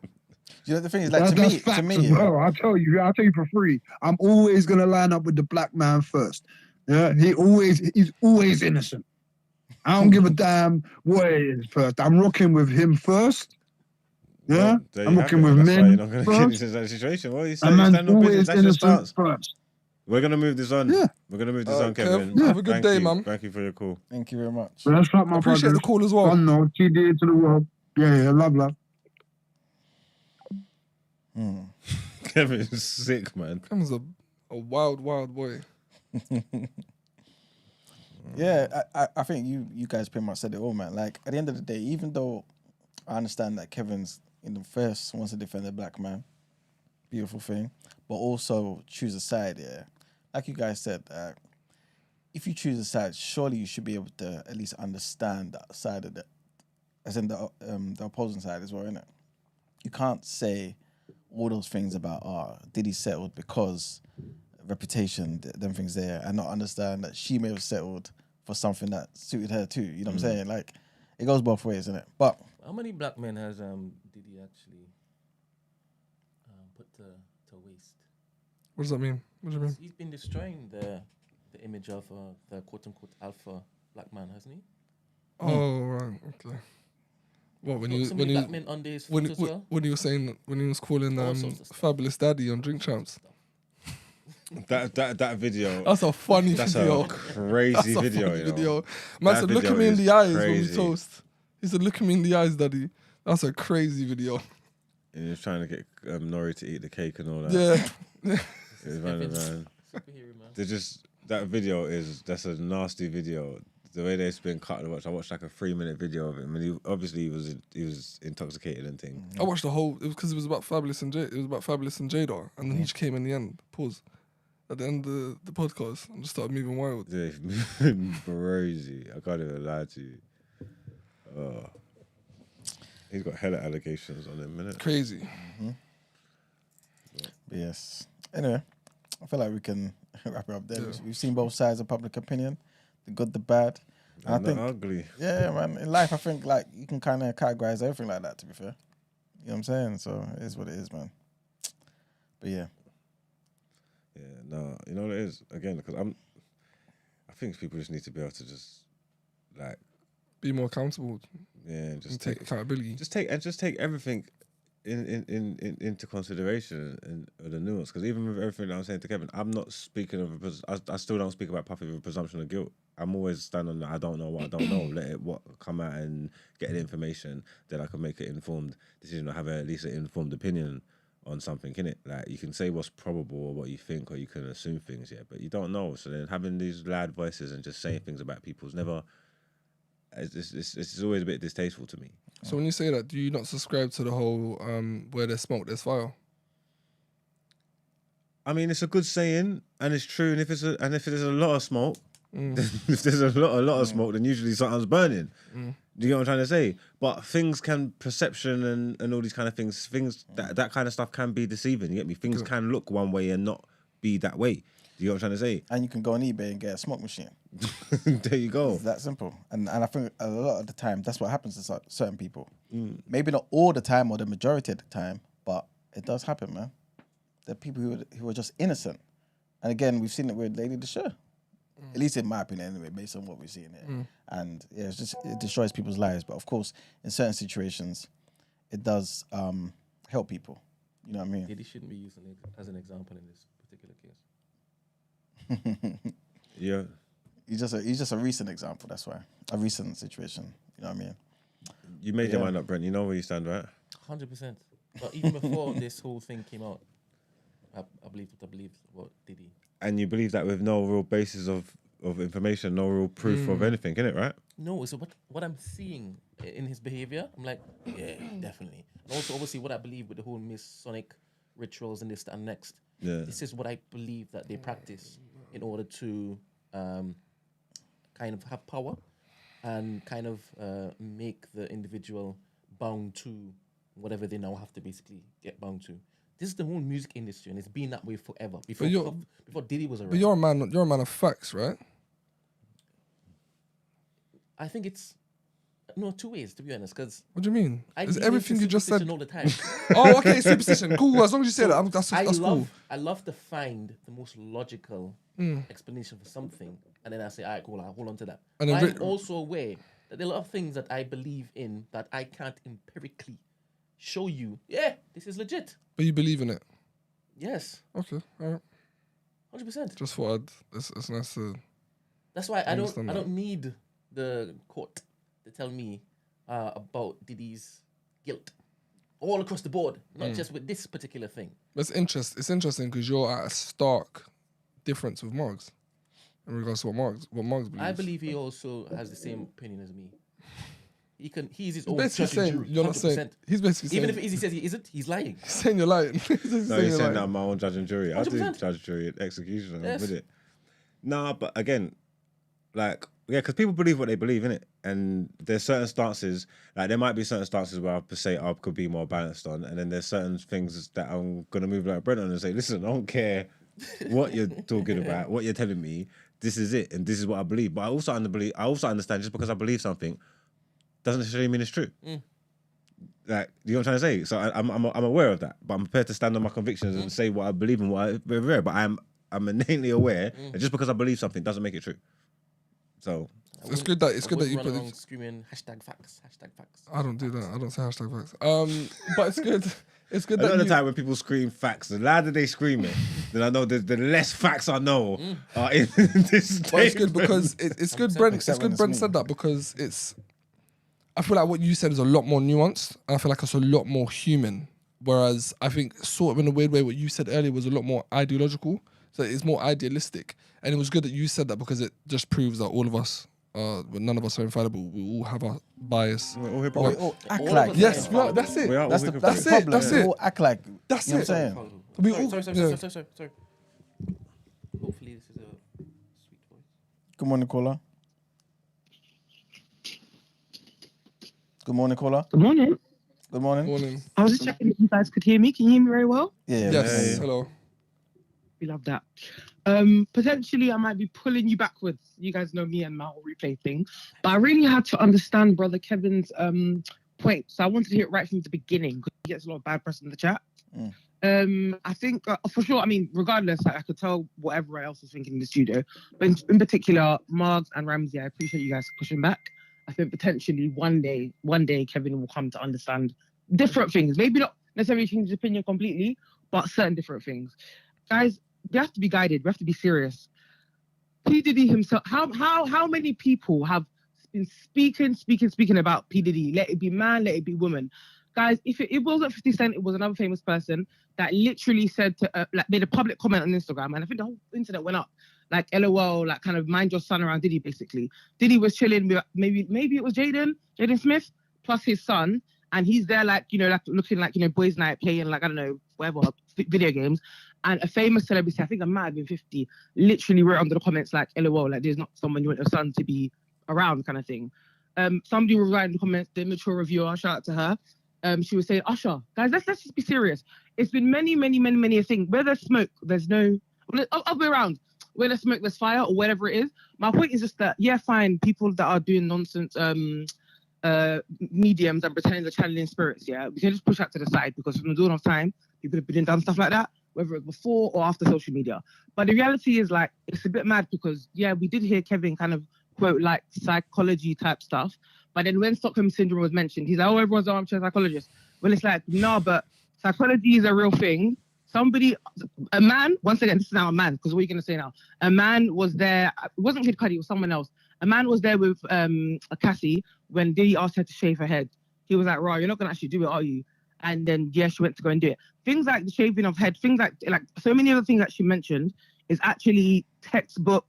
You know the thing is, like That's to facts me, as well. I'll tell you for free. I'm always gonna line up with the black man first. Yeah, he's always innocent. I don't give a damn what it is first. I'm rocking with him first. Yeah, Well, there I'm you rocking have it. with That's why you're men not going to get first. into that situation. Well, you A stand man's on business. always That's your innocent stance. first. We're going to move this on. Yeah. We're going to move this Alright, on, Kev, Kevin. have a good Thank day, you. man. Thank you for your call. Thank you very much. But that's like my Appreciate brothers. the call as well. I know, TD to the world. Yeah, love. Kevin's sick, man. Kevin's a wild boy. Yeah, I think you guys pretty much said it all, man. Like at the end of the day, even though I understand that Kevin's in the first wants to defend the black man, beautiful thing, but also choose a side, yeah. like you guys said, if you choose a side, surely you should be able to at least understand that side of it, as in the opposing side as well, innit? You can't say all those things about, did he settled because reputation, them things there, and not understand that she may have settled for something that suited her too. You know what I'm saying? Like, it goes both ways, isn't it? But How many black men has Diddy actually put to waste? What does that mean? What do you mean? He's been destroying the image of the quote unquote alpha black man, hasn't he? Oh, right. Okay. What, when you So many black men under his foot as well? when you were saying, when he was calling All sorts of stuff. Fabulous Daddy on Drink Champs? That video. That's a funny That's video. a crazy That's a video. funny You know? video. Man That said, look video at me in is the eyes when crazy. we toast. He said, look at me in the eyes, Daddy. That's a crazy video. And he was trying to get Nori to eat the cake and all that. Yeah. It was running around. Superhero, man. They're just that video that's a nasty video. The way they've been cut and watched. I watched like a 3-minute video of him, and he was intoxicated and thing. I watched the whole. It was because it was about Fabulous and Jada, and then he just came in the end. Pause. At the end of the podcast, and just started moving wild. Yeah, crazy. I can't even lie to you. He's got hella allegations on him, innit? Crazy. But yes. Anyway, I feel like we can wrap it up there. Yeah. We've seen both sides of public opinion, the good, the bad. And I And think, the ugly. yeah, man, in life, I think like you can kind of categorize everything like that, to be fair. You know what I'm saying? So it is what it is, man. But yeah. Yeah, no, you know what it is? Again, because I think people just need to be able to just, like, Be more accountable yeah, just and take accountability. just take everything into consideration and the nuance. Because even with everything that I'm saying to Kevin, I'm not speaking of I still don't speak about Puffy with a presumption of guilt. I'm always standing on that I don't know what I don't know. Let it come out and get the information, then I can make an informed decision or have at least an informed opinion on something, innit? Like, you can say what's probable or what you think, or you can assume things, yeah, but you don't know. So then having these loud voices and just saying things about people's never. It's always a bit distasteful to me. So when you say that, do you not subscribe to the whole where there's smoke, there's fire? I mean, it's a good saying, and it's true. And if there's a lot of smoke, if there's a lot of smoke, then usually something's burning. Do you get what I'm trying to say? But things perception and all these kind of things that kind of stuff can be deceiving. You get me? Things can look one way and not be that way. Do you get what I'm trying to say? And you can go on eBay and get a smoke machine. There you go. It's that simple. And I think a lot of the time, that's what happens to certain people. Maybe not all the time or the majority of the time, but it does happen, man. There are people who are just innocent. And again, we've seen it with Lady Desher. At least in my opinion, anyway, based on what we're seeing here. And yeah, it destroys people's lives. But of course, in certain situations, it does help people. You know what I mean? Diddy shouldn't be used as an example in this particular case. Yeah. He's just a recent example. That's why a recent situation. You know what I mean? You made your mind up, Brent. You know where you stand, right? 100%. But even before this whole thing came out, I believe what Diddy. And you believe that with no real basis of information, no real proof of anything, innit, right? No, so what I'm seeing in his behavior, I'm like, yeah, definitely. And also, obviously, what I believe with the whole Masonic rituals and this and next. Yeah. This is what I believe that they practice in order to kind of have power and kind of make the individual bound to whatever they now have to basically get bound to. This is the whole music industry, and it's been that way forever. Before Diddy was around. But you're a man of facts, right? I think it's two ways, to be honest. Because What do you mean? Is everything you just said? all the time. Oh, okay, superstition. Cool. As long as you say that, that's cool. I love to find the most logical explanation for something, and then I say, all right, cool, I'll hold on to that. And then I'm also aware that there are a lot of things that I believe in that I can't empirically show you. Yeah, this is legit. But you believe in it. Yes, Okay, all right. 100%. Just thought it's nice to. That's why I understand don't that. need the court to tell me about Diddy's guilt all across the board, not just with this particular thing. It's interesting because you're at a stark difference with Margs in regards to what Margs believes. I believe he also has the same opinion as me. He's his own Basically judge and saying jury. you're not 100%. saying. He's basically saying. Even if Izzy says he isn't, he's lying. He's saying you're lying. No, he's saying lying. that I'm my own judge and jury. I do 100%. judge, jury, and execution. I'm Yes. with it. Nah, but again, like, yeah, because people believe what they believe, innit? And there's certain stances, like there might be certain stances where I per se I could be more balanced on, and then there's certain things that I'm gonna move like Brennan and say, listen, I don't care what you're talking about, what you're telling me. This is it, and this is what I believe. But I also understand just because I believe something doesn't necessarily mean it's true. Like, you know what I'm trying to say? So I'm aware of that, but I'm prepared to stand on my convictions and say what I believe and what I revere. But I'm innately aware that just because I believe something doesn't make it true. So It's good that you run put around it. screaming #facts. I don't do that. I don't say #facts. But it's good. It's good a lot that of you. the time when people scream facts, the louder they scream it, then I know the less facts I know are in this But it's good statement. because it's good. Brent, it's Except when good. it's Brent me. said that because it's. I feel like what you said is a lot more nuanced. And I feel like it's a lot more human. Whereas I think, sort of in a weird way, what you said earlier was a lot more ideological. So it's more idealistic, and it was good that you said that because it just proves that all of us, none of us are infallible. We all have our bias. We're all But we hypocrites. all act All of like us Yes, are we are. That's it. We are all That's the hypocrites. That's it, problem. that's We it. all act like. That's You know it. what I'm saying? We Sorry, all- sorry. Hopefully this is a sweet voice. Good morning, caller. Good morning, caller. Good morning. Good morning. Morning. I was just checking if you guys could hear me. Can you hear me very well? Yeah. Yes. yeah. Hello. We love that. Potentially, I might be pulling you backwards. You guys know me and my whole replay thing. But I really had to understand Brother Kevin's point. So I wanted to hear it right from the beginning because he gets a lot of bad press in the chat. I think, for sure, I mean, regardless, I could tell what everyone else is thinking in the studio. But in particular, Margs and Ramsey, I appreciate you guys pushing back. I think potentially one day Kevin will come to understand different things. Maybe not necessarily change his opinion completely, but certain different things. Guys, we have to be guided. We have to be serious. P. Diddy himself, how many people have been speaking about P. Diddy? Let it be man, let it be woman. Guys, if it wasn't 50 Cent, it was another famous person that literally said to, like, made a public comment on Instagram, and I think the whole internet went up. Like, LOL, like, kind of mind your son around Diddy, basically. Diddy was chilling with, maybe it was Jaden Smith, plus his son, and he's there, like, you know, like, looking like, you know, boys' night, playing, like, I don't know, whatever, video games. And a famous celebrity, I think I might have been 50, literally wrote under the comments, like, LOL, like, there's not someone you want your son to be around, kind of thing. Somebody was writing in the comments, the immature reviewer, shout out to her. She was saying, Usher, guys, let's just be serious. It's been many a thing. Where there's smoke, there's no, other way around. Where there's smoke, there's fire, or whatever it is. My point is just that, yeah, fine, people that are doing nonsense mediums and pretending they're channeling spirits, yeah, we can just push that to the side because from the dawn of time, people have been done stuff like that, whether it's before or after social media. But the reality is, like, it's a bit mad because, yeah, we did hear Kevin kind of quote, like, psychology type stuff. But then when Stockholm Syndrome was mentioned, he's like, oh, everyone's an armchair psychologist. Well, it's like, no, but psychology is a real thing. A man, once again, this is now a man, because what are you going to say now? A man was there, it wasn't Kid Cudi, it was someone else. A man was there with a Cassie when Diddy asked her to shave her head. He was like, right, you're not going to actually do it, are you? And then, yeah, she went to go and do it. Things like the shaving of head, things like so many other things that she mentioned is actually textbook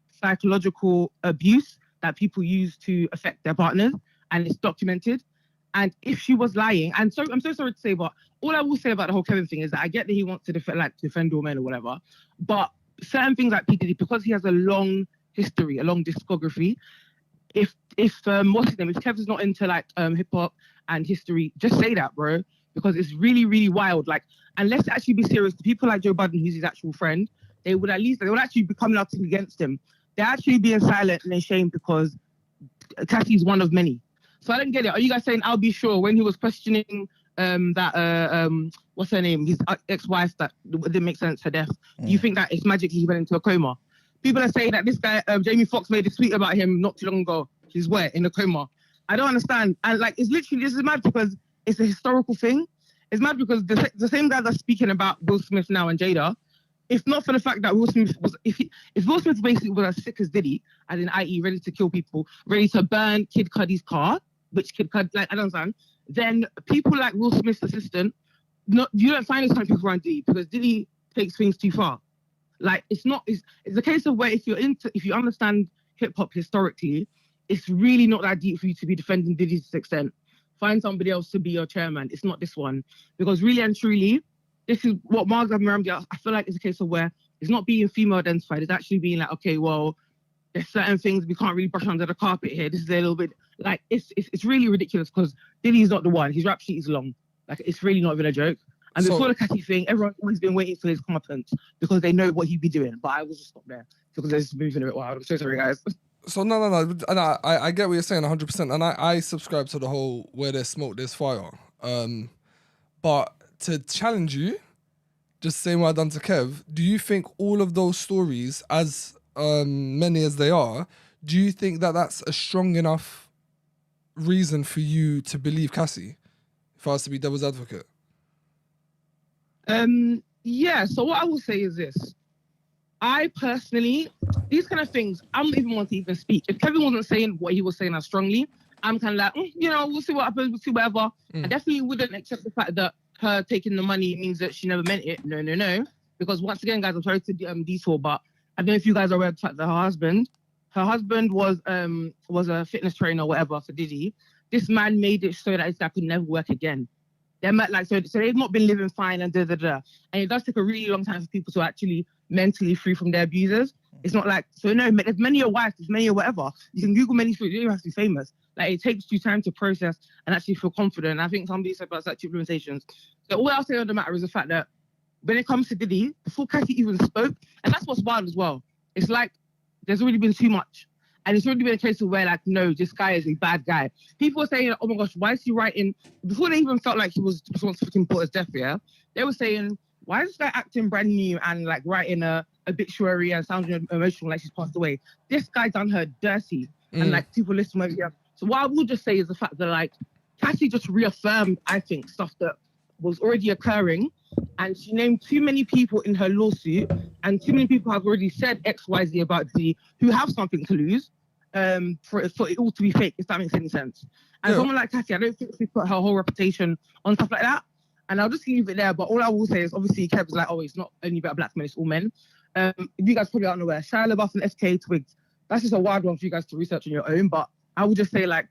psychological abuse that people use to affect their partners, and it's documented. And if she was lying, and so I'm so sorry to say, but all I will say about the whole Kevin thing is that I get that he wants to defend all men or whatever, but certain things like P. Diddy, because he has a long history, a long discography, if what's his name, if Kevin's not into like hip hop and history, just say that, bro, because it's really wild. Like, and let's actually be serious. The people like Joe Budden, who's his actual friend, they would actually be coming out against him. They're actually being silent and ashamed because Cassie's one of many. So I don't get it. Are you guys saying I'll be sure when he was questioning what's her name, his ex-wife that didn't make sense, her death? Do you think that it's magically he went into a coma? People are saying that this guy, Jamie Foxx, made a tweet about him not too long ago. He's where? In a coma. I don't understand. And like, it's literally, this is mad because it's a historical thing. It's mad because the same guys are speaking about Will Smith now and Jada, if not for the fact that Will Smith was, if Will Smith basically was as sick as Diddy, as in i.e. ready to kill people, ready to burn Kid Cudi's car, which Kid Cudi, like, I don't understand, then people like Will Smith's assistant, you don't find this kind of people around Diddy because Diddy takes things too far. Like, it's a case of where if you understand hip hop historically, it's really not that deep for you to be defending Diddy to this extent. Find somebody else to be your chairman. It's not this one. Because really and truly, this is what Mark Ramsey, I feel like it's a case of where it's not being female identified. It's actually being like, okay, well, there's certain things we can't really brush under the carpet here. This is a little bit, like, it's really ridiculous because Diddy's not the one. His rap sheet is long. Like, it's really not even a joke. And before the Cathy thing, everyone's always been waiting for his comeuppance because they know what he'd be doing. But I will just stop there because they're just moving a bit wild. I'm so sorry, guys. So no. And I get what you're saying 100%. And I subscribe to the whole where there's smoke, there's fire. But to challenge you, just saying what I've done to Kev, do you think all of those stories, as many as they are, do you think that that's a strong enough reason for you to believe Cassie, if I was to be devil's advocate? Yeah, so what I will say is this. I personally, these kind of things, I don't even want to even speak. If Kevin wasn't saying what he was saying as strongly, I'm kind of like, we'll see what happens, we'll see whatever. I definitely wouldn't accept the fact that her taking the money means that she never meant it. No. Because once again, guys, I'm sorry to detour, but I don't know if you guys are aware of the fact that her husband was a fitness trainer or whatever for Diddy. This man made it so that that could never work again. They're like, so they've not been living fine and And it does take a really long time for people to actually mentally free from their abusers. It's not like, so no, there's many your wives, there's many or whatever. You can Google many stories, you don't have to be famous. Like, it takes you time to process and actually feel confident. And I think somebody said about statute of limitations. So all I'll say on the matter is the fact that when it comes to Diddy, before Cassie even spoke, and that's what's wild as well, it's like there's already been too much. And it's already been a case of where, like, no, this guy is a bad guy. People were saying, oh my gosh, why is he writing, before they even felt like he was responsible for Kim Porter's death, yeah? They were saying, why is this guy acting brand new and, like, writing a obituary and sounding emotional like she's passed away? This guy done her dirty. And, like, people listen over here. So what I will just say is the fact that, like, Cassie just reaffirmed, I think, stuff that was already occurring. And she named too many people in her lawsuit, and too many people have already said X, Y, Z about Diddy who have something to lose for it all to be fake, if that makes any sense. And someone like Cassie, I don't think she put her whole reputation on stuff like that. And I'll just leave it there. But all I will say is, obviously, Kev's like, oh, it's not only about black men, it's all men. You guys probably aren't aware, Shia LaBeouf and FK Twigs, that's just a wild one for you guys to research on your own. But I would just say, like,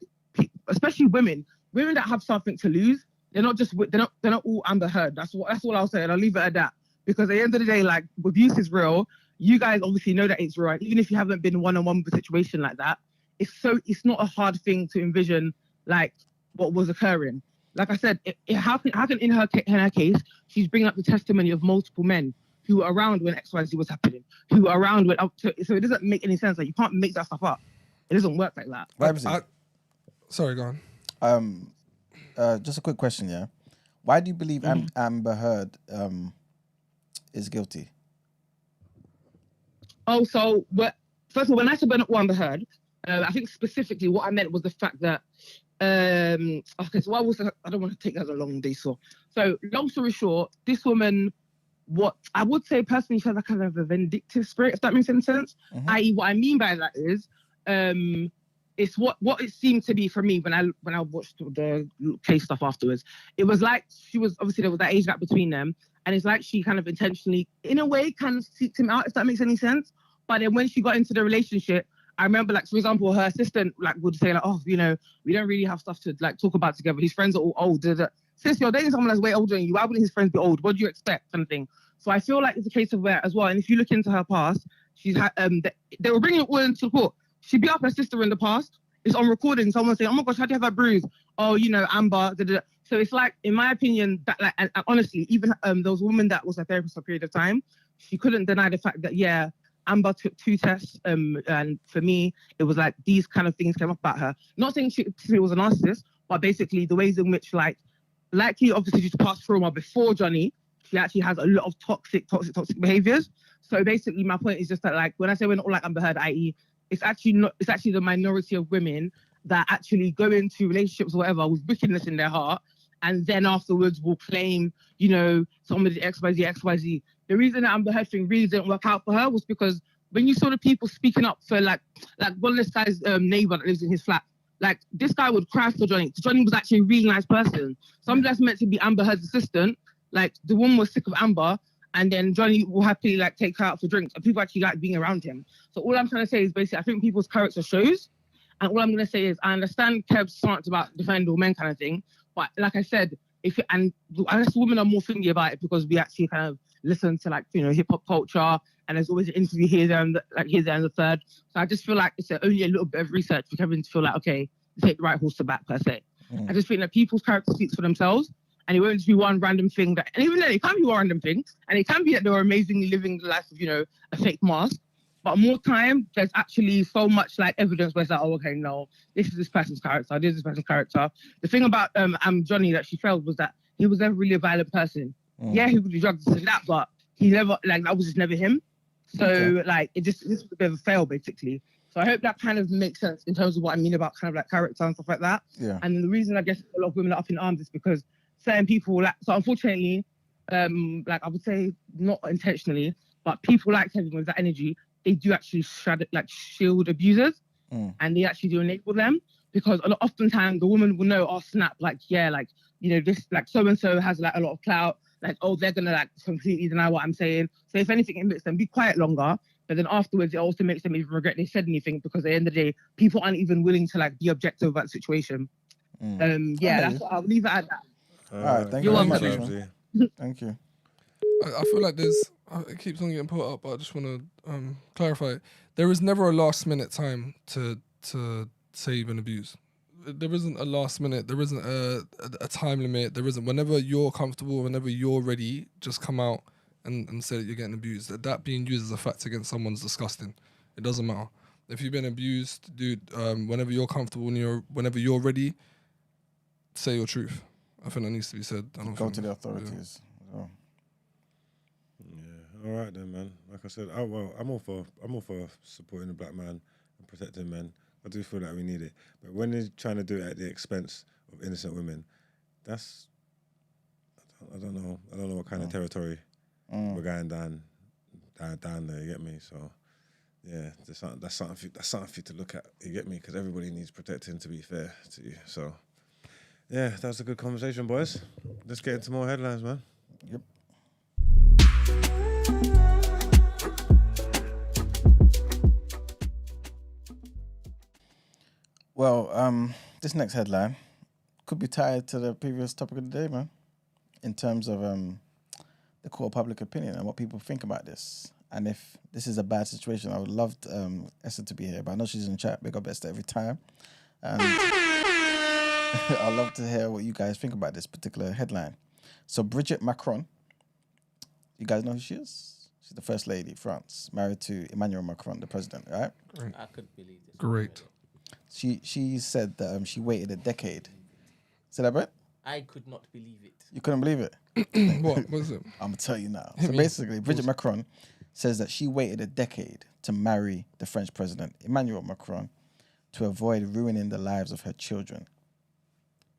especially women that have something to lose, they're not all Amber Heard. That's all I'll say, and I'll leave it at that. Because at the end of the day, like, abuse is real. You guys obviously know that it's real. Even if you haven't been one-on-one with a situation like that, it's not a hard thing to envision, like, what was occurring. Like I said, how can in her case, she's bringing up the testimony of multiple men who were around when XYZ was happening, who were around when so it doesn't make any sense. Like, you can't make that stuff up. It doesn't work like that. Sorry, go on. Just a quick question, yeah. Why do you believe Amber Heard is guilty? Oh, so first of all, when I said Amber Heard, I think specifically what I meant was the fact that okay, so I don't want to take that as a long day, so long story short, this woman, what I would say personally, she has a kind of a vindictive spirit, if that makes any sense. I.e., what I mean by that is, it's what it seemed to be for me when I watched the case stuff afterwards. It was like she was, obviously there was that age gap between them, and it's like she kind of intentionally, in a way, kind of seeked him out, if that makes any sense. But then when she got into the relationship, I remember, like, for example, her assistant, like, would say, like, oh, we don't really have stuff to, like, talk about together. His friends are all old. Since you're dating someone that's way older than you, why wouldn't his friends be old? What do you expect? Kind of thing. So I feel like it's a case of where, as well, and if you look into her past, she's had, they were bringing it all into court. She beat up her sister in the past. It's on recording. Someone saying, oh my gosh, how do you have that bruise? Oh, Amber. So it's like, in my opinion, that, like, and honestly, even there was a woman that was a therapist for a period of time. She couldn't deny the fact that, yeah, Amber took 2 tests, and for me, it was like these kind of things came up about her. Not saying she was a narcissist, but basically the ways in which, likely obviously due to past trauma before Johnny, she actually has a lot of toxic behaviors. So basically, my point is just that, like, when I say we're not all like Amber Heard, i.e., it's actually the minority of women that actually go into relationships or whatever with wickedness in their heart, and then afterwards will claim, somebody XYZ. The reason that Amber Heard thing really didn't work out for her was because when you saw the people speaking up for, like one of this guy's neighbor that lives in his flat, like, this guy would cry for Johnny. Johnny was actually a really nice person. Somebody that's meant to be Amber Heard's assistant, like, the woman was sick of Amber, and then Johnny will happily, like, take her out for drinks, and people actually like being around him. So all I'm trying to say is basically, I think people's character shows, And all I'm going to say is, I understand Kev's stance about defend all men kind of thing, but like I said, I guess women are more thingy about it because we actually kind of listen to like, you know, hip hop culture, and there's always an interview here, there, and here, there, and the third. So I just feel like it's only a little bit of research for Kevin to feel like, okay, take the right horse to back per se. I just think that people's character speaks for themselves, and it won't just be one random thing and even then it can be one random thing, and it can be that they're amazingly living the life of, you know, a fake mask. But more time, there's actually so much like evidence where it's like, oh, okay, no, this is this person's character, this is this person's character. The thing about Johnny that she felt was that he was never really a violent person. Yeah, he would do drugs and that, but he never, like, that was just never him. So like, this was a bit of a fail basically. So I hope that kind of makes sense in terms of what I mean about kind of like character and stuff like that. Yeah. And then the reason I guess a lot of women are up in arms is because certain people, like, so unfortunately, like I would say not intentionally, but people like Kevin with that energy, they do actually shield abusers, and they actually do enable them, because oftentimes the woman will know, oh snap, like, yeah, like, you know, this, like, so and so has like a lot of clout, like, oh, they're gonna like completely deny what I'm saying. So if anything, it makes them be quiet longer, but then afterwards it also makes them even regret they said anything, because at the end of the day, people aren't even willing to like be objective about the situation. Yeah, I'll leave it at that. All right, thank you You're very much. welcome. Thank you. I feel like it keeps on getting put up, but I just want to clarify. There is never a last minute time to save and abuse. There isn't a last minute. There isn't a time limit. There isn't. Whenever you're comfortable, whenever you're ready, just come out and say that you're getting abused. That being used as a fact against someone's disgusting. It doesn't matter. If you've been abused, dude, whenever you're comfortable and whenever you're ready, say your truth. I think that needs to be said. Go to the authorities. Yeah. All right then, man. Like I said, I'm all for supporting the black man and protecting men. I do feel like we need it, but when they're trying to do it at the expense of innocent women, that's I don't know what kind of territory we're going down there. You get me? So yeah, that's something for you to look at. You get me? Because everybody needs protecting, to be fair to you. So yeah, that was a good conversation, boys. Let's get into more headlines, man. Yep. Well, this next headline could be tied to the previous topic of the day, man, in terms of the court of public opinion and what people think about this. And if this is a bad situation, I would love Esther to be here, but I know she's in chat. Big up Esther every time. I'd love to hear what you guys think about this particular headline. So Brigitte Macron, you guys know who she is? She's the First Lady of France, married to Emmanuel Macron, the president, right? I couldn't believe this. Great. She said that she waited a decade. Say that, Brett? I could not believe it. You couldn't believe it? What was it? I'm going to tell you now. So basically, Brigitte Macron says that she waited a decade to marry the French president, Emmanuel Macron, to avoid ruining the lives of her children,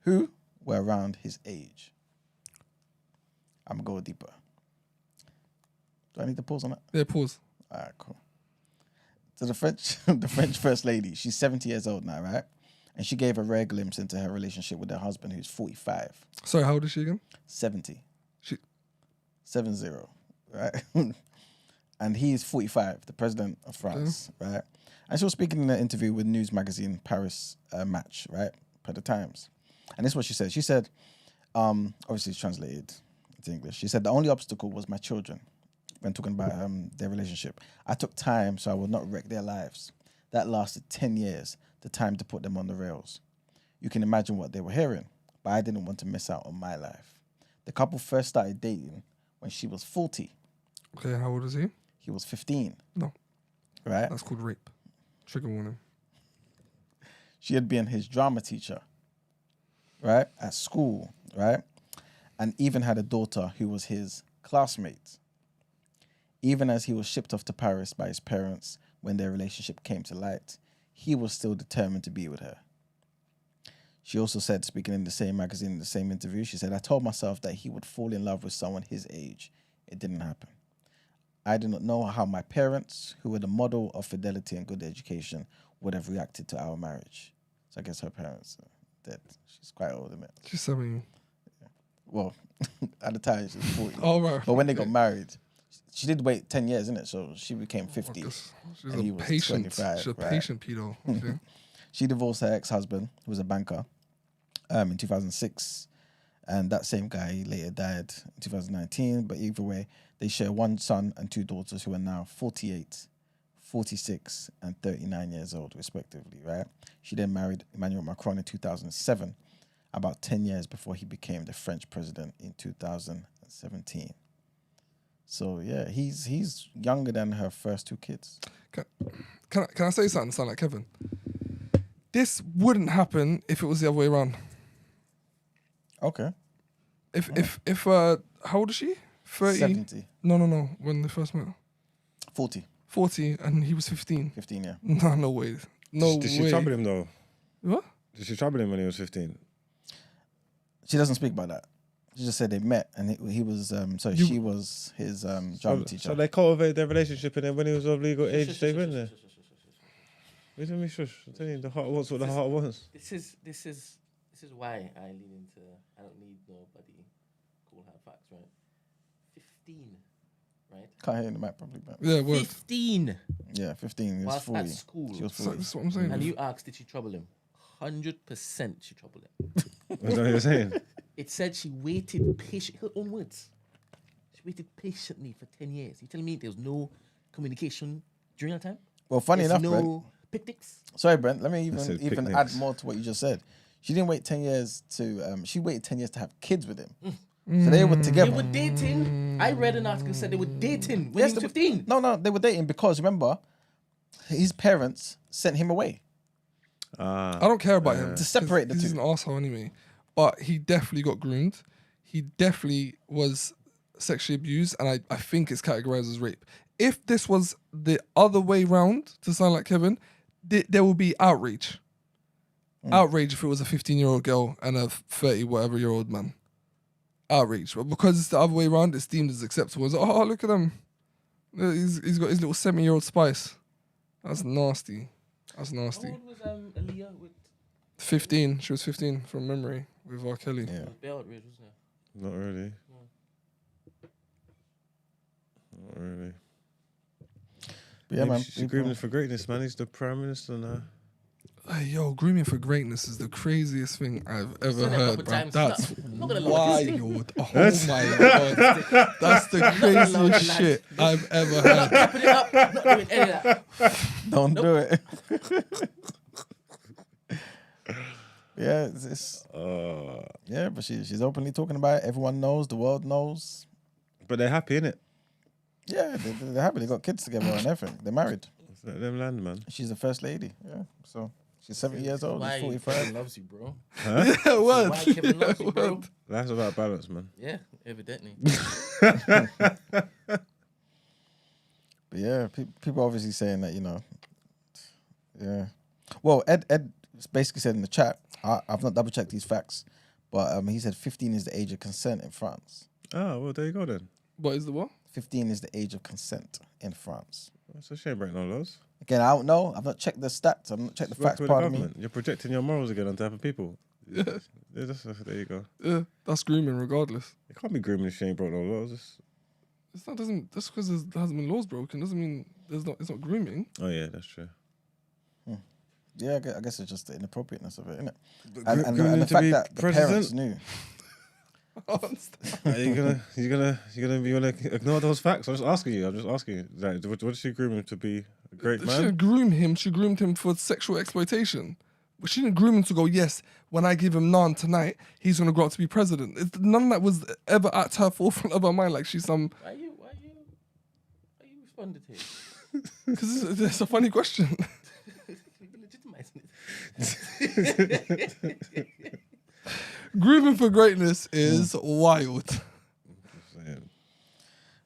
who were around his age. I'm going to go deeper. Do I need to pause on that? Yeah, pause. All right, cool. So the French First Lady, she's 70 years old now, right? And she gave a rare glimpse into her relationship with her husband, who's 45. Sorry, how old is she again? 70. She 70, right? And he's 45, the president of France, right? And she was speaking in an interview with news magazine Paris Match, right? Per the Times. And this is what she said. She said, obviously it's translated into English. She said, the only obstacle was my children. When talking about their relationship, I took time so I would not wreck their lives. That lasted 10 years, the time to put them on the rails. You can imagine what they were hearing, but I didn't want to miss out on my life. The couple first started dating when she was 40. Okay, how old is he? He was 15. No. Right? That's called rape. Trigger warning. She had been his drama teacher, right? At school, right? And even had a daughter who was his classmate. Even as he was shipped off to Paris by his parents when their relationship came to light, he was still determined to be with her. She also said, speaking in the same magazine, in the same interview, she said, I told myself that he would fall in love with someone his age. It didn't happen. I do not know how my parents, who were the model of fidelity and good education, would have reacted to our marriage. So I guess her parents are dead. She's quite old, isn't it? She's 70. Well, at the time she was 40. Oh, right. But when they got married, she did wait 10 years, innit? So she became 50. She's and he a was patient. 25, She's a right? patient pedo. Okay. She divorced her ex-husband, who was a banker, in 2006. And that same guy later died in 2019. But either way, they share one son and two daughters who are now 48, 46, and 39 years old, respectively, right? She then married Emmanuel Macron in 2007, about 10 years before he became the French president in 2017. So, yeah, he's younger than her first two kids. Can I say something sound like Kevin? This wouldn't happen if it was the other way around. Okay. If how old is she? 30? 70. No. When they first met. 40. 40 and he was 15. 15, yeah. No way. No Did way. she trouble him though? What? Did she trouble him when he was 15? She doesn't speak about that. She just said they met and he was, she was his drama teacher. So they cultivated their relationship and then when he was of legal age, they went there. Wait a minute, shush. I'm telling you, the heart wants what the heart wants. This is why I lean into I don't need nobody cool hard facts, right? 15, right? Can't hear in the mic probably, but Yeah, word. 15 yeah, 15 is whilst 40. at school. She was So 40. that's what I'm saying. And you asked, did she trouble him? 100% she troubled him. That's what you're saying. It said she waited patiently. Her own words. She waited patiently for 10 years. You telling me there was no communication during that time? Well, funny There's enough, Brent. no picnics? Sorry, Brent. Let me said even picnics. add more to what you just said. She didn't wait 10 years to. She waited 10 years to have kids with him. So they were They together. were dating. I read an article said they were dating when he was they were- 15. No, they were dating because remember, his parents sent him away. I don't care about him. To separate the He's two. an asshole anyway. But he definitely got groomed. He definitely was sexually abused, and I think it's categorized as rape. If this was the other way round, to sound like Kevin, there will be outrage. Outrage if it was a 15-year-old girl and a 30-whatever-year-old man. Outrage. But because it's the other way around, it's deemed as acceptable. It's like, oh, look at him. He's got his little 7-year-old spice. That's nasty. That's How nasty. old was Aaliyah with 15. She was 15 from memory with R. Kelly. Yeah. bail outrage, wasn't it? Not really. Not really. But yeah, Maybe man. she's grooming for greatness, man. He's the prime minister now. Hey, yo, grooming for greatness is the craziest thing I've ever Said it a heard, couple bro. times. That's I'm not gonna lie. wild. Oh my god. That's the craziest lads. shit I've ever heard. Put it up. Not doing any of that. Don't do it. Yeah, it's yeah, but she's openly talking about it. Everyone knows, the world knows. But they're happy, innit? Yeah, they're happy. They got kids together and everything. They're married. Let them land, man. She's the first lady. Yeah, so she's 70 years old. Why He's Kevin 45. loves you, bro. Yeah, Why word. Kevin loves you, bro. That's about balance, man. Yeah, evidently. But yeah, people obviously saying that, you know. Yeah. Well, Ed basically said in the chat, I've not double checked these facts, but he said 15 is the age of consent in France. Oh, well, there you go then. What is the what? 15 is the age of consent in France. That's a shame, break no laws. Again, I don't know. I've not checked the stats. I've not checked the Work facts with the part of me. government. You're projecting your morals again on type of people. Yeah, Yeah, there you go. yeah, that's grooming regardless. You can't be grooming if she ain't broke no laws. It's not doesn't just because there hasn't been laws broken doesn't mean it's not grooming. Oh yeah, that's true. Yeah, I guess it's just the inappropriateness of it, isn't it? But And grooming the to fact be that the parents president? knew. Are you gonna ignore those facts? I'm just asking you. Like, what did she groom him to be a great She man? didn't groom him. She groomed him for sexual exploitation. But she didn't groom him to go, yes, when I give him none tonight, he's going to grow up to be president. None of that was ever at her forefront of her mind like she's some... Why you responded to it? Because it's a funny question. You're legitimizing it. Grooming for greatness is wild.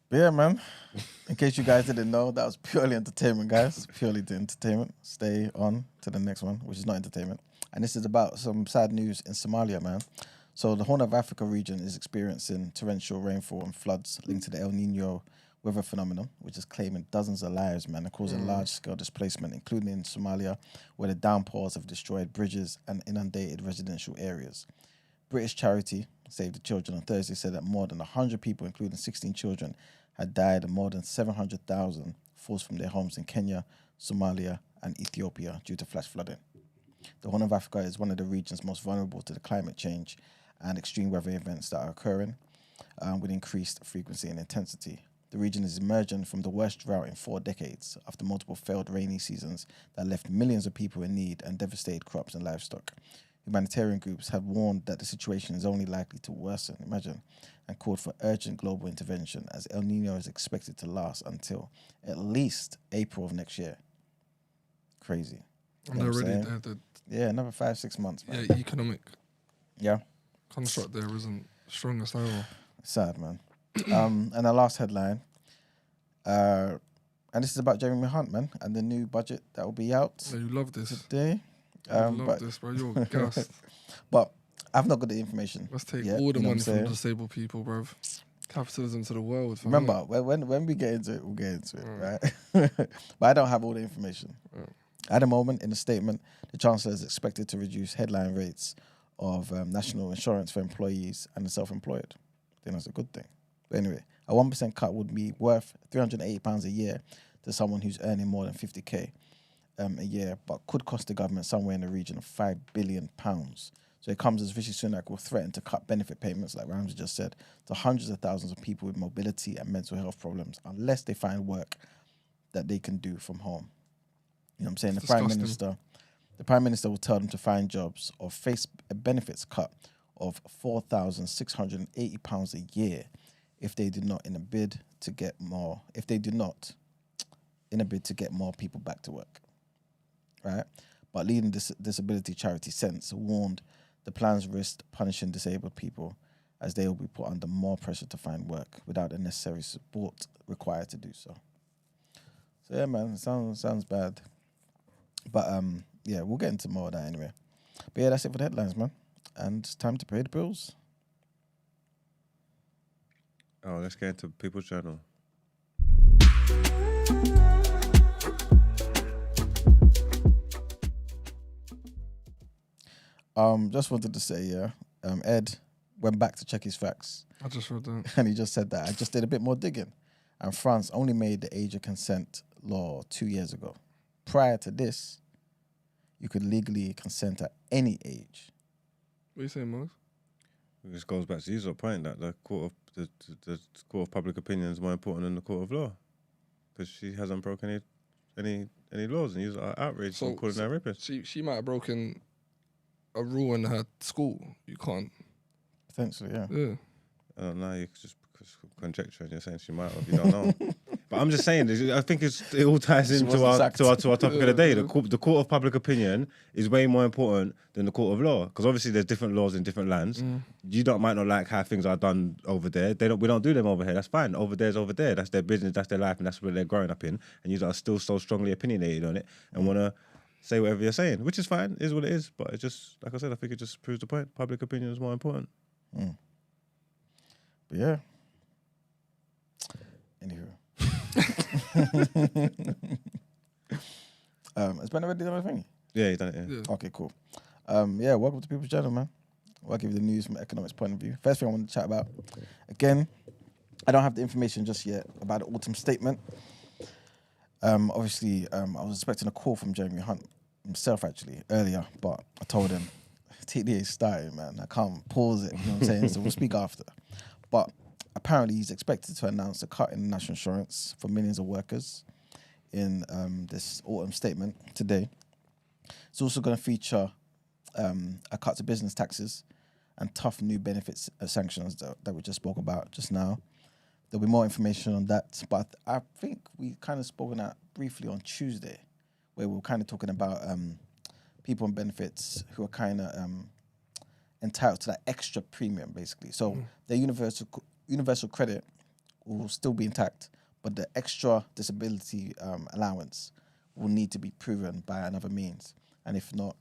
But yeah, man. In case you guys didn't know, that was purely entertainment, guys. Purely the entertainment. Stay on to the next one, which is not entertainment. And this is about some sad news in Somalia, man. So the Horn of Africa region is experiencing torrential rainfall and floods linked to the El Nino weather phenomenon, which is claiming dozens of lives, man, and causing large-scale displacement, including in Somalia, where the downpours have destroyed bridges and inundated residential areas. British charity Save the Children on Thursday said that more than 100 people, including 16 children, had died and more than 700,000 forced from their homes in Kenya, Somalia, and Ethiopia due to flash flooding. The Horn of Africa is one of the regions most vulnerable to the climate change and extreme weather events that are occurring with increased frequency and intensity. The region is emerging from the worst drought in 4 decades after multiple failed rainy seasons that left millions of people in need and devastated crops and livestock. Humanitarian groups have warned that the situation is only likely to worsen, imagine, and called for urgent global intervention as El Nino is expected to last until at least April of next year. Crazy. And You know what I'm already saying? the Another 5-6 months, man. economic Yeah. construct there isn't strongest ever. Sad, man. And the last headline, and this is about Jeremy Hunt, man, and the new budget that will be out Yeah, you love this. today. You love this, bro. You're gassed. But I've not got the information. Let's take yet, all the you know money what I'm from saying? disabled people, bruv. Capitalism to the world. fam. Remember, when we get into it, we'll get into it, right? But I don't have all the information. At the moment, in the statement, the Chancellor is expected to reduce headline rates of national insurance for employees and the self-employed. I think that's a good thing. But anyway, a 1% cut would be worth £380 a year to someone who's earning more than 50k a year, but could cost the government somewhere in the region of £5 billion. So it comes as Rishi Sunak will threaten to cut benefit payments, like Ramsey just said, to hundreds of thousands of people with mobility and mental health problems unless they find work that they can do from home. You know what I'm saying? It's The Prime Minister will tell them to find jobs or face a benefits cut of £4,680 a year if they do not in a bid to get more people back to work. Right? But leading disability charity Sense warned the plans risk punishing disabled people as they will be put under more pressure to find work without the necessary support required to do so. So yeah, man, it sounds bad. But yeah, we'll get into more of that anyway. But yeah, that's it for the headlines, man. And it's time to pay the bills. Oh, let's get into People's Journal. Just wanted to say, yeah, Ed went back to check his facts. I just read that. And he just said that. I just did a bit more digging. And France only made the age of consent law 2 years ago. Prior to this, you could legally consent at any age. What are you saying, Mark? This goes back to your point that the court of public opinion is more important than the court of law, because she hasn't broken any laws, and you're outraged for calling her rapist. She might have broken a rule in her school. You can't. Potentially, yeah. Yeah. I don't know. You just conjecture, and you're saying she might have. You don't know. But I'm just saying. I think it all ties into our topic of the day. The court of public opinion is way more important than the court of law, because obviously there's different laws in different lands. You might not like how things are done over there. We don't do them over here. That's fine. Over there's over there. That's their business. That's their life, and that's what they're growing up in. And you are still so strongly opinionated on it and want to say whatever you're saying, which is fine. Is what it is. But it just, like I said, I think it just proves the point. Public opinion is more important. But yeah. Anywho. Has Ben already done everything? Yeah, he done it. Yeah. Okay, cool. Yeah, welcome to People's Journal, man. I'll give you the news from an economics point of view. First thing I want to chat about, again, I don't have the information just yet about the autumn statement. Obviously, I was expecting a call from Jeremy Hunt himself, actually, earlier, but I told him, TDA is starting, man. I can't pause it, you know what I'm saying? So we'll speak after. But apparently he's expected to announce a cut in national insurance for millions of workers in this autumn statement today. It's also going to feature a cut to business taxes and tough new benefits sanctions that we just spoke about just now. There'll be more information on that, but I think we kind of spoken out briefly on Tuesday, where we were kind of talking about people on benefits who are kind of entitled to that extra premium, basically. So their universal credit will still be intact, but the extra disability allowance will need to be proven by another means. And if not,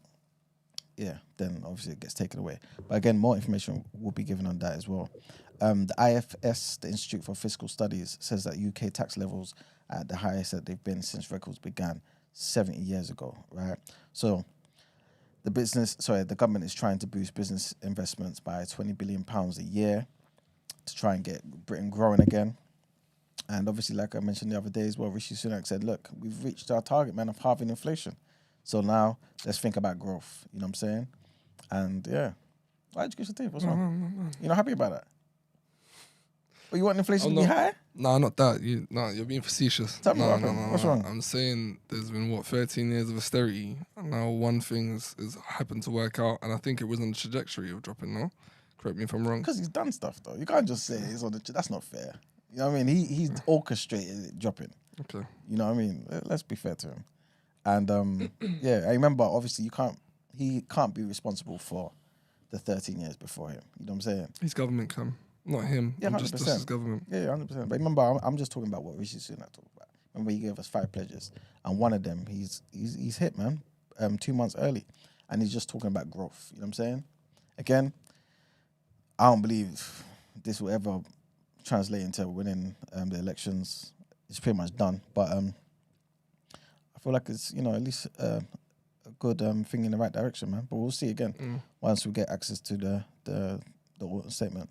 yeah, then obviously it gets taken away. But again, more information will be given on that as well. The IFS, the Institute for Fiscal Studies, says that UK tax levels are at the highest that they've been since records began 70 years ago, right? So the government is trying to boost business investments by £20 billion a year to try and get Britain growing again. And obviously, like I mentioned the other day as well, Rishi Sunak said, look, we've reached our target, man, of halving inflation. So now let's think about growth. You know what I'm saying? And yeah, why did you get your teeth? What's wrong? No. You're not happy about that? But you want inflation to be not. high? No, not that. You're being facetious. Tell me no, what no, happened. no, What's no. wrong? I'm saying there's been 13 years of austerity, and now one thing is happened to work out, and I think it was on the trajectory of dropping. No, correct me if I'm wrong. Because he's done stuff though. You can't just say it's on the. That's not fair. You know what I mean? He's orchestrated it dropping. Okay. You know what I mean? Let's be fair to him. And yeah, I remember obviously he can't be responsible for the 13 years before him. You know what I'm saying? His government come, not him. Yeah, I'm just 100%. his government. Yeah, 100%. But remember, I'm just talking about what Rishi Sunak talked about. Remember, he gave us 5 pledges, and one of them he's hit, man, 2 months early, and he's just talking about growth. You know what I'm saying? Again, I don't believe this will ever translate into winning the elections. It's pretty much done, but I feel like it's at least a good thing in the right direction, man. But we'll see again once we get access to the autumn statement.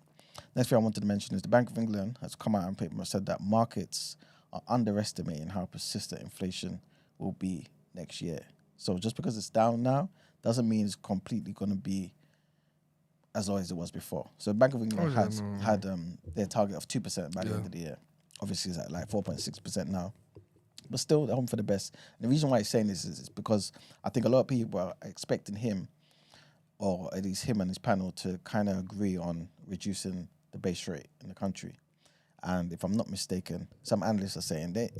Next thing I wanted to mention is the Bank of England has come out and pretty much said that markets are underestimating how persistent inflation will be next year. So just because it's down now doesn't mean it's completely going to be as low as it was before. So the Bank of England had their target of 2% by the end of the year. Obviously, it's at like 4.6% now. But still, they're hoping for the best. And the reason why he's saying this is because I think a lot of people are expecting him, or at least him and his panel, to kind of agree on reducing the base rate in the country. And if I'm not mistaken, some analysts are saying they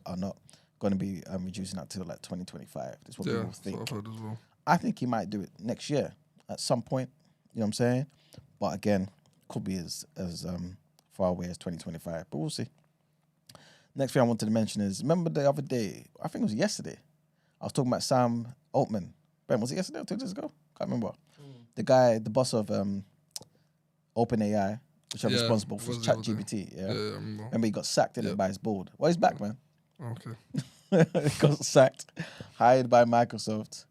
are not going to be reducing that till like 2025. That's what people think. That's what I've heard as well. I think he might do it next year at some point. You know what I'm saying? But again, could be as far away as 2025. But we'll see. Next thing I wanted to mention is, remember the other day, I think it was yesterday, I was talking about Sam Altman. Ben, was it yesterday or 2 days ago? Can't remember. The guy, the boss of OpenAI, which are responsible for ChatGPT. Yeah, I remember. Remember he got sacked in it by his board. Well, he's back, man. Okay. He got sacked, hired by Microsoft,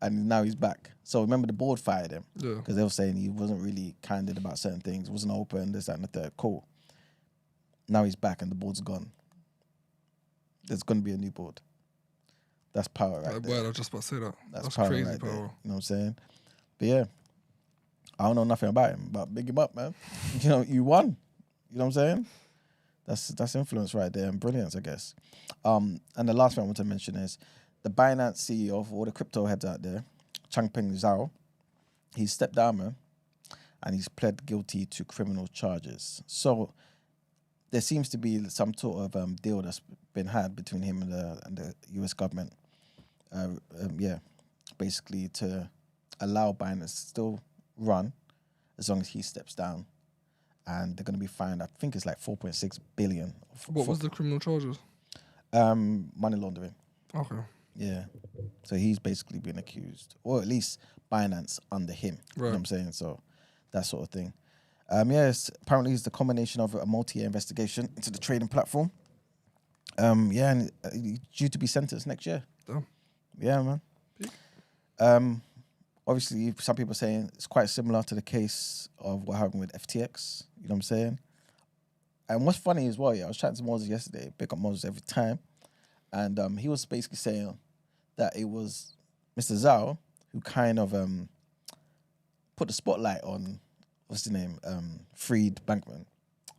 and now he's back. So remember the board fired him because they were saying he wasn't really candid about certain things, wasn't open, this, that, and the third. Cool. Now he's back and the board's gone. There's going to be a new board. That's power right there. I was just about to say that. That's power crazy right power. there. You know what I'm saying? But yeah, I don't know nothing about him, but big him up, man. You won. You know what I'm saying? That's influence right there and brilliance, I guess. And the last thing I want to mention is the Binance CEO for all the crypto heads out there, Changpeng Zhao. He's stepped down, man, and he's pled guilty to criminal charges. So there seems to be some sort of deal that's been had between him and the US government. Basically to allow Binance to still run as long as he steps down. And they're going to be fined, I think it's like 4.6 billion. What was the criminal charges? Money laundering. Okay. Yeah. So he's basically been accused, or at least Binance under him. Right. You know what I'm saying? So that sort of thing. Apparently it's the combination of a multi-year investigation into the trading platform. And he's due to be sentenced next year. Damn. Yeah, man. Obviously, some people are saying it's quite similar to the case of what happened with FTX. You know what I'm saying? And what's funny as well, I was chatting to Moses yesterday, pick up Moses every time, and he was basically saying that it was Mr. Zhao who kind of put the spotlight on, what's his name, Freed Bankman,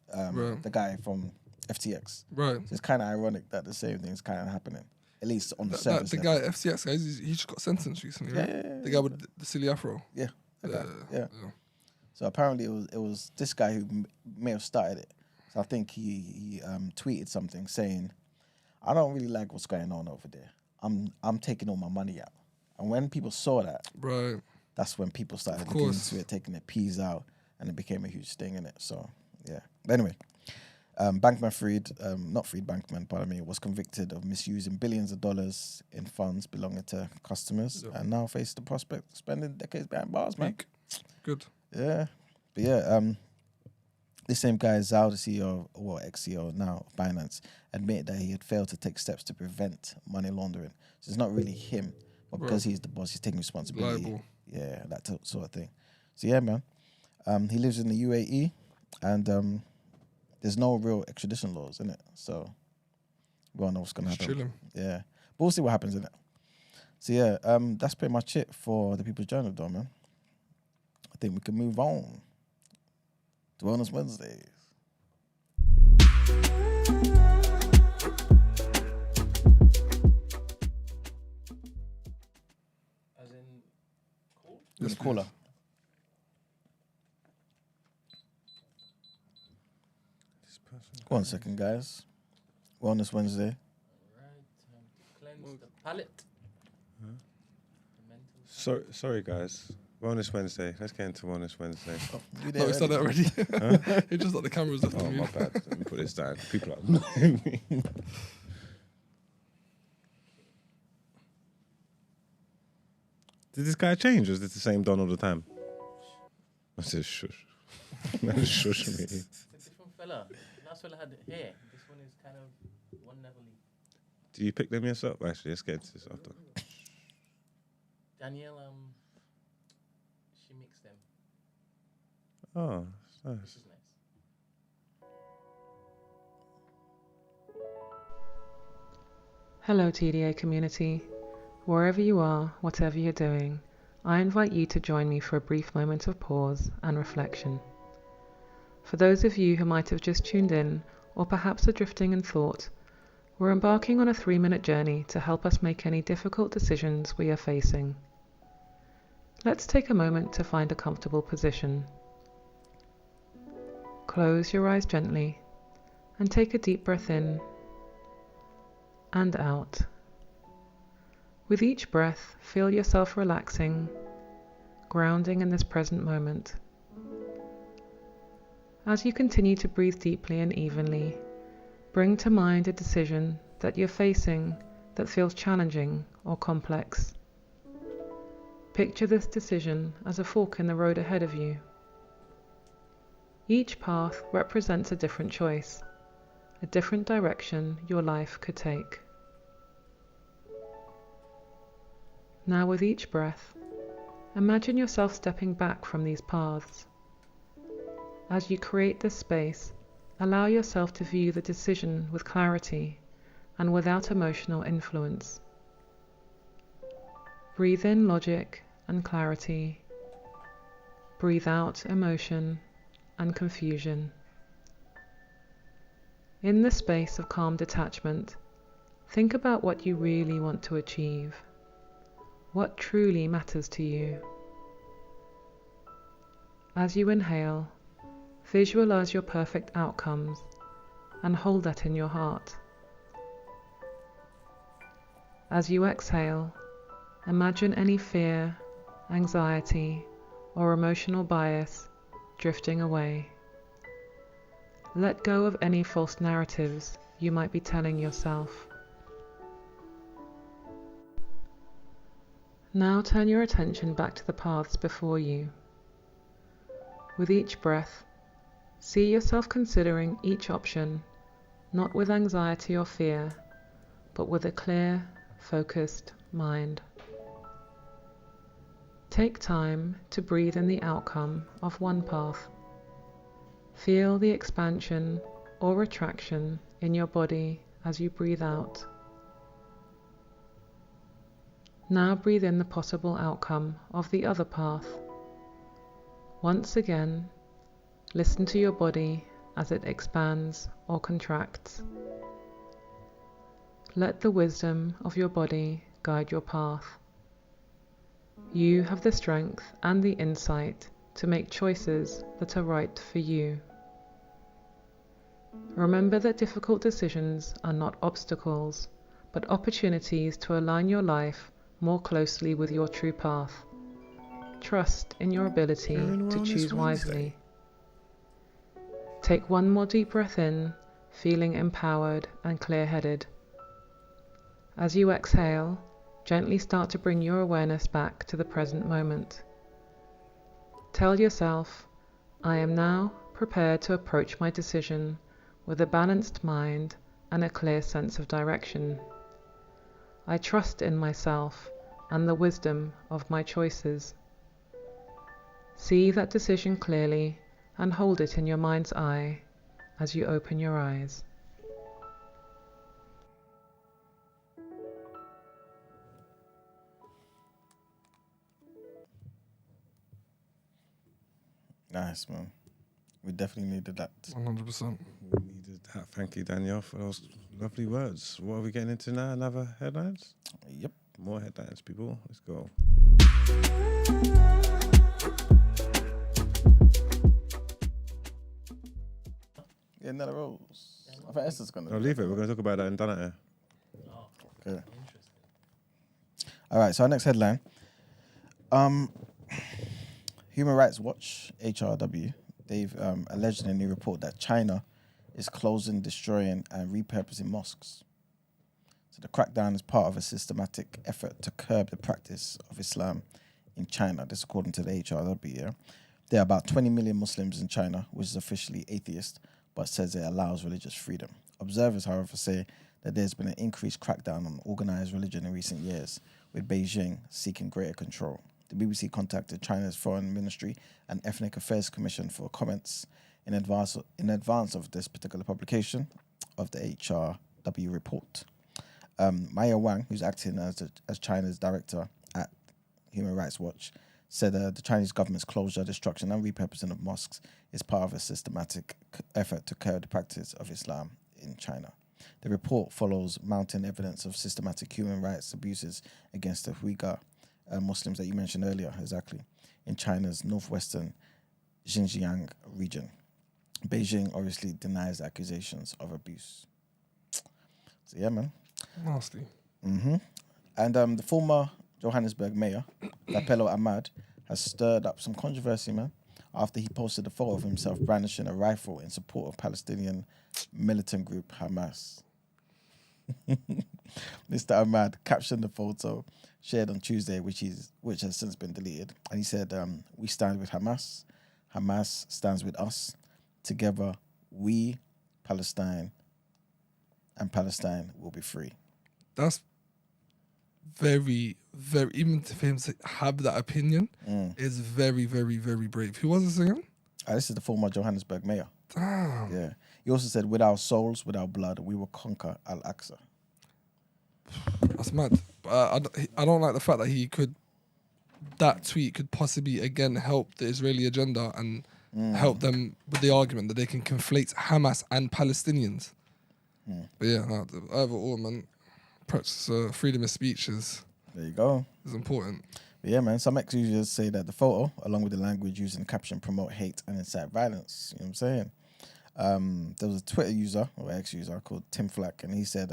the guy from FTX. Right. So it's kind of ironic that the same thing's kind of happening, at least on the surface. The guy, FTX guy, he just got sentenced recently, right? Yeah. The guy with the silly afro. Yeah. Yeah. So apparently it was this guy who may have started it. So I think he tweeted something saying, "I don't really like what's going on over there. I'm taking all my money out." And when people saw that, right, that's when people started looking into it, taking their peas out, and it became a huge thing in it. So yeah. But anyway, Bankman, pardon me, was convicted of misusing billions of dollars in funds belonging to customers, and now faces the prospect of spending decades behind bars, man. Good. Yeah. But yeah, this same guy, Zhao, the CEO, or ex-CEO now of Binance, admitted that he had failed to take steps to prevent money laundering. So it's not really him, but because he's the boss, he's taking responsibility. Liable. Yeah, that sort of thing. So yeah, man. He lives in the UAE, and there's no real extradition laws in it. So we don't know what's going to happen. Chilling. Yeah. But we'll see what happens in it. So yeah, that's pretty much it for the People's Journal, though, man. I think we can move on to Wellness Wednesdays. As in, cool? Yes, caller. One second, guys. Wellness Wednesday. Alright, time to cleanse the palate. The mental Sorry, guys. Wellness Wednesday. Let's get into Wellness Wednesday. You No, we said that already. It just like the cameras left Oh, on my you. bad. Let me put this down. People are annoying me. Did this guy change, or is this the same Don all the time? I said shush. Man, shush me. It's a different fella. Last fella had hair. This one is kind of one level. Do you pick them yourself? Actually, let's get into this after. Danielle, she mixed them. Oh, that's This nice. is nice. Hello, TDA community. Wherever you are, whatever you're doing, I invite you to join me for a brief moment of pause and reflection. For those of you who might have just tuned in, or perhaps are drifting in thought, we're embarking on a 3-minute journey to help us make any difficult decisions we are facing. Let's take a moment to find a comfortable position. Close your eyes gently and take a deep breath in and out. With each breath, feel yourself relaxing, grounding in this present moment. As you continue to breathe deeply and evenly, bring to mind a decision that you're facing that feels challenging or complex. Picture this decision as a fork in the road ahead of you. Each path represents a different choice, a different direction your life could take. Now, with each breath, imagine yourself stepping back from these paths. As you create this space, allow yourself to view the decision with clarity and without emotional influence. Breathe in logic and clarity. Breathe out emotion and confusion. In the space of calm detachment, think about what you really want to achieve. What truly matters to you? As you inhale, visualize your perfect outcomes and hold that in your heart. As you exhale, imagine any fear, anxiety, or emotional bias drifting away. Let go of any false narratives you might be telling yourself. Now turn your attention back to the paths before you. With each breath, see yourself considering each option, not with anxiety or fear, but with a clear, focused mind. Take time to breathe in the outcome of one path. Feel the expansion or retraction in your body as you breathe out. Now breathe in the possible outcome of the other path. Once again, listen to your body as it expands or contracts. Let the wisdom of your body guide your path. You have the strength and the insight to make choices that are right for you. Remember that difficult decisions are not obstacles, but opportunities to align your life more closely with your true path. Trust in your ability to choose wisely. Take one more deep breath in, feeling empowered and clear-headed. As you exhale, gently start to bring your awareness back to the present moment. Tell yourself, I am now prepared to approach my decision with a balanced mind and a clear sense of direction. I trust in myself and the wisdom of my choices. See that decision clearly and hold it in your mind's eye as you open your eyes. Nice, man. We definitely needed that. 100%. We needed that. Thank you, Danielle, for those lovely words. What are we getting into now? Another headlines? Yep. More headlines, people. Let's go. Yeah, Nella Rose. I think Esther's gonna. No, leave it. We're going to talk about that in Donna. Okay. All right. So our next headline. Human Rights Watch (HRW) they've alleged in a new report that China is closing, destroying, and repurposing mosques. So the crackdown is part of a systematic effort to curb the practice of Islam in China. This according to the HRW. Yeah? There are about 20 million Muslims in China, which is officially atheist, but says it allows religious freedom. Observers, however, say that there's been an increased crackdown on organized religion in recent years, with Beijing seeking greater control. The BBC contacted China's Foreign Ministry and Ethnic Affairs Commission for comments in advance of this particular publication of the HRW report. Maya Wang, who's acting as China's director at Human Rights Watch, said the Chinese government's closure, destruction, and repurposing of mosques is part of a systematic effort to curb the practice of Islam in China. The report follows mounting evidence of systematic human rights abuses against the Uyghur Muslims that you mentioned earlier, exactly, in China's northwestern Xinjiang region. Beijing obviously denies accusations of abuse. So yeah, man. Nasty. Mm-hmm. And the former Johannesburg mayor, Kapelo Ahmad, has stirred up some controversy, man, after he posted a photo of himself brandishing a rifle in support of Palestinian militant group Hamas. Mr. Ahmad captioned the photo shared on Tuesday, which has since been deleted. And he said, "We stand with Hamas. Hamas stands with us. Together, we, Palestine, and Palestine will be free." That's very, very, even for him to have that opinion is very, very, very brave. Who was this again? This is the former Johannesburg mayor. Damn. Yeah. He also said, "With our souls, with our blood, we will conquer Al-Aqsa." That's mad. But I don't like the fact that that tweet could possibly again help the Israeli agenda and help them with the argument that they can conflate Hamas and Palestinians. But yeah, no, overall, man, perhaps freedom of speech is There you go. important. But yeah, man, some ex-users say that the photo, along with the language used in the caption, promote hate and incite violence. You know what I'm saying? There was a Twitter user, or ex-user, called Tim Flack, and he said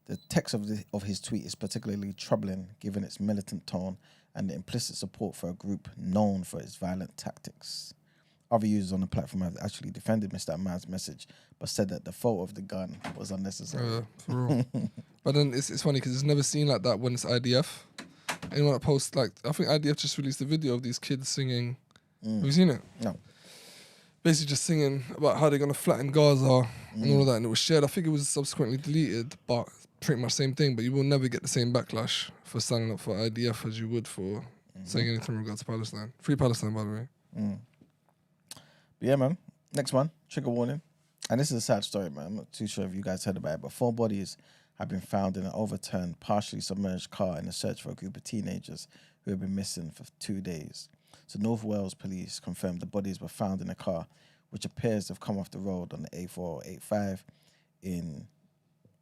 the text of his tweet is particularly troubling given its militant tone and the implicit support for a group known for its violent tactics. Other users on the platform have actually defended Mr. Ahmad's message, but said that the photo of the gun was unnecessary. For real. But then it's funny because it's never seen like that when it's IDF. Anyone that posts, like, I think IDF just released a video of these kids singing. Have you seen it? No. Basically just singing about how they're going to flatten Gaza and all of that. And it was shared. I think it was subsequently deleted, but pretty much same thing. But you will never get the same backlash for standing up for IDF as you would for saying anything in regards to Palestine. Free Palestine, by the way. But yeah, man. Next one, trigger warning. And this is a sad story, man. I'm not too sure if you guys heard about it, but 4 bodies have been found in an overturned, partially submerged car in a search for a group of teenagers who have been missing for 2 days. So North Wales police confirmed the bodies were found in a car which appears to have come off the road on the A485 in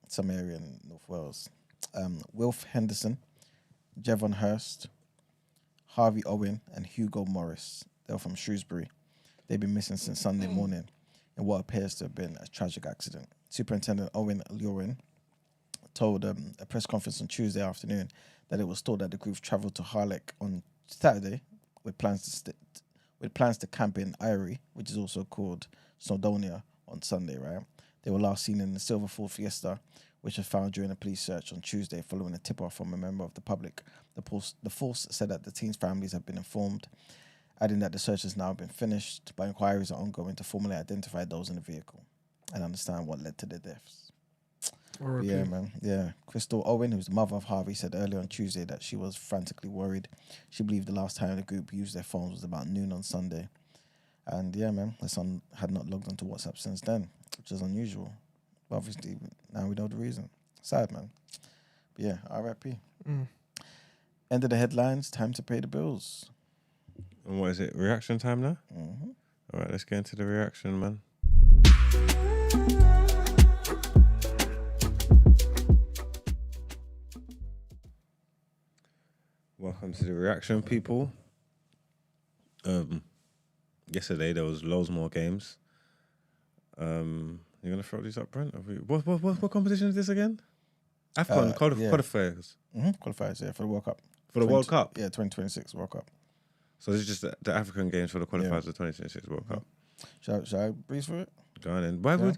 some area in North Wales. Wilf Henderson, Jevon Hurst, Harvey Owen, and Hugo Morris. They're from Shrewsbury. They've been missing since Sunday morning in what appears to have been a tragic accident. Superintendent Owen Lurin told a press conference on Tuesday afternoon that it was thought that the group travelled to Harlech on Saturday with plans to camp in Eyrie, which is also called Snowdonia, on Sunday, right? They were last seen in the Silver Ford Fiesta, which was found during a police search on Tuesday following a tip-off from a member of the public. The force said that the teens' families have been informed, adding that the search has now been finished, but inquiries are ongoing to formally identify those in the vehicle and understand what led to their deaths. Yeah, man. Yeah. Crystal Owen, who's the mother of Harvey, said earlier on Tuesday that she was frantically worried. She believed the last time the group used their phones was about noon on Sunday. And yeah, man, her son had not logged onto WhatsApp since then, which is unusual. But obviously, now we know the reason. Sad, man. But yeah, RIP. End of the headlines. Time to pay the bills. And what is it? Reaction time now? Mm-hmm. All right, let's get into the reaction, man. Welcome to the reaction, people. Yesterday there was loads more games. You gonna throw these up, Brent? What competition is this again? AFCON qualifiers. Qualifiers, yeah, for the World Cup. For the World Cup? Yeah, 2026 World Cup. So this is just the African games for the qualifiers of the 2026 World Cup. Shall I breeze through it? Go on then.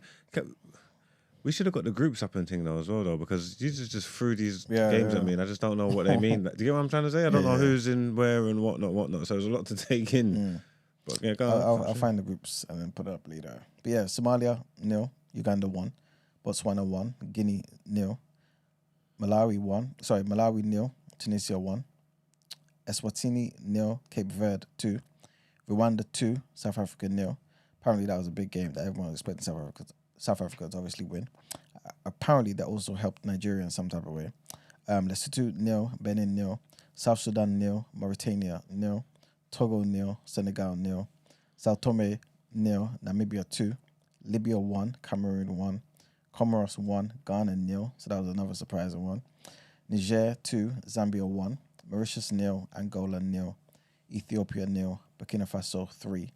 We should have got the groups up and thing though as well though, because you just threw these games at me and I just don't know what they mean. Do you get what I'm trying to say? I don't know who's in where and whatnot. So there's a lot to take in. But yeah, go on. I'll find the groups and then put it up later. But yeah, Somalia 0, Uganda 1, Botswana 1, Guinea 0, Malawi 0, Tunisia 1, Eswatini 0, Cape Verde 2, Rwanda 2, South Africa 0. Apparently that was a big game that everyone was expecting South Africa to obviously win. Apparently that also helped Nigeria in some type of way. Lesotho 0, Benin 0, South Sudan 0, Mauritania 0, Togo 0, Senegal 0, Sao Tome 0, Namibia 2, Libya 1, Cameroon 1, Comoros 1, Ghana 0, so that was another surprising one. Niger 2, Zambia 1, Mauritius 0, Angola 0, Ethiopia 0, Burkina Faso 3,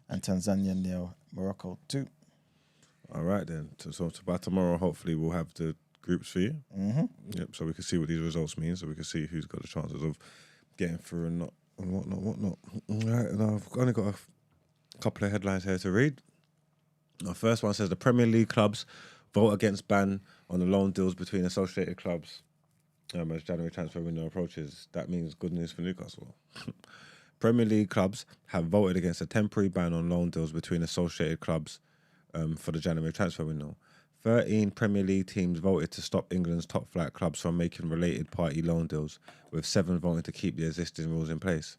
and Tanzania 0, Morocco 2. All right then. So by tomorrow, hopefully, we'll have the groups for you. Yep. So we can see what these results mean. So we can see who's got the chances of getting through and not and whatnot. All right. And I've only got a couple of headlines here to read. The first one says the Premier League clubs vote against ban on the loan deals between associated clubs as January transfer window approaches. That means good news for Newcastle. Premier League clubs have voted against a temporary ban on loan deals between associated clubs for the January transfer window. 13 Premier League teams voted to stop England's top flight clubs from making related party loan deals, with 7 voting to keep the existing rules in place.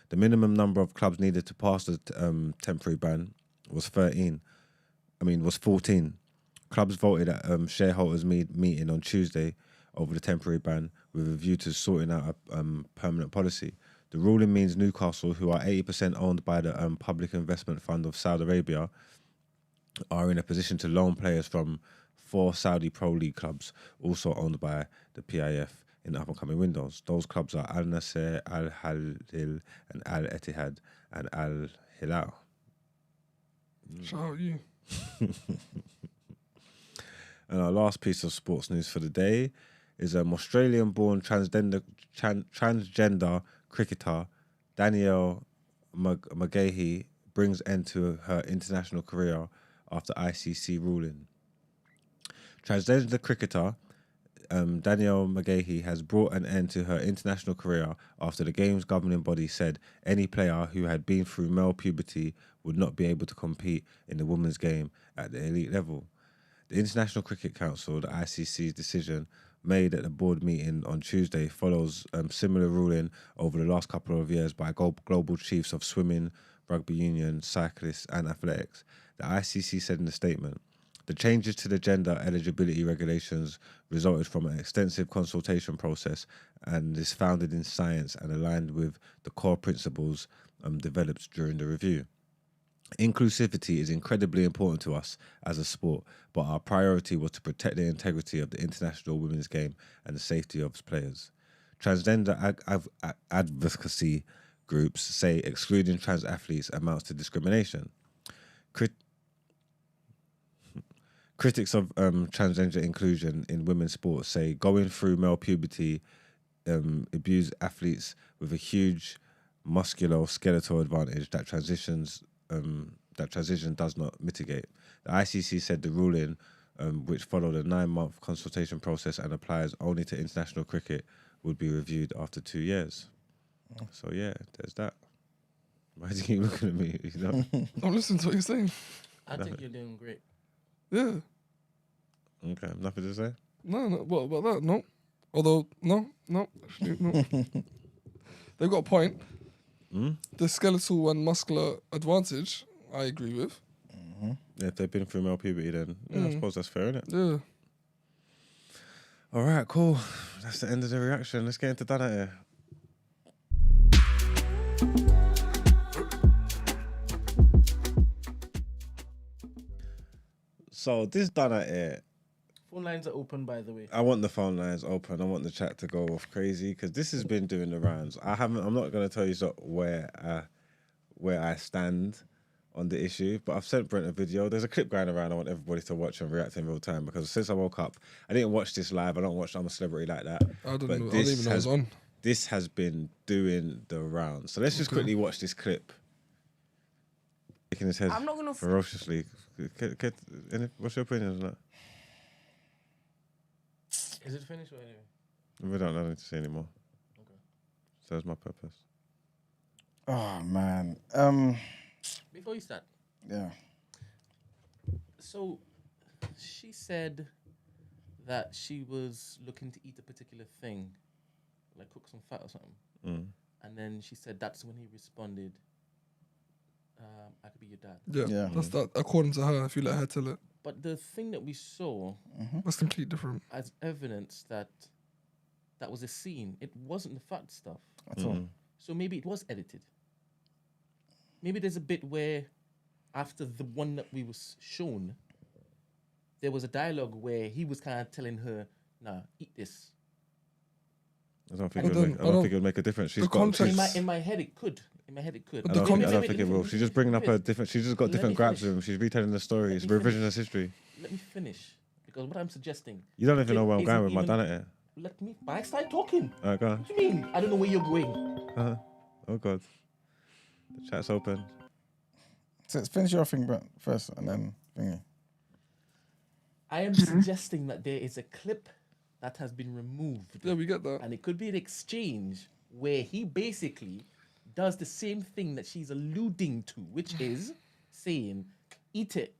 The minimum number of clubs needed to pass the temporary ban was 14. Clubs voted at shareholders' meeting on Tuesday over the temporary ban with a view to sorting out a permanent policy. The ruling means Newcastle, who are 80% owned by the Public Investment Fund of Saudi Arabia, are in a position to loan players from 4 Saudi Pro League clubs, also owned by the PIF, in the up-and-coming windows. Those clubs are Al Nasser, Al Hilal, and Al Ittihad, and Al Hilal. Shout out you. And our last piece of sports news for the day is Australian-born transgender cricketer Danielle McGahey brings end to her international career after ICC ruling. Transgender cricketer Danielle McGahey has brought an end to her international career after the game's governing body said any player who had been through male puberty would not be able to compete in the women's game at the elite level. The International Cricket Council, the ICC's decision made at the board meeting on Tuesday follows similar ruling over the last couple of years by global chiefs of swimming, rugby union, cyclists and athletics. The ICC said in a statement, the changes to the gender eligibility regulations resulted from an extensive consultation process and is founded in science and aligned with the core principles developed during the review. Inclusivity is incredibly important to us as a sport, but our priority was to protect the integrity of the international women's game and the safety of its players. Transgender advocacy groups say excluding trans athletes amounts to discrimination. Critics of transgender inclusion in women's sports say going through male puberty abuse athletes with a huge musculoskeletal advantage that transition does not mitigate. The ICC said the ruling, which followed a 9-month consultation process and applies only to international cricket, would be reviewed after 2 years. So yeah, there's that. Why do you keep looking at me? You know? I'm listening to what you're saying. I think you're doing great. Yeah. Okay, nothing to say? No, what about that? No. Although, no, actually, no. They've got a point. The skeletal and muscular advantage, I agree with. Yeah, if they've been through male puberty, then I suppose that's fair, isn't it? Yeah. All right, cool. That's the end of the reaction. Let's get into Dana here. So this done at it. Phone lines are open, by the way. I want the phone lines open. I want the chat to go off crazy because this has been doing the rounds. I'm not going to tell you where I stand on the issue, but I've sent Brent a video. There's a clip going around. I want everybody to watch and react in real time because since I woke up, I didn't watch this live. I don't watch I'm a Celebrity like that. I don't even know it was on. This has been doing the rounds. So let's just quickly watch this clip. Shaking his head I'm not gonna ferociously. What's your opinion on that? Is it finished or anyway? We don't know to say anymore. Okay. Serves my purpose. Oh man. Before you start. Yeah. So, she said that she was looking to eat a particular thing, like cook some fat or something. Mm. And then she said that's when he responded, I could be your dad. Yeah. That's that. According to her, if you let her tell it. But the thing that we saw That's completely different. as evidence that was a scene, it wasn't the fat stuff. At all. So maybe it was edited. Maybe there's a bit where, after the one that we was shown, there was a dialogue where he was kind of telling her, "Nah, eat this." I don't think it would make a difference. She's got. In my head, it could. In my head, it could. I don't think it will. She's just bringing up she's just got different grabs with him. She's retelling the story. It's revisionist history. Let me finish. Because what I'm suggesting. You don't even know where I'm going with my done it. Let me. I start talking. All right, go on. What do you mean? I don't know where you're going. Oh God. The chat's open. So finish your thing, but first, and then thingy. I am suggesting that there is a clip that has been removed. Yeah, we get that. And it could be an exchange where he basically does the same thing that she's alluding to, which is saying, "Eat it,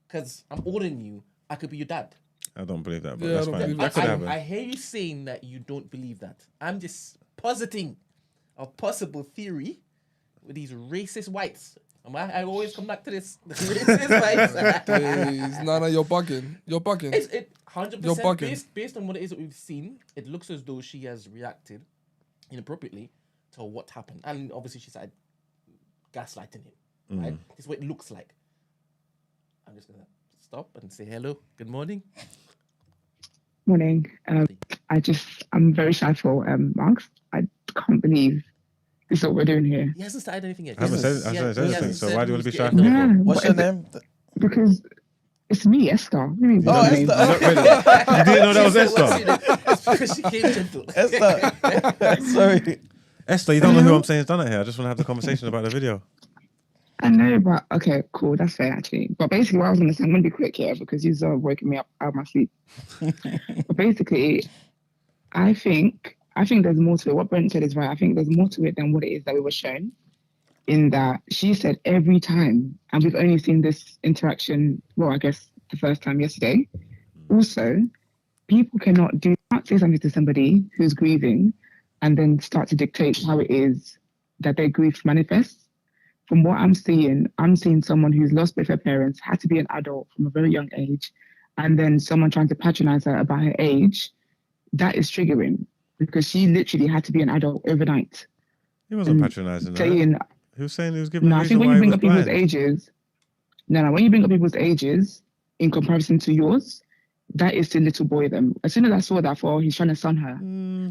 because I'm ordering you. I could be your dad." I don't believe that, but Yeah, that's I don't fine. believe That could happen. I hear you saying that you don't believe that. I'm just positing a possible theory with these racist whites. I always come back to this. The racist whites. Days. Nana, you're bugging. You're bugging. It's You're 100% bugging. based on what it is that we've seen. It looks as though she has reacted inappropriately to what happened, and obviously she started gaslighting him. Right? This is what it looks like. I'm just gonna stop and say hello. Good morning. Morning. I'm very shy for marks. I can't believe this is what we're doing here. He hasn't started anything yet. I haven't said anything, so why do you want to be shy? Yeah, What's your name? Because it's me, Esther. What do you mean? Oh, name? Esther. You didn't know that was Esther? It's because she came gentle. Esther. Sorry. Esther, you don't know who I'm saying has done it here. I just want to have the conversation about the video. I know, but okay, cool. That's fair, actually. But basically, what I was going to say, I'm going to be quick here because you're waking me up out of my sleep. But basically, I think there's more to it. What Brent said is right. I think there's more to it than what it is that we were shown. In that she said every time, and we've only seen this interaction, well, I guess the first time yesterday. Also, people cannot say something to somebody who's grieving and then start to dictate how it is that their grief manifests. From what I'm seeing someone who's lost both her parents, had to be an adult from a very young age, and then someone trying to patronize her about her age. That is triggering because she literally had to be an adult overnight. He wasn't patronizing her. He was saying he was giving. No, I think when you bring up people's ages, when you bring up people's ages in comparison to yours, that is to little boy them. As soon as I saw that, I thought, he's trying to son her,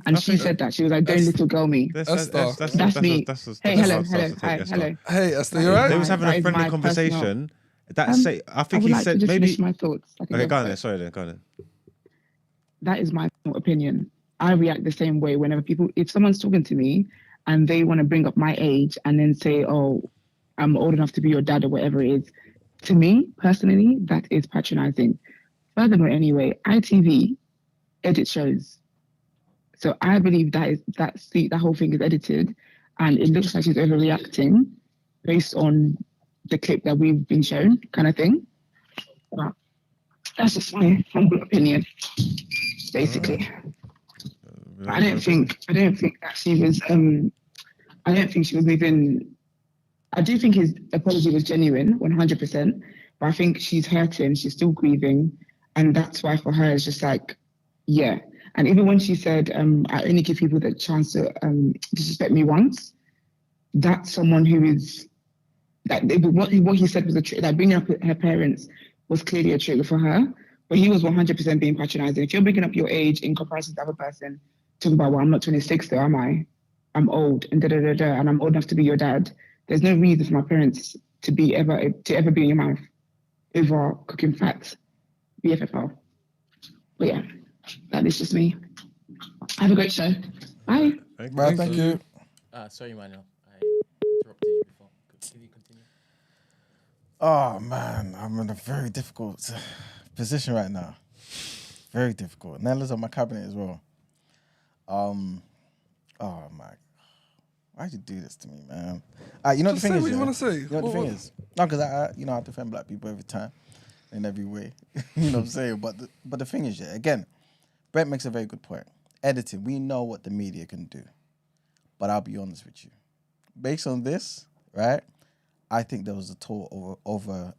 and she said that she was like, "Don't little girl me." That's me. Hey, hello. Hey, Esther, you alright? They was having a friendly conversation. I think he said maybe. My thoughts. Okay, go on then. Sorry, then go on then. That is my opinion. I react the same way whenever if someone's talking to me and they want to bring up my age and then say, "Oh, I'm old enough to be your dad" or whatever it is. To me, personally, that is patronizing. Furthermore, anyway, ITV edit shows. So I believe that whole thing is edited and it looks like she's overreacting based on the clip that we've been shown, kind of thing. But that's just my humble opinion, basically. I don't think that she was I don't think she was even I do think his apology was genuine, 100%, but I think she's hurting, she's still grieving. And that's why for her, it's just like, yeah. And even when she said, I only give people the chance to disrespect me once, that's someone who is, what he said was the truth, like bringing up her parents was clearly a trigger for her. But he was 100% being patronizing. If you're bringing up your age in comparison to the other person, talking about, well, I'm not 26 though, am I? I'm old and and I'm old enough to be your dad. There's no reason for my parents to ever be in your mouth over cooking fat, BFFL. But yeah, that is just me. Have a great show. Bye. Thank you. Sorry, Manuel. I interrupted you before. Can you continue? Oh man, I'm in a very difficult position right now. Very difficult. Nella's on my cabinet as well. Oh my, why'd you do this to me, man? You know what the thing is? What you want to say? You know what the thing is? No, because I defend black people every time, in every way. You know what I'm saying? But the thing is, again, Brett makes a very good point. Editing, we know what the media can do, but I'll be honest with you. Based on this, right? I think there was a total over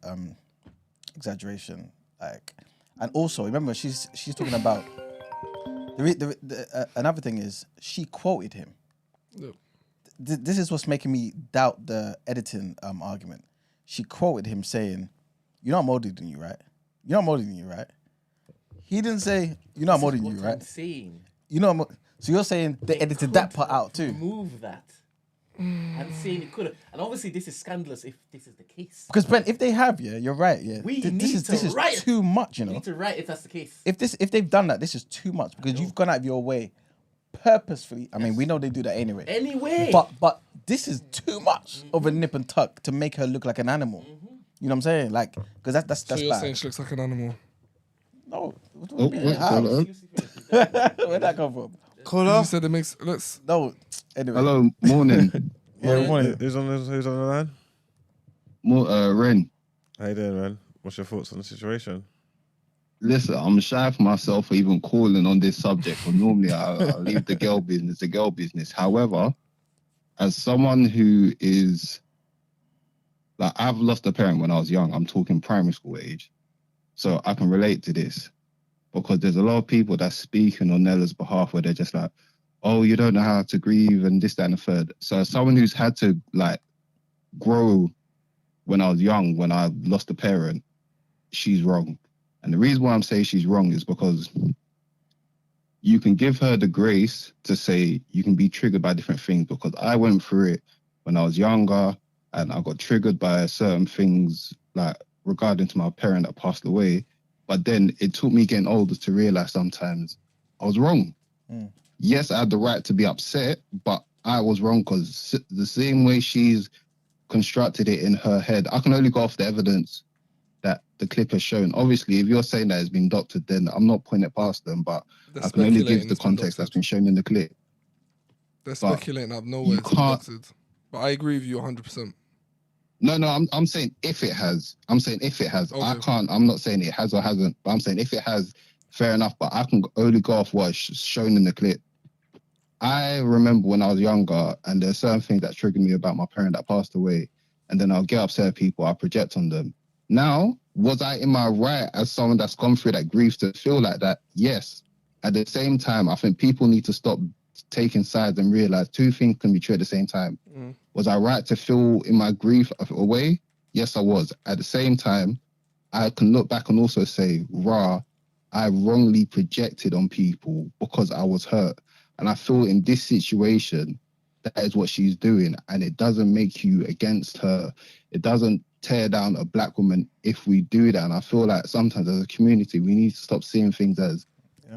exaggeration, and also remember she's talking about another thing is she quoted him. Yep. This is what's making me doubt the editing argument. She quoted him saying, "You're not older than you, right? You're not older than you, right?" He didn't say, "You're not older than you, right?" I'm saying. You know, so you're saying they edited that part out too. Remove that. I'm saying it could have, and obviously this is scandalous if this is the case. Because Brent, if they have, you're right. Yeah, this is too much. You know, We need to write if that's the case. if they've done that, this is too much because you've gone out of your way purposefully. I mean, we know they do that anyway. Anyway. But this is too much of a nip and tuck to make her look like an animal. You know what I'm saying? Like, because that's So you're bad. saying she looks like an animal? No. hello. Where'd that come from? You said it makes. Let's. No. Anyway. Hello, morning. Who's on the line? Ren. How you doing, man? What's your thoughts on the situation? Listen, I'm shy for myself for even calling on this subject. But normally I leave the girl business. However, as someone who is like, I've lost a parent when I was young. I'm talking primary school age, so I can relate to this because there's a lot of people that's speaking on Nella's behalf where they're just like, "Oh, you don't know how to grieve," and this, that, and the third. So as someone who's had to like grow when I was young, when I lost a parent, she's wrong. And the reason why I'm saying she's wrong is because you can give her the grace to say you can be triggered by different things, because I went through it when I was younger and I got triggered by certain things like regarding to my parent that passed away. But then it took me getting older to realize sometimes I was wrong. Yes, I had the right to be upset, but I was wrong because the same way she's constructed it in her head, I can only go off the evidence that the clip has shown. Obviously, if you're saying that it's been doctored, then I'm not putting it past them, but I can only give the context that's been shown in the clip. They're speculating out of nowhere. It's been doctored. But I agree with you 100%. No, I'm saying if it has. Okay. I'm not saying it has or hasn't, but I'm saying if it has, fair enough, but I can only go off what's shown in the clip. I remember when I was younger, and there's certain things that triggered me about my parent that passed away, and then I'll get upset at people, I'll project on them. Now, was I in my right as someone that's gone through that grief to feel like that? Yes. At the same time, I think people need to stop taking sides and realize two things can be true at the same time. Was I right to feel in my grief away? Yes, I was. At the same time, I can look back and also say, I wrongly projected on people because I was hurt. And I feel in this situation, that is what she's doing. And it doesn't make you against her. It doesn't tear down a black woman if we do that. And I feel like sometimes as a community, we need to stop seeing things as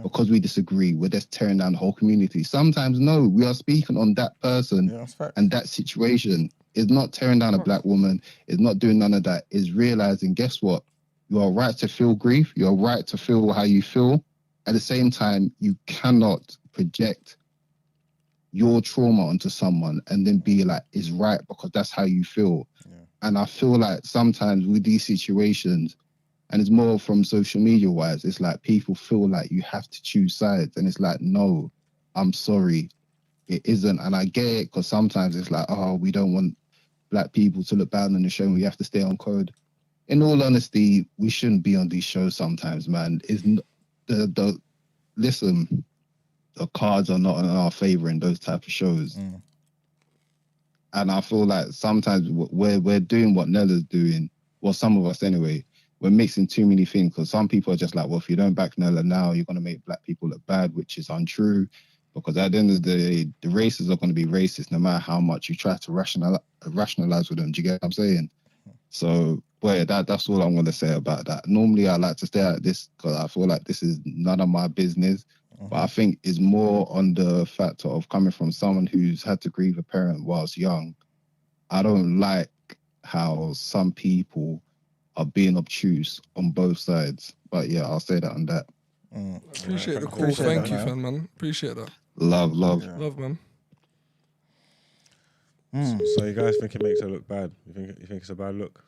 because we disagree, we're just tearing down the whole community. Sometimes, no, we are speaking on that person and that situation. Is not tearing down a black woman, is not doing none of that, is realizing, guess what? You are right to feel grief. You're right to feel how you feel. At the same time, you cannot project your trauma onto someone and then be like, it's right because that's how you feel. And I feel like sometimes with these situations, and it's more from social media wise, it's like people feel like you have to choose sides. And it's like, no, I'm sorry, it isn't. And I get it because sometimes it's like, oh, we don't want black people to look bad on the show and we have to stay on code. In all honesty, we shouldn't be on these shows sometimes, man. Listen, the cards are not in our favor in those type of shows. And I feel like sometimes we're doing what Nella's doing, well, some of us anyway, we're mixing too many things, because some people are just like, well, if you don't back Nella now, you're going to make black people look bad, which is untrue. Because at the end of the day, the races are going to be racist no matter how much you try to rationalize with them. Do you get what I'm saying? So, well, yeah, that's all I'm going to say about that. Normally, I like to stay at this because I feel like this is none of my business. But I think it's more on the factor of coming from someone who's had to grieve a parent whilst young. I don't like how some people are being obtuse on both sides. But yeah, I'll say that on that. Appreciate the call. Thank you, fan, man. Appreciate that. Love. Love, man. So you guys think it makes her look bad? You think it's a bad look?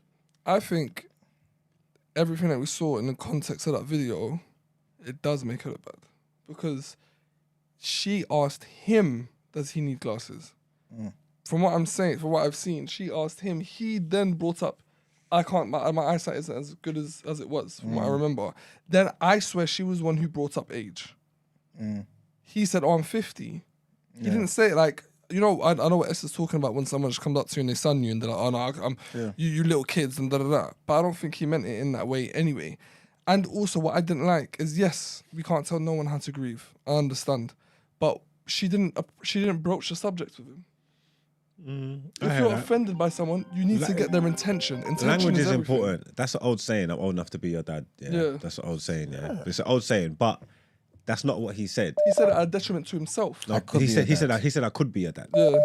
I think everything that we saw in the context of that video, it does make her look bad. Because she asked him, does he need glasses? From what I'm saying, from what I've seen, she asked him. He then brought up, I can't, my eyesight isn't as good as it was, from what I remember. Then I swear she was one who brought up age. He said, oh, I'm 50. He didn't say it like, you know, I know what Esther's talking about when someone just comes up to you and they son you and they're like, oh no, you little kids and da-da-da. But I don't think he meant it in that way anyway. And also what I didn't like is, yes, we can't tell no one how to grieve. I understand. But she didn't broach the subject with him. If you're offended by someone, you need to get their intention. Language is everything. important. That's an old saying. I'm old enough to be your dad. Yeah. That's an old saying. Yeah. It's an old saying, but that's not what he said. He said it at a detriment to himself. No, he said I could be your dad. Yeah.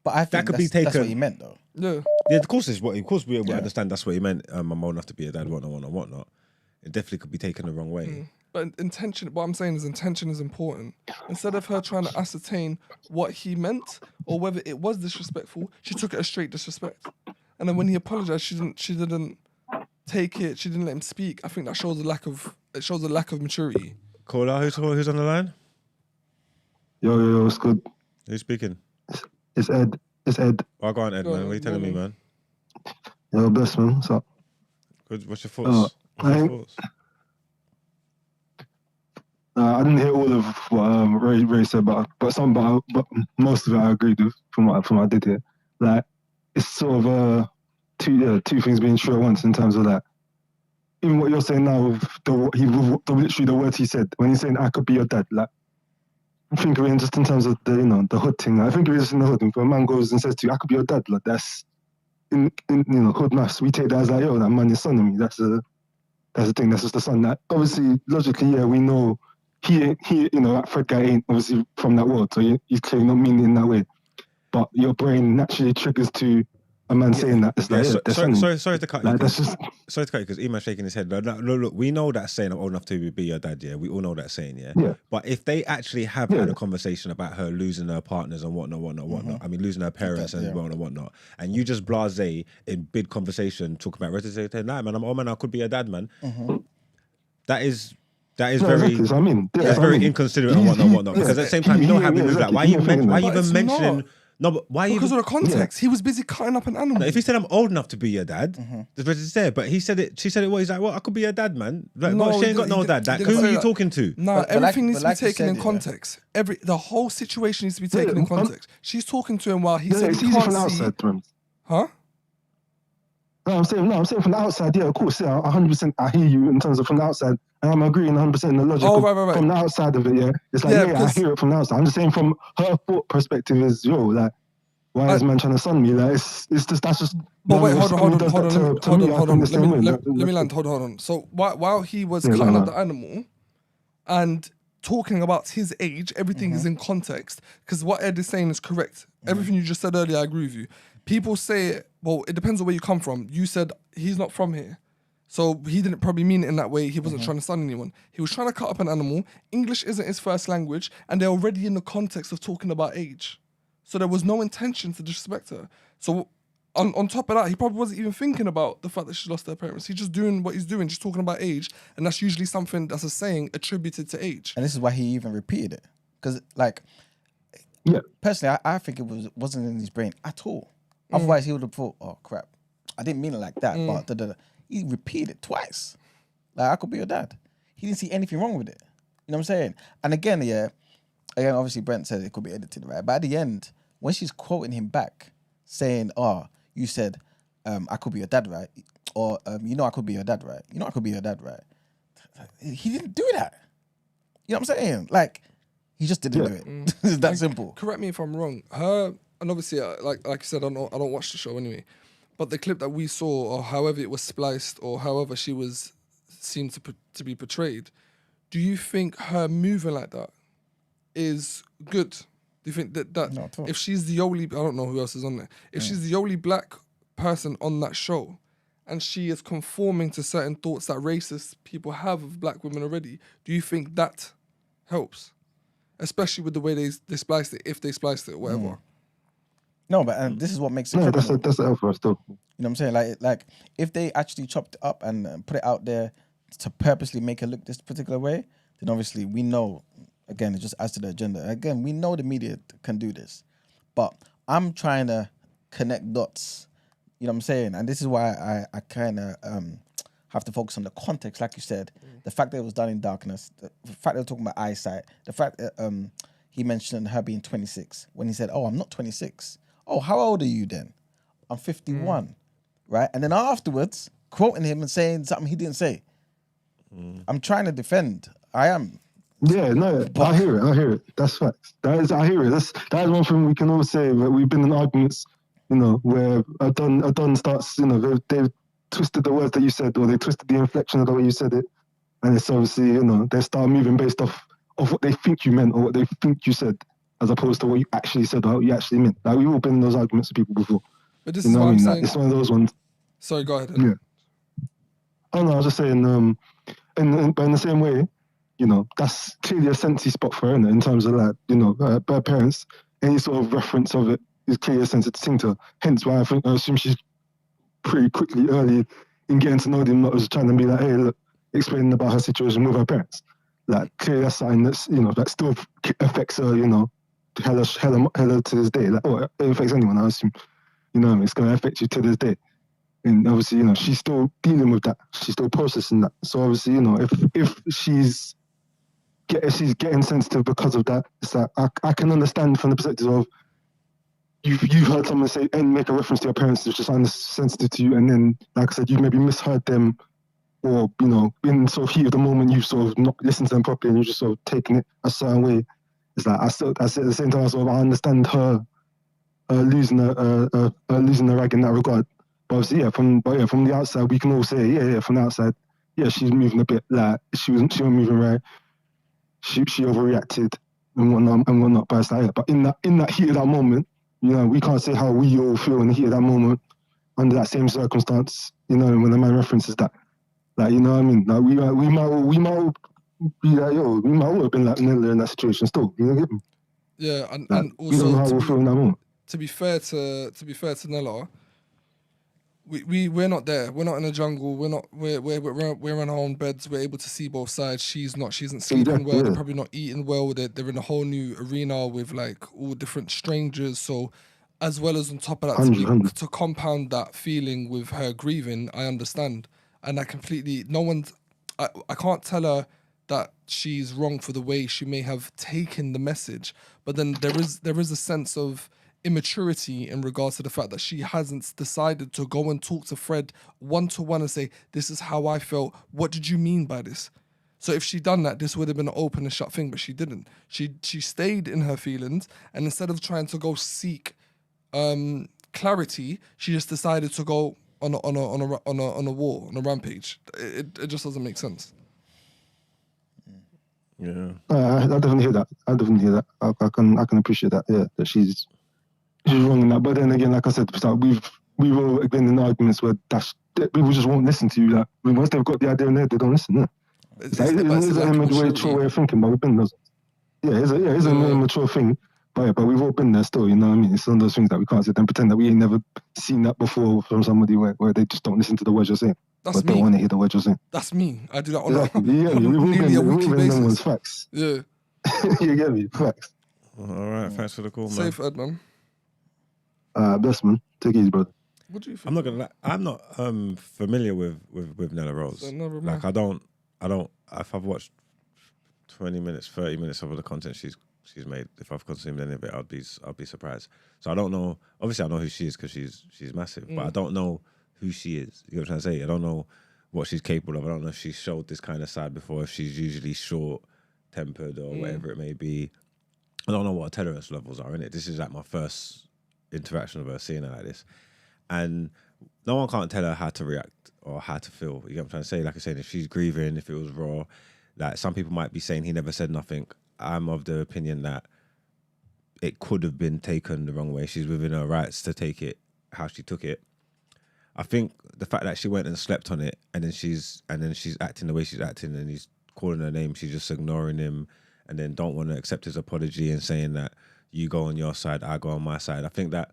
But I think that could be taken. That's what he meant, though. Yeah. Of course we understand that's what he meant. I'm old enough to be your dad. Whatnot. It definitely could be taken the wrong way. But intention, what I'm saying is intention is important. Instead of her trying to ascertain what he meant or whether it was disrespectful, she took it as straight disrespect. And then when he apologized, she didn't take it. She didn't let him speak. I think that shows a lack of maturity. Caller, who's on the line? Yo, it's good. Who's speaking? It's Ed. Oh, go on, Ed, man. What are you telling me, man? Yo, bless, man. What's up? Good. What's your thoughts? I didn't hear all of what Ray said, but most of it I agreed with from what I did hear. Like, it's sort of two things being true at once in terms of that. Even what you're saying now, with literally the words he said when he's saying "I could be your dad," like, I think of it just in terms of the hood thing. I think of it just in the hood. If a man goes and says to you, "I could be your dad," like, that's in hood maths. We take that as like, yo, that man is son of me. That's the thing. That's just the son. That obviously logically, yeah, we know. He, that Fred guy ain't obviously from that world, so he's clearly not meaning it in that way. But your brain naturally triggers to a man saying that. It's like, sorry to cut you. Sorry to cut you because Iman's shaking his head. Look, we know that saying, I'm old enough to be your dad, yeah. We all know that saying, yeah. But if they actually have had a conversation about her losing her partners and whatnot, I mean, losing her parents and whatnot, and you just blasé in big conversation talk about reticence, nah, man, I'm old man, I could be a dad, man. That is very, very inconsiderate and whatnot. Because at the same time, you know how we move. Like, why you even mentioning? No, but why? Because of the context, he was busy cutting up an animal. No, if he said I'm old enough to be your dad, the rest is there. But he said it. She said it. What he's like? Well, I could be your dad, man. Like, she ain't got no dad. Like, who are you talking to? No, everything needs to be taken in context. The whole situation needs to be taken in context. She's talking to him while he said he can't see. Huh? No, I'm saying from the outside, yeah, of course, yeah, 100%. I hear you in terms of from the outside, and I'm agreeing 100% in the logic from the outside of it. Yeah, it's like I hear it from the outside. I'm just saying from her thought perspective is like, why is man trying to son me? Like, it's just that's just. But wait, hold on. Let me land. Hold on. So while he was cutting up the animal, and talking about his age, everything is in context. Because what Ed is saying is correct. Everything you just said earlier, I agree with you. People say, well, it depends on where you come from. You said he's not from here. So he didn't probably mean it in that way. He wasn't trying to stun anyone. He was trying to cut up an animal. English isn't his first language. And they're already in the context of talking about age. So there was no intention to disrespect her. So on top of that, he probably wasn't even thinking about the fact that she lost her parents. He's just doing what he's doing, just talking about age. And that's usually something that's a saying attributed to age. And this is why he even repeated it. Because, personally, I think it wasn't in his brain at all. Otherwise, he would have thought, oh, crap. I didn't mean it like that, but he repeated it twice. Like, I could be your dad. He didn't see anything wrong with it. You know what I'm saying? And again, obviously Brent said it could be edited, right? But at the end, when she's quoting him back, saying, oh, you said, I could be your dad, right? or you know I could be your dad, right? You know I could be your dad, right? He didn't do that. You know what I'm saying? Like, he just didn't do it. It's that simple. Correct me if I'm wrong. Her, and obviously, like you said, I don't watch the show anyway. But the clip that we saw, or however it was spliced, or however she seemed to be portrayed, do you think her moving like that is good? Do you think that Not at all. if she's the only, I don't know who else is on there, if she's the only black person on that show, and she is conforming to certain thoughts that racist people have of black women already, do you think that helps? Especially with the way they spliced it, if they spliced it or whatever. No, but this is what makes it No, criminal. that's the L for us still. You know what I'm saying? Like if they actually chopped it up and put it out there to purposely make it look this particular way, then obviously we know, again, it just adds to the agenda. Again, we know the media can do this. But I'm trying to connect dots. You know what I'm saying? And this is why I kind of have to focus on the context, like you said. The fact that it was done in darkness, the fact they were talking about eyesight, the fact that he mentioned her being 26 when he said, oh, I'm not 26. Oh, how old are you then? I'm 51, right? And then afterwards, quoting him and saying something he didn't say. I'm trying to defend. I am. Yeah, no, I hear it. That's facts. I hear it. That is one thing we can all say, that we've been in arguments, you know, where a Don starts, you know, they've twisted the words that you said, or they twisted the inflection of the way you said it. And it's obviously, you know, they start moving based off of what they think you meant or what they think you said, as opposed to what you actually said or what you actually meant. Like, we've all been in those arguments with people before. But this You is know what what I I'm mean? saying. Like, it's one of those ones. Sorry, go ahead. Yeah. Oh no, I was just saying, but in the same way, you know, that's clearly a sensitive spot for her, innit? In terms of like, you know, her parents, any sort of reference of it is clearly a sensitive thing to her. Hence why I assume she's pretty quickly early in getting to know them, not just trying to be like, hey, look, explaining about her situation with her parents. Like, clearly that's something that's, you know, that still affects her, you know, hella to this day. Like, oh, it affects anyone, I assume. You know, it's going to affect you to this day. And obviously, you know, she's still dealing with that. She's still processing that. So obviously, you know, if she's getting sensitive because of that, it's like, I can understand from the perspective of you've heard someone say and make a reference to your parents, which is sensitive to you, and then, like I said, you maybe misheard them, or, you know, in sort of heat of the moment, you've sort of not listened to them properly, and you're just sort of taking it a certain way. It's like, I said at the same time, I understand her losing the rag in that regard. But obviously, from the outside, we can all say, from the outside, she's moving a bit, like, she wasn't moving right. She overreacted and whatnot. But it's like, but in that heat of that moment, you know, we can't say how we all feel in the heat of that moment under that same circumstance. You know, when the man references that, like, you know what I mean? Like, we might all be like, we might all have been like Nella in that situation still. You know what I mean? Yeah, Like, and we don't know how also we feel in that moment. to be fair to Nella, we're not there. We're not in the jungle. We're in our own beds. We're able to see both sides. She isn't sleeping well. They're probably not eating well. They're in a whole new arena with like all different strangers. So, as well as on top of that, to compound that feeling with her grieving, I understand, and I completely. I can't tell her that she's wrong for the way she may have taken the message, but then there is a sense of immaturity in regards to the fact that she hasn't decided to go and talk to Fred one-to-one and say, this is how I felt, what did you mean by this? So if she'd done that, this would have been an open and shut thing, but she didn't. She stayed in her feelings, and instead of trying to go seek clarity, she just decided to go on a war, on a rampage. It just doesn't make sense. Yeah. I definitely hear that. I can appreciate that. Yeah, that she's wrong in that. But then again, like I said, we've all been in arguments where people just won't listen to you. Like, once they've got the idea in their head, they don't listen. Yeah. It's an immature way of thinking, but we've been those. Yeah, it's an immature thing. But we've all been there still. You know what I mean? It's one of those things that we can't sit and pretend that we ain't never seen that before from somebody where they just don't listen to the words you're saying. That's me. Don't want to hear the words you're saying. That's me. I do that on nearly a weekly basis. basis. Facts. Yeah. You get me? Facts. All right. Thanks for the call, man. Safe, Ed, man. Best, man. Take it easy, brother. What do you think? I'm not gonna lie. I'm not familiar with Nella Rose. So never Like, mind. I don't. If I've watched 20 minutes, 30 minutes of the content she's made, if I've consumed any of it, I'll be surprised. So I don't know. Obviously, I know who she is because she's massive, but I don't know who she is. You know what I'm trying to say? I don't know what she's capable of. I don't know if she's showed this kind of side before, if she's usually short-tempered or whatever it may be. I don't know what her tolerance levels are, innit? This is like my first interaction with her, seeing her like this. And no one can't tell her how to react or how to feel. You know what I'm trying to say? Like I said, if she's grieving, if it was raw, like some people might be saying he never said nothing. I'm of the opinion that it could have been taken the wrong way. She's within her rights to take it how she took it. I think the fact that she went and slept on it and then she's acting the way she's acting and he's calling her name, she's just ignoring him and then don't want to accept his apology and saying that you go on your side, I go on my side. I think that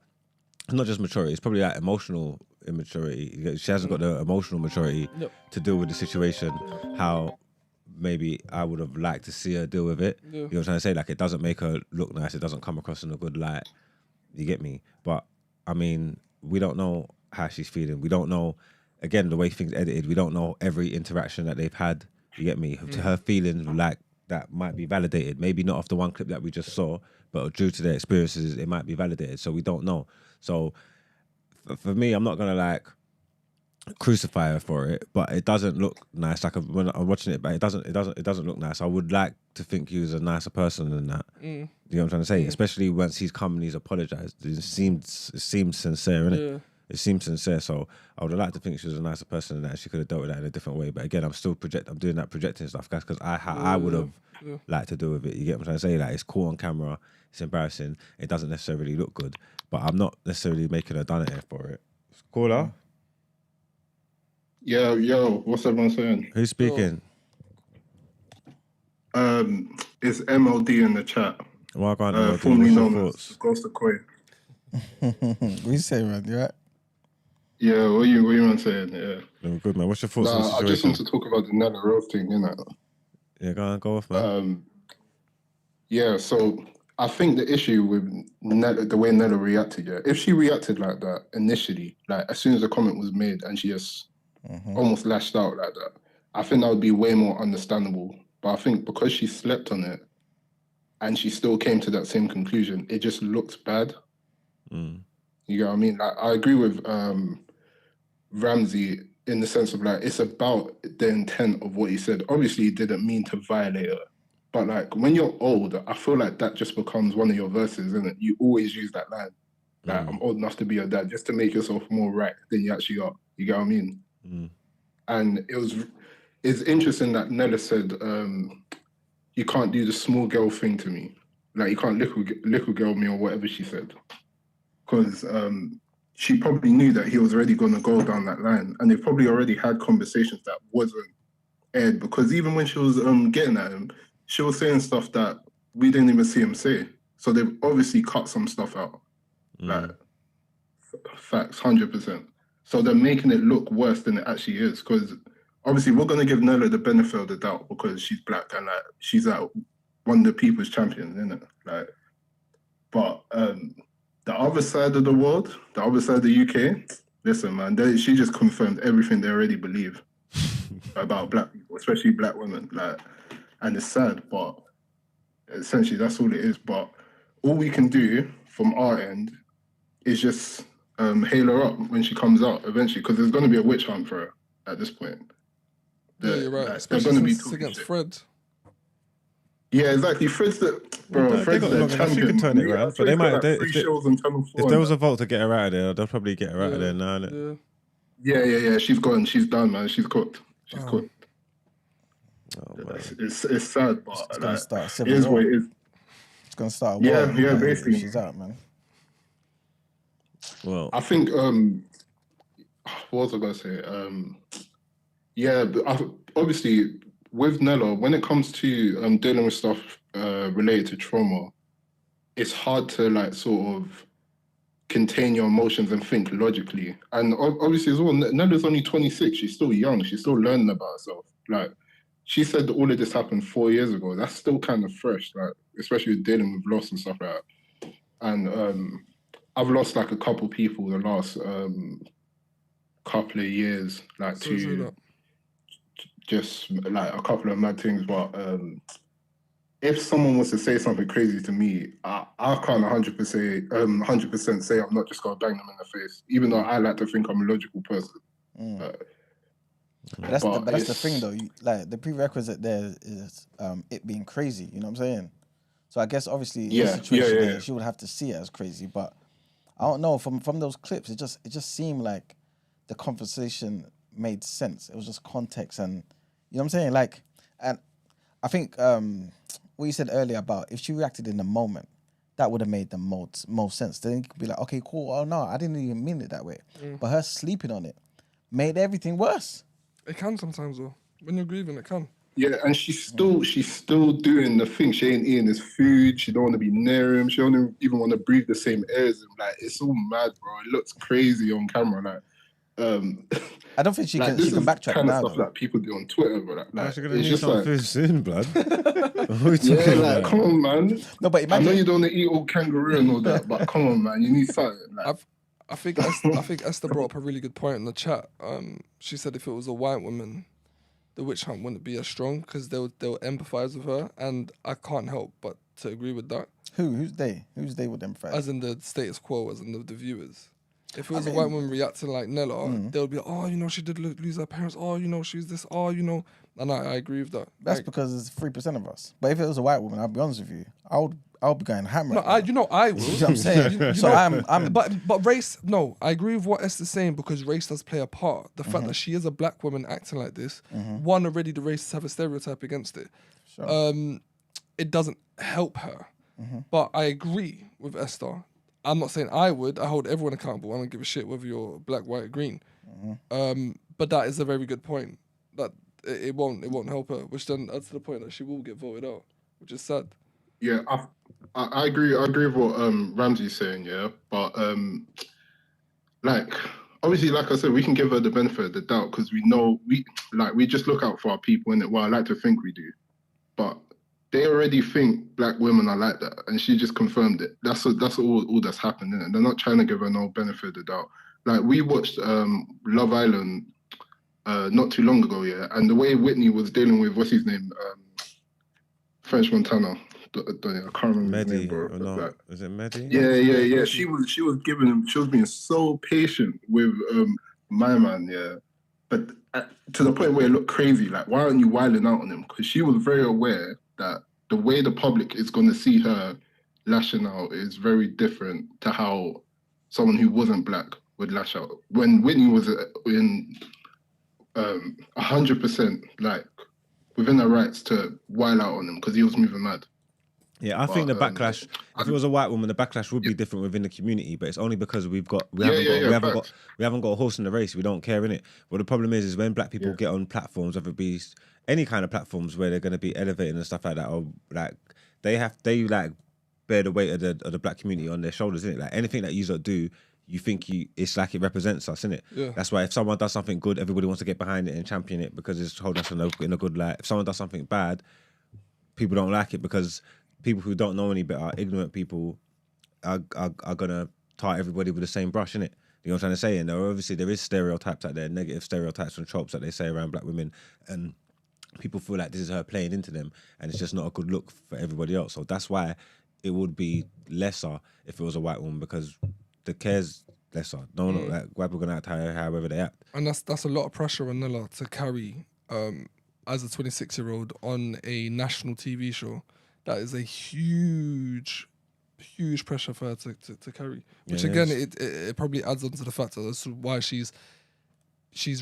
it's not just maturity, it's probably like emotional immaturity. She hasn't got the emotional maturity to deal with the situation how maybe I would have liked to see her deal with it. You know what I'm trying to say? Like, it doesn't make her look nice. It doesn't come across in a good light. You get me? But, I mean, we don't know how she's feeling. We don't know, again, the way things edited, we don't know every interaction that they've had. You get me? To her feelings like that might be validated. Maybe not off the one clip that we just saw, but due to their experiences, it might be validated. So we don't know. So for me, I'm not going to like crucify her for it, but it doesn't look nice. Like when I'm watching it, but it doesn't look nice. I would like to think he was a nicer person than that. You know what I'm trying to say? Especially once he's come and he's apologized. It seemed sincere, innit? Yeah. It seemed sincere. So I would have liked to think she was a nicer person than that. She could have dealt with that in a different way. But again, I'm doing that projecting stuff, guys, because I would have liked to deal with it. You get what I'm trying to say? Like, it's cool on camera. It's embarrassing. It doesn't necessarily look good, but I'm not necessarily making her done it for it. Caller. Yo, what's everyone saying? Who's speaking? It's MLD in the chat. Well, MLD, formerly what's your known thoughts? as Ghost of Quay. What you say, man? You right? Yeah, what you man saying? Yeah. I'm good, man. What's your thoughts on the I situation? just want to talk about the Nella Rose thing, innit? Yeah, go off, man. Yeah, so I think the issue with Nella, the way Nella reacted, if she reacted like that initially, like as soon as the comment was made and she just almost lashed out like that, I think that would be way more understandable. But I think because she slept on it and she still came to that same conclusion, it just looks bad. You get what I mean? Like, I agree with Ramsey in the sense of like, it's about the intent of what he said. Obviously, he didn't mean to violate her. But like, when you're old, I feel like that just becomes one of your verses, isn't it? You always use that line. Like, I'm old enough to be your dad, just to make yourself more right than you actually are. You get what I mean? And it's interesting that Nella said, you can't do the small girl thing to me. Like, you can't little girl me or whatever she said. Because she probably knew that he was already going to go down that line. And they probably already had conversations that wasn't aired. Because even when she was getting at him, she was saying stuff that we didn't even see him say. So they've obviously cut some stuff out. Like, facts, 100%. So they're making it look worse than it actually is. Because obviously we're going to give Nella the benefit of the doubt because she's black and like she's like one of the people's champions, isn't it? Like, but the other side of the world, the other side of the UK, listen, man, she just confirmed everything they already believe about black people, especially black women. Like, and it's sad, but essentially that's all it is. But all we can do from our end is just hail her up when she comes out eventually, because there's going to be a witch hunt for her at this point. Yeah, you're right. Like, Especially they're going to be since it's against Fred. Yeah, exactly. Fred's the champion. She can turn it around, but they might. If there was a vote to get her out of there, they'll probably get her out of there now. Innit? Yeah. She's gone. She's done, man. She's cooked. She's cooked. It's sad, but It's gonna start a it civil is war. what it is. It's gonna start a war. Yeah, basically. She's out, man. Well, I think. What was I gonna say? But obviously with Nella, when it comes to dealing with stuff related to trauma, it's hard to like sort of contain your emotions and think logically. And obviously as well, Nella's only 26. She's still young. She's still learning about herself. Like, she said that all of this happened 4 years ago. That's still kind of fresh, like, especially with dealing with loss and stuff like that. And I've lost like a couple people the last couple of years, like to just like a couple of mad things. But if someone was to say something crazy to me, I can't 100% say I'm not just gonna bang them in the face, even though I like to think I'm a logical person. But that's the thing though. Like the prerequisite there is it being crazy. You know what I'm saying? So I guess obviously in this situation there, she would have to see it as crazy. But I don't know. From those clips, it just seemed like the conversation made sense. It was just context, and you know what I'm saying. Like, and I think what you said earlier about if she reacted in the moment, that would have made the most sense. Then you could be like, okay, cool. Oh no, I didn't even mean it that way. But her sleeping on it made everything worse. It can sometimes though. When you're grieving, it can. Yeah, and she's still doing the thing. She ain't eating his food. She don't want to be near him. She don't even want to breathe the same air as him. Like, it's all mad, bro. It looks crazy on camera. Like, I don't think she can backtrack kind now. of stuff that people do on Twitter, but She's gonna need some food soon, blood. Come on, man. No, but imagine, I know you don't want to eat all kangaroo and all that, but come on, man. You need something. Like, I think Esther brought up a really good point in the chat. She said if it was a white woman, the witch hunt wouldn't be as strong because they'll empathise with her, and I can't help but to agree with that. Who's they? Who's they would empathise? As in the status quo, as in the viewers. If it was a white woman reacting like Nella, they'll be like, oh, you know, she did lose her parents. Oh, you know, she's this. Oh, you know, and I agree with that. That's because it's 3% of us. But if it was a white woman, I'll be honest with you, I'll be going hammer. No, I will. You know what I'm saying? So I'm. But race. No, I agree with what Esther's saying because race does play a part. The fact that she is a black woman acting like this, one, already the racists have a stereotype against it. Sure. It doesn't help her. But I agree with Esther. I'm not saying I would. I hold everyone accountable. I don't give a shit whether you're black, white, or green. But that is a very good point. That it won't help her. Which then adds to the point that she will get voted out, which is sad. Yeah, I agree. I agree with what Ramsey's saying. Yeah, but like obviously, like I said, we can give her the benefit of the doubt because we know we just look out for our people in it. Well, I like to think we do, but they already think black women are like that, and she just confirmed it. That's all that's happened, innit? They're not trying to give her no benefit of the doubt. Like we watched Love Island not too long ago, yeah, and the way Whitney was dealing with what's his name, French Montana. I can't remember his name, bro. No. Is it Mehdi? Yeah. She was giving him. She was being so patient with my man, yeah. But to the point where it looked crazy. Like, why aren't you wilding out on him? Because she was very aware that the way the public is going to see her lashing out is very different to how someone who wasn't black would lash out. When Whitney was in 100% like within her rights to wild out on him because he was moving mad. Yeah, I think the backlash. If it was a white woman, the backlash would be different within the community, but it's only because we haven't got a horse in the race. We don't care in it. But the problem is when black people get on platforms, whether it be any kind of platforms where they're going to be elevating and stuff like that, or like they bear the weight of the black community on their shoulders, isn't it? Like anything that you do, you think it's like it represents us, isn't it? Yeah. That's why if someone does something good, everybody wants to get behind it and champion it because it's holding us in a good light. If someone does something bad, people don't like it because people who don't know any better, ignorant people, are gonna tar everybody with the same brush, innit? You know what I'm trying to say? And obviously there is stereotypes out there, negative stereotypes and tropes that they say around black women, and people feel like this is her playing into them, and it's just not a good look for everybody else. So that's why it would be lesser if it was a white woman because the care's lesser. No, like white people gonna act however they act, and that's a lot of pressure on Nella to carry as a 26-year-old on a national TV show. That is a huge pressure for her to carry. Which again, it probably adds on to the fact that that's why she's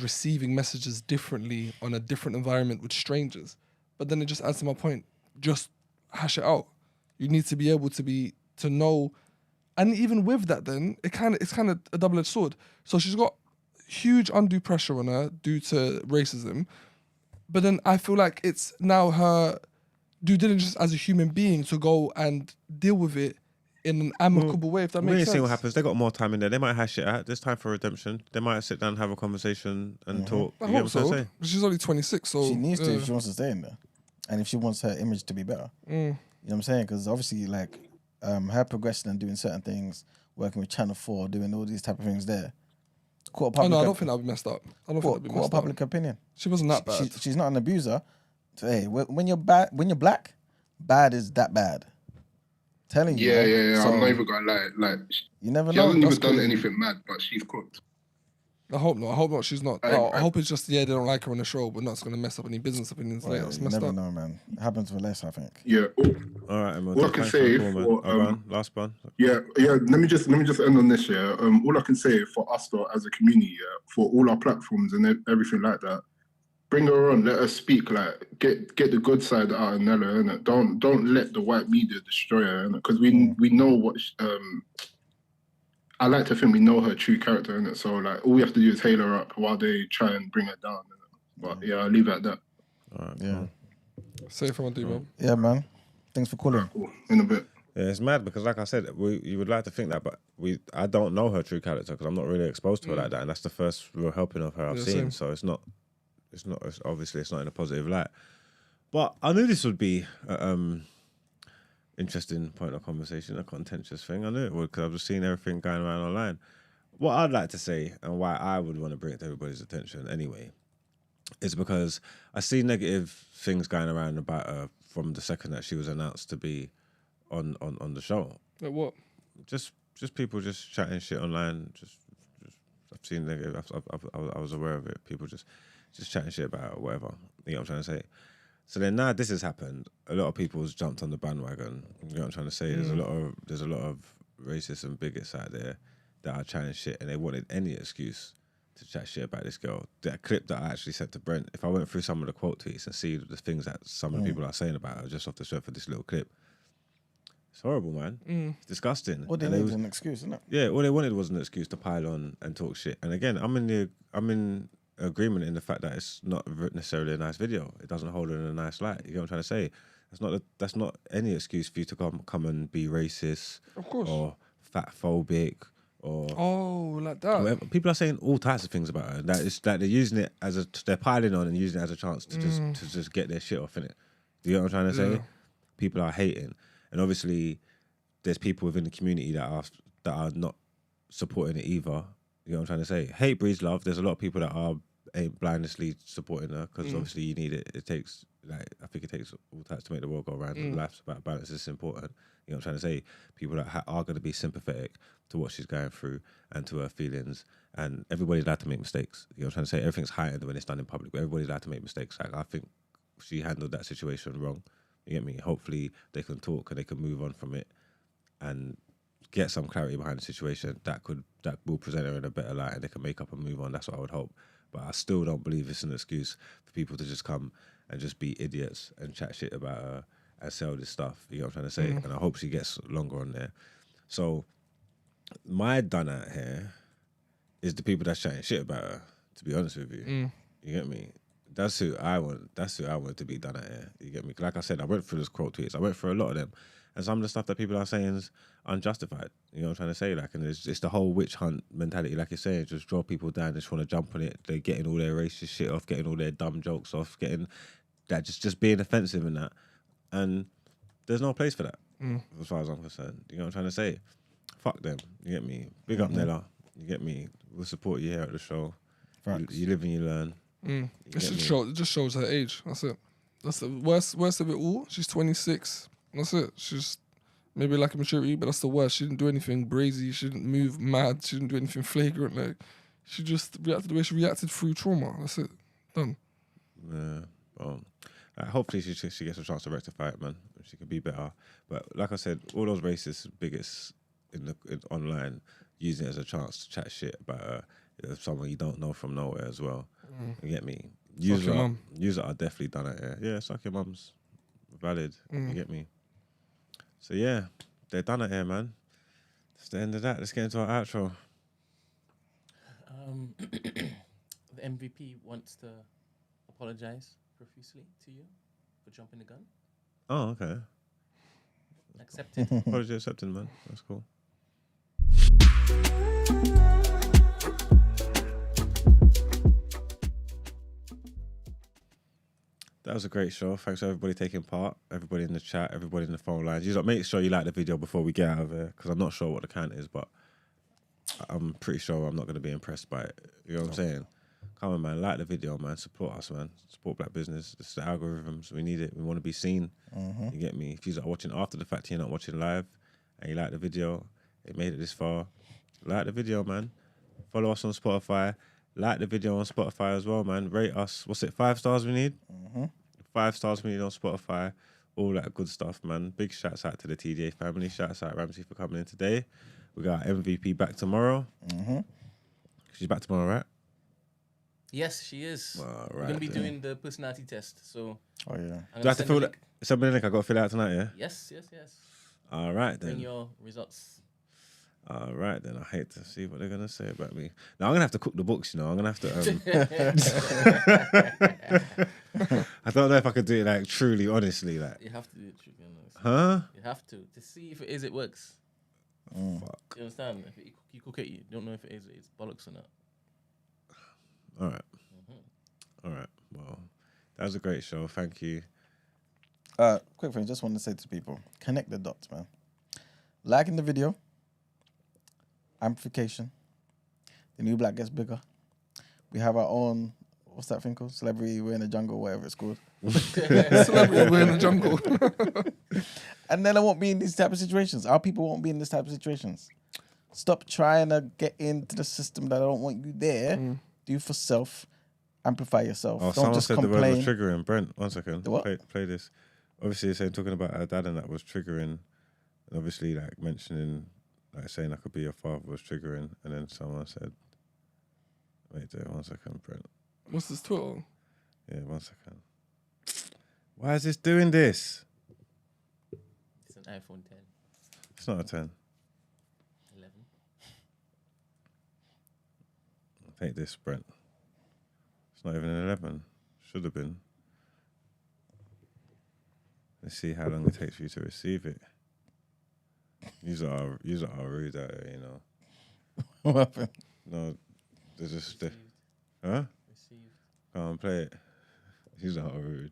receiving messages differently on a different environment with strangers. But then it just adds to my point. Just hash it out. You need to be able to know, and even with that, then it's kind of a double-edged sword. So she's got huge undue pressure on her due to racism. But then I feel like it's now her due diligence as a human being to go and deal with it in an amicable way, if that makes sense. See what happens. They got more time in there. They might hash it out. There's time for redemption. They might sit down and have a conversation and talk. I hope so. She's only 26, so she needs to if she wants to stay in there, and if she wants her image to be better. You know what I'm saying? Because obviously, like her progression and doing certain things, working with Channel 4, doing all these type of things there. I don't think that would be messed up. I don't think that would be messed up. Public opinion. She wasn't that bad. She's not an abuser. So, hey, when you're black, bad is that bad. Telling you. Yeah. So I'm not even gonna lie. Like, you never she know. hasn't even That's done crazy. anything mad, but she's cooked. I hope not. I hope not. She's not. I I hope it's just they don't like her on the show, but not going to mess up any business opinions later. It's You messed never up. know, man. It happens with less, I think. Yeah. All right, All I can say for last one. Yeah. Let me just end on this. Yeah. All I can say for us though, as a community, for all our platforms and everything like that, bring her on. Let her speak. Like, get the good side out of Nella. Innit? Don't let the white media destroy her. Because we know what. I like to think we know her true character, innit? So like, all we have to do is hail her up while they try and bring her down. Innit? But yeah, I'll leave it at that. All right, Yeah. Safe on do, man. Yeah, man. Thanks for calling. Cool. In a bit. Yeah, it's mad because, like I said, you would like to think that, but I don't know her true character because I'm not really exposed to her like that, and that's the first real helping of her I've seen. Same. So it's obviously it's not in a positive light. But I knew this would be interesting point of conversation, a contentious thing. I knew it would because I've just seen everything going around online. What I'd like to say and why I would want to bring it to everybody's attention anyway is because I see negative things going around about her from the second that she was announced to be on the show. Like what? Just people just chatting shit online. Just I've seen negative. I was aware of it. People just chatting shit about it or whatever. You know what I'm trying to say? So then now this has happened. A lot of people's jumped on the bandwagon. You know what I'm trying to say? There's a lot of racists and bigots out there that are chatting shit, and they wanted any excuse to chat shit about this girl. That clip that I actually sent to Brent, if I went through some of the quote tweets and see the things that some of the people are saying about her just off the strength of this little clip, it's horrible, man. It's disgusting. What they need is an excuse, isn't it? Yeah, all they wanted was an excuse to pile on and talk shit. And again, I'm in agreement in the fact that it's not necessarily a nice video. It doesn't hold it in a nice light. You know what I'm trying to say? That's not any excuse for you to come and be racist, Of course. or fat phobic, or like that. whatever. People are saying all types of things about her. That it's that they're using it they're piling on and using it as a chance to just get their shit off in it. Do you know what I'm trying to say? People are hating, and obviously there's people within the community that are not supporting it either. You know what I'm trying to say? Hate breeds love. There's a lot of people that ain't blindly supporting her because obviously you need it. It takes I think it takes all types to make the world go round. And life's about balance. It's important. You know what I'm trying to say? People that are going to be sympathetic to what she's going through and to her feelings. And everybody's allowed to make mistakes. You know what I'm trying to say? Everything's heightened when it's done in public, but everybody's allowed to make mistakes. Like, I think she handled that situation wrong. You get me? Hopefully they can talk and they can move on from it and get some clarity behind the situation that will present her in a better light, and they can make up and move on. That's what I would hope. But I still don't believe it's an excuse for people to just come and just be idiots and chat shit about her and sell this stuff. You know what I'm trying to say? And I hope she gets longer on there. So my done out here is the people that's chatting shit about her, to be honest with you. You get me? That's who I want to be done out here. You get me? Like I said, I went through those quote tweets. I went through a lot of them. And some of the stuff that people are saying is unjustified. You know what I'm trying to say? Like, and it's the whole witch hunt mentality, like you're saying, just draw people down, just want to jump on it. They're getting all their racist shit off, getting all their dumb jokes off, getting that just being offensive and that. And there's no place for that, as far as I'm concerned. You know what I'm trying to say? Fuck them. You get me? Big up Nella. You get me? We'll support you here at the show. You live and you learn. It just shows her age. That's it. That's the worst of it all. She's 26. That's it. She's maybe like a maturity, but that's the worst. She didn't do anything brazy. She didn't move mad. She didn't do anything flagrant. Like, she just reacted the way she reacted through trauma. That's it. Done. Yeah. Well, hopefully she gets a chance to rectify it, man. She can be better. But like I said, all those racist bigots in online using it as a chance to chat shit about someone you don't know from nowhere as well. You get me? User are definitely done it here. Yeah, suck your mums. Valid. You get me? So yeah, they're done it here, man. That's the end of that. Let's get into our outro. The MVP wants to apologize profusely to you for jumping the gun. Oh, okay. Accepted. Apology accepted, man. That's cool. That was a great show. Thanks for everybody taking part, everybody in the chat, everybody in the phone lines. Make sure you like the video before we get out of here, because I'm not sure what the count is, but I'm pretty sure I'm not going to be impressed by it. You know what I'm saying? Come on, man. Like the video, man. Support us, man. Support black business. It's the algorithms. We need it. We want to be seen. You get me? If you're watching after the fact, you're not watching live, and you like the video, it made it this far. Like the video, man. Follow us on Spotify. Like the video on Spotify as well, man. Rate us. What's it? 5 stars we need? 5 stars we need on Spotify. All that good stuff, man. Big shouts out to the TDA family. Shouts out Ramsey for coming in today. We got our MVP back tomorrow. She's back tomorrow, right? Yes, she is. Right, We're going to be doing the personality test. So, Oh, yeah. Do I have to fill that? Somebody link I got to fill out tonight, yeah? Yes. All right, then. Bring your results. All right, then. I hate to see what they're going to say about me. Now, I'm going to have to cook the books, you know. I'm going to have to... I don't know if I could do it, like, truly, honestly, like... You have to do it truly honestly. Huh? You have to see if it is, it works. Fuck. You understand? If you cook it, you don't know if it is, it's bollocks or not. All right. All right. Well, that was a great show. Thank you. Quick thing, just want to say to people, connect the dots, man. Liking the video, amplification, the new black gets bigger. We have our own, what's that thing called? Celebrity We're in the Jungle, whatever it's called. Celebrity We're in the Jungle. And then I won't be in these type of situations. Our people won't be in this type of situations. Stop trying to get into the system that I don't want you there. Do for self. Amplify yourself. Oh, Don't someone just said complain. the word was triggering. Brent, 1 second. The what? Play this. Obviously, you're saying talking about our dad and that was triggering. And obviously, like mentioning, like saying I could be your father was triggering. And then someone said, wait there, 1 second, Brent. What's this Twitter? Yeah, 1 second. Why is this doing this? It's an iPhone 10. It's not a 10. 11. Take this, Brent. It's not even an 11. Should have been. Let's see how long it takes for you to receive it. These are rude out here, you know. What happened? No, there's just huh? Received. Come on, play it. These are rude.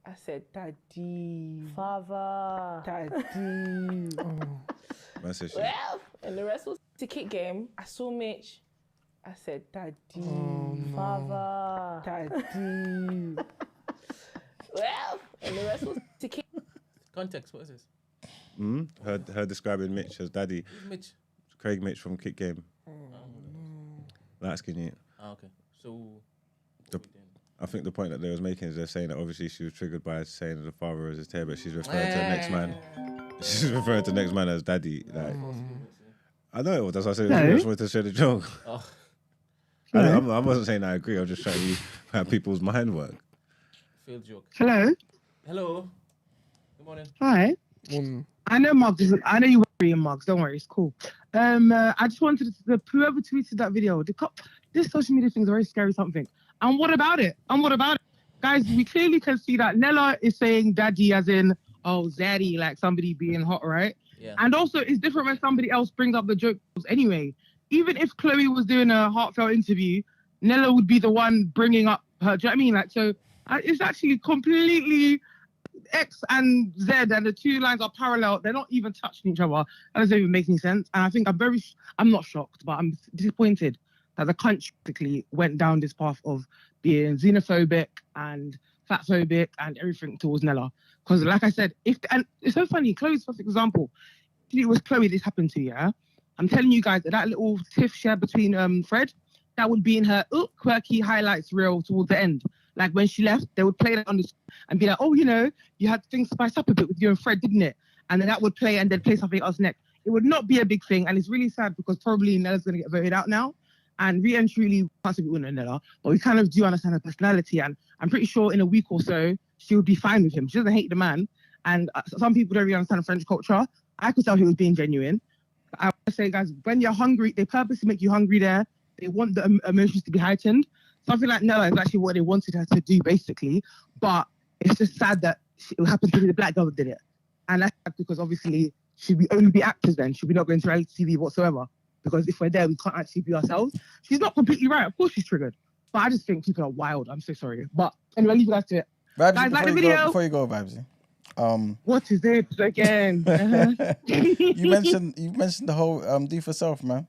I said, Daddy. Father. Daddy. Man said she. Well, and the rest was ticket game. I saw Mitch. I said, Daddy. Father. Daddy. Well, and the rest was ticket. Context, what is this? Her describing Mitch as daddy. Who's Mitch? Craig Mitch from Kick Game. Light skin you. Okay. So, I think the point that they was making is they're saying that obviously she was triggered by saying that the father is his tail, but she's referring to the next man. She's referring to the next man as daddy. Like, I know it was. That's why I said I just wanted to share the joke. Oh. I wasn't saying I agree. I was just trying to how people's mind work. Failed joke. Hello. Hello. Good morning. Hi. I know Mark. I know you worry, Mark. Don't worry, it's cool. I just wanted to whoever tweeted that video. This social media thing is a very scary something. And what about it? Guys, we clearly can see that Nella is saying daddy as in, oh, zaddy, like somebody being hot, right? Yeah. And also, it's different when somebody else brings up the joke anyway. Even if Chloe was doing a heartfelt interview, Nella would be the one bringing up her. Do you know what I mean? Like, so it's actually completely X and Z, and the two lines are parallel. They're not even touching each other. That doesn't even make any sense. And I think I'm not shocked, but I'm disappointed that the country basically went down this path of being xenophobic and fatphobic and everything towards Nella. Because like I said, and it's so funny, Chloe's first example, if it was Chloe this happened to, yeah? I'm telling you guys that little tiff share between Fred, that would be in her quirky highlights reel towards the end. Like when she left, they would play that on the and be like, oh, you know, you had things spiced up a bit with you and Fred, didn't it? And then that would play and then play something else next. It would not be a big thing. And it's really sad because probably Nella's going to get voted out now. And really and truly, possibly we wouldn't know Nella, but we kind of do understand her personality. And I'm pretty sure in a week or so, she would be fine with him. She doesn't hate the man. And some people don't really understand French culture. I could tell he was being genuine. I want to say, guys, when you're hungry, they purposely make you hungry there. They want the emotions to be heightened. Something like Nella is actually what they wanted her to do, basically. But it's just sad that it happened to be the black girl that did it. And that's sad because obviously, should we only be actors then? Should we not go into reality TV whatsoever? Because if we're there, we can't actually be ourselves. She's not completely right. Of course she's triggered. But I just think people are wild. I'm so sorry. But anyway, leave you guys to it. Vibesy, Guys, like the video. Before you go, Vibesy. What is it again? you mentioned the whole do for self, man.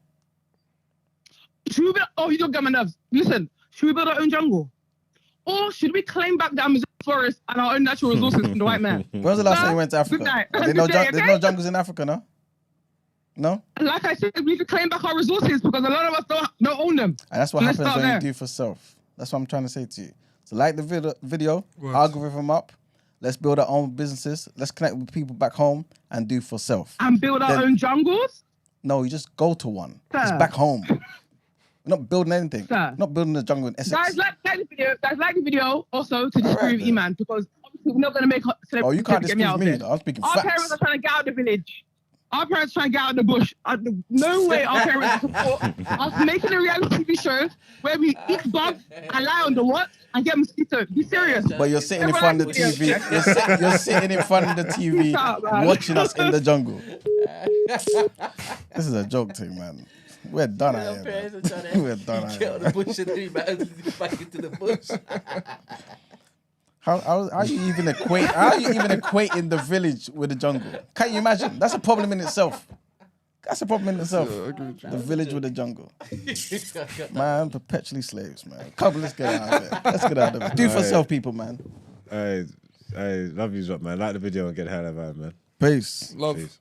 Should we you don't get my nerves. Listen, should we build our own jungle? Or should we claim back the Amazon forest and our own natural resources from the white man? When was the last time you went to Africa? Good night. There's no jungles in Africa, no? No? Like I said, we need to claim back our resources because a lot of us don't own them. And that's what happens when you do for self. That's what I'm trying to say to you. So like the video, algorithm up. Let's build our own businesses. Let's connect with people back home and do for self. And build our own jungles? No, you just go to one. Sir. It's back home. We're not building anything. Sir. Not building a jungle in Essex. Guys, like the video also to disagree with Iman because obviously we're not going to make you can't disagree with me. I'm speaking facts. Our parents are trying to get out of the village. Our parents trying to get out of the bush. No way our parents will support us making a reality TV show where we eat bugs and lie on the what and get mosquitoes. Be serious. But you're sitting in front of the TV. You're sitting in front of the TV watching us in the jungle. This is a joke thing, man. We're done out here. We're done out here. Get out the bush and then back into the bush. How you even equating the village with the jungle? Can't you imagine? That's a problem in itself. The village with the jungle. Man, perpetually slaves, man. Let's get out of it. Do for self, people, man. Hey, love you, man. Like the video and get the hell out of it, man. Peace. Love. Peace.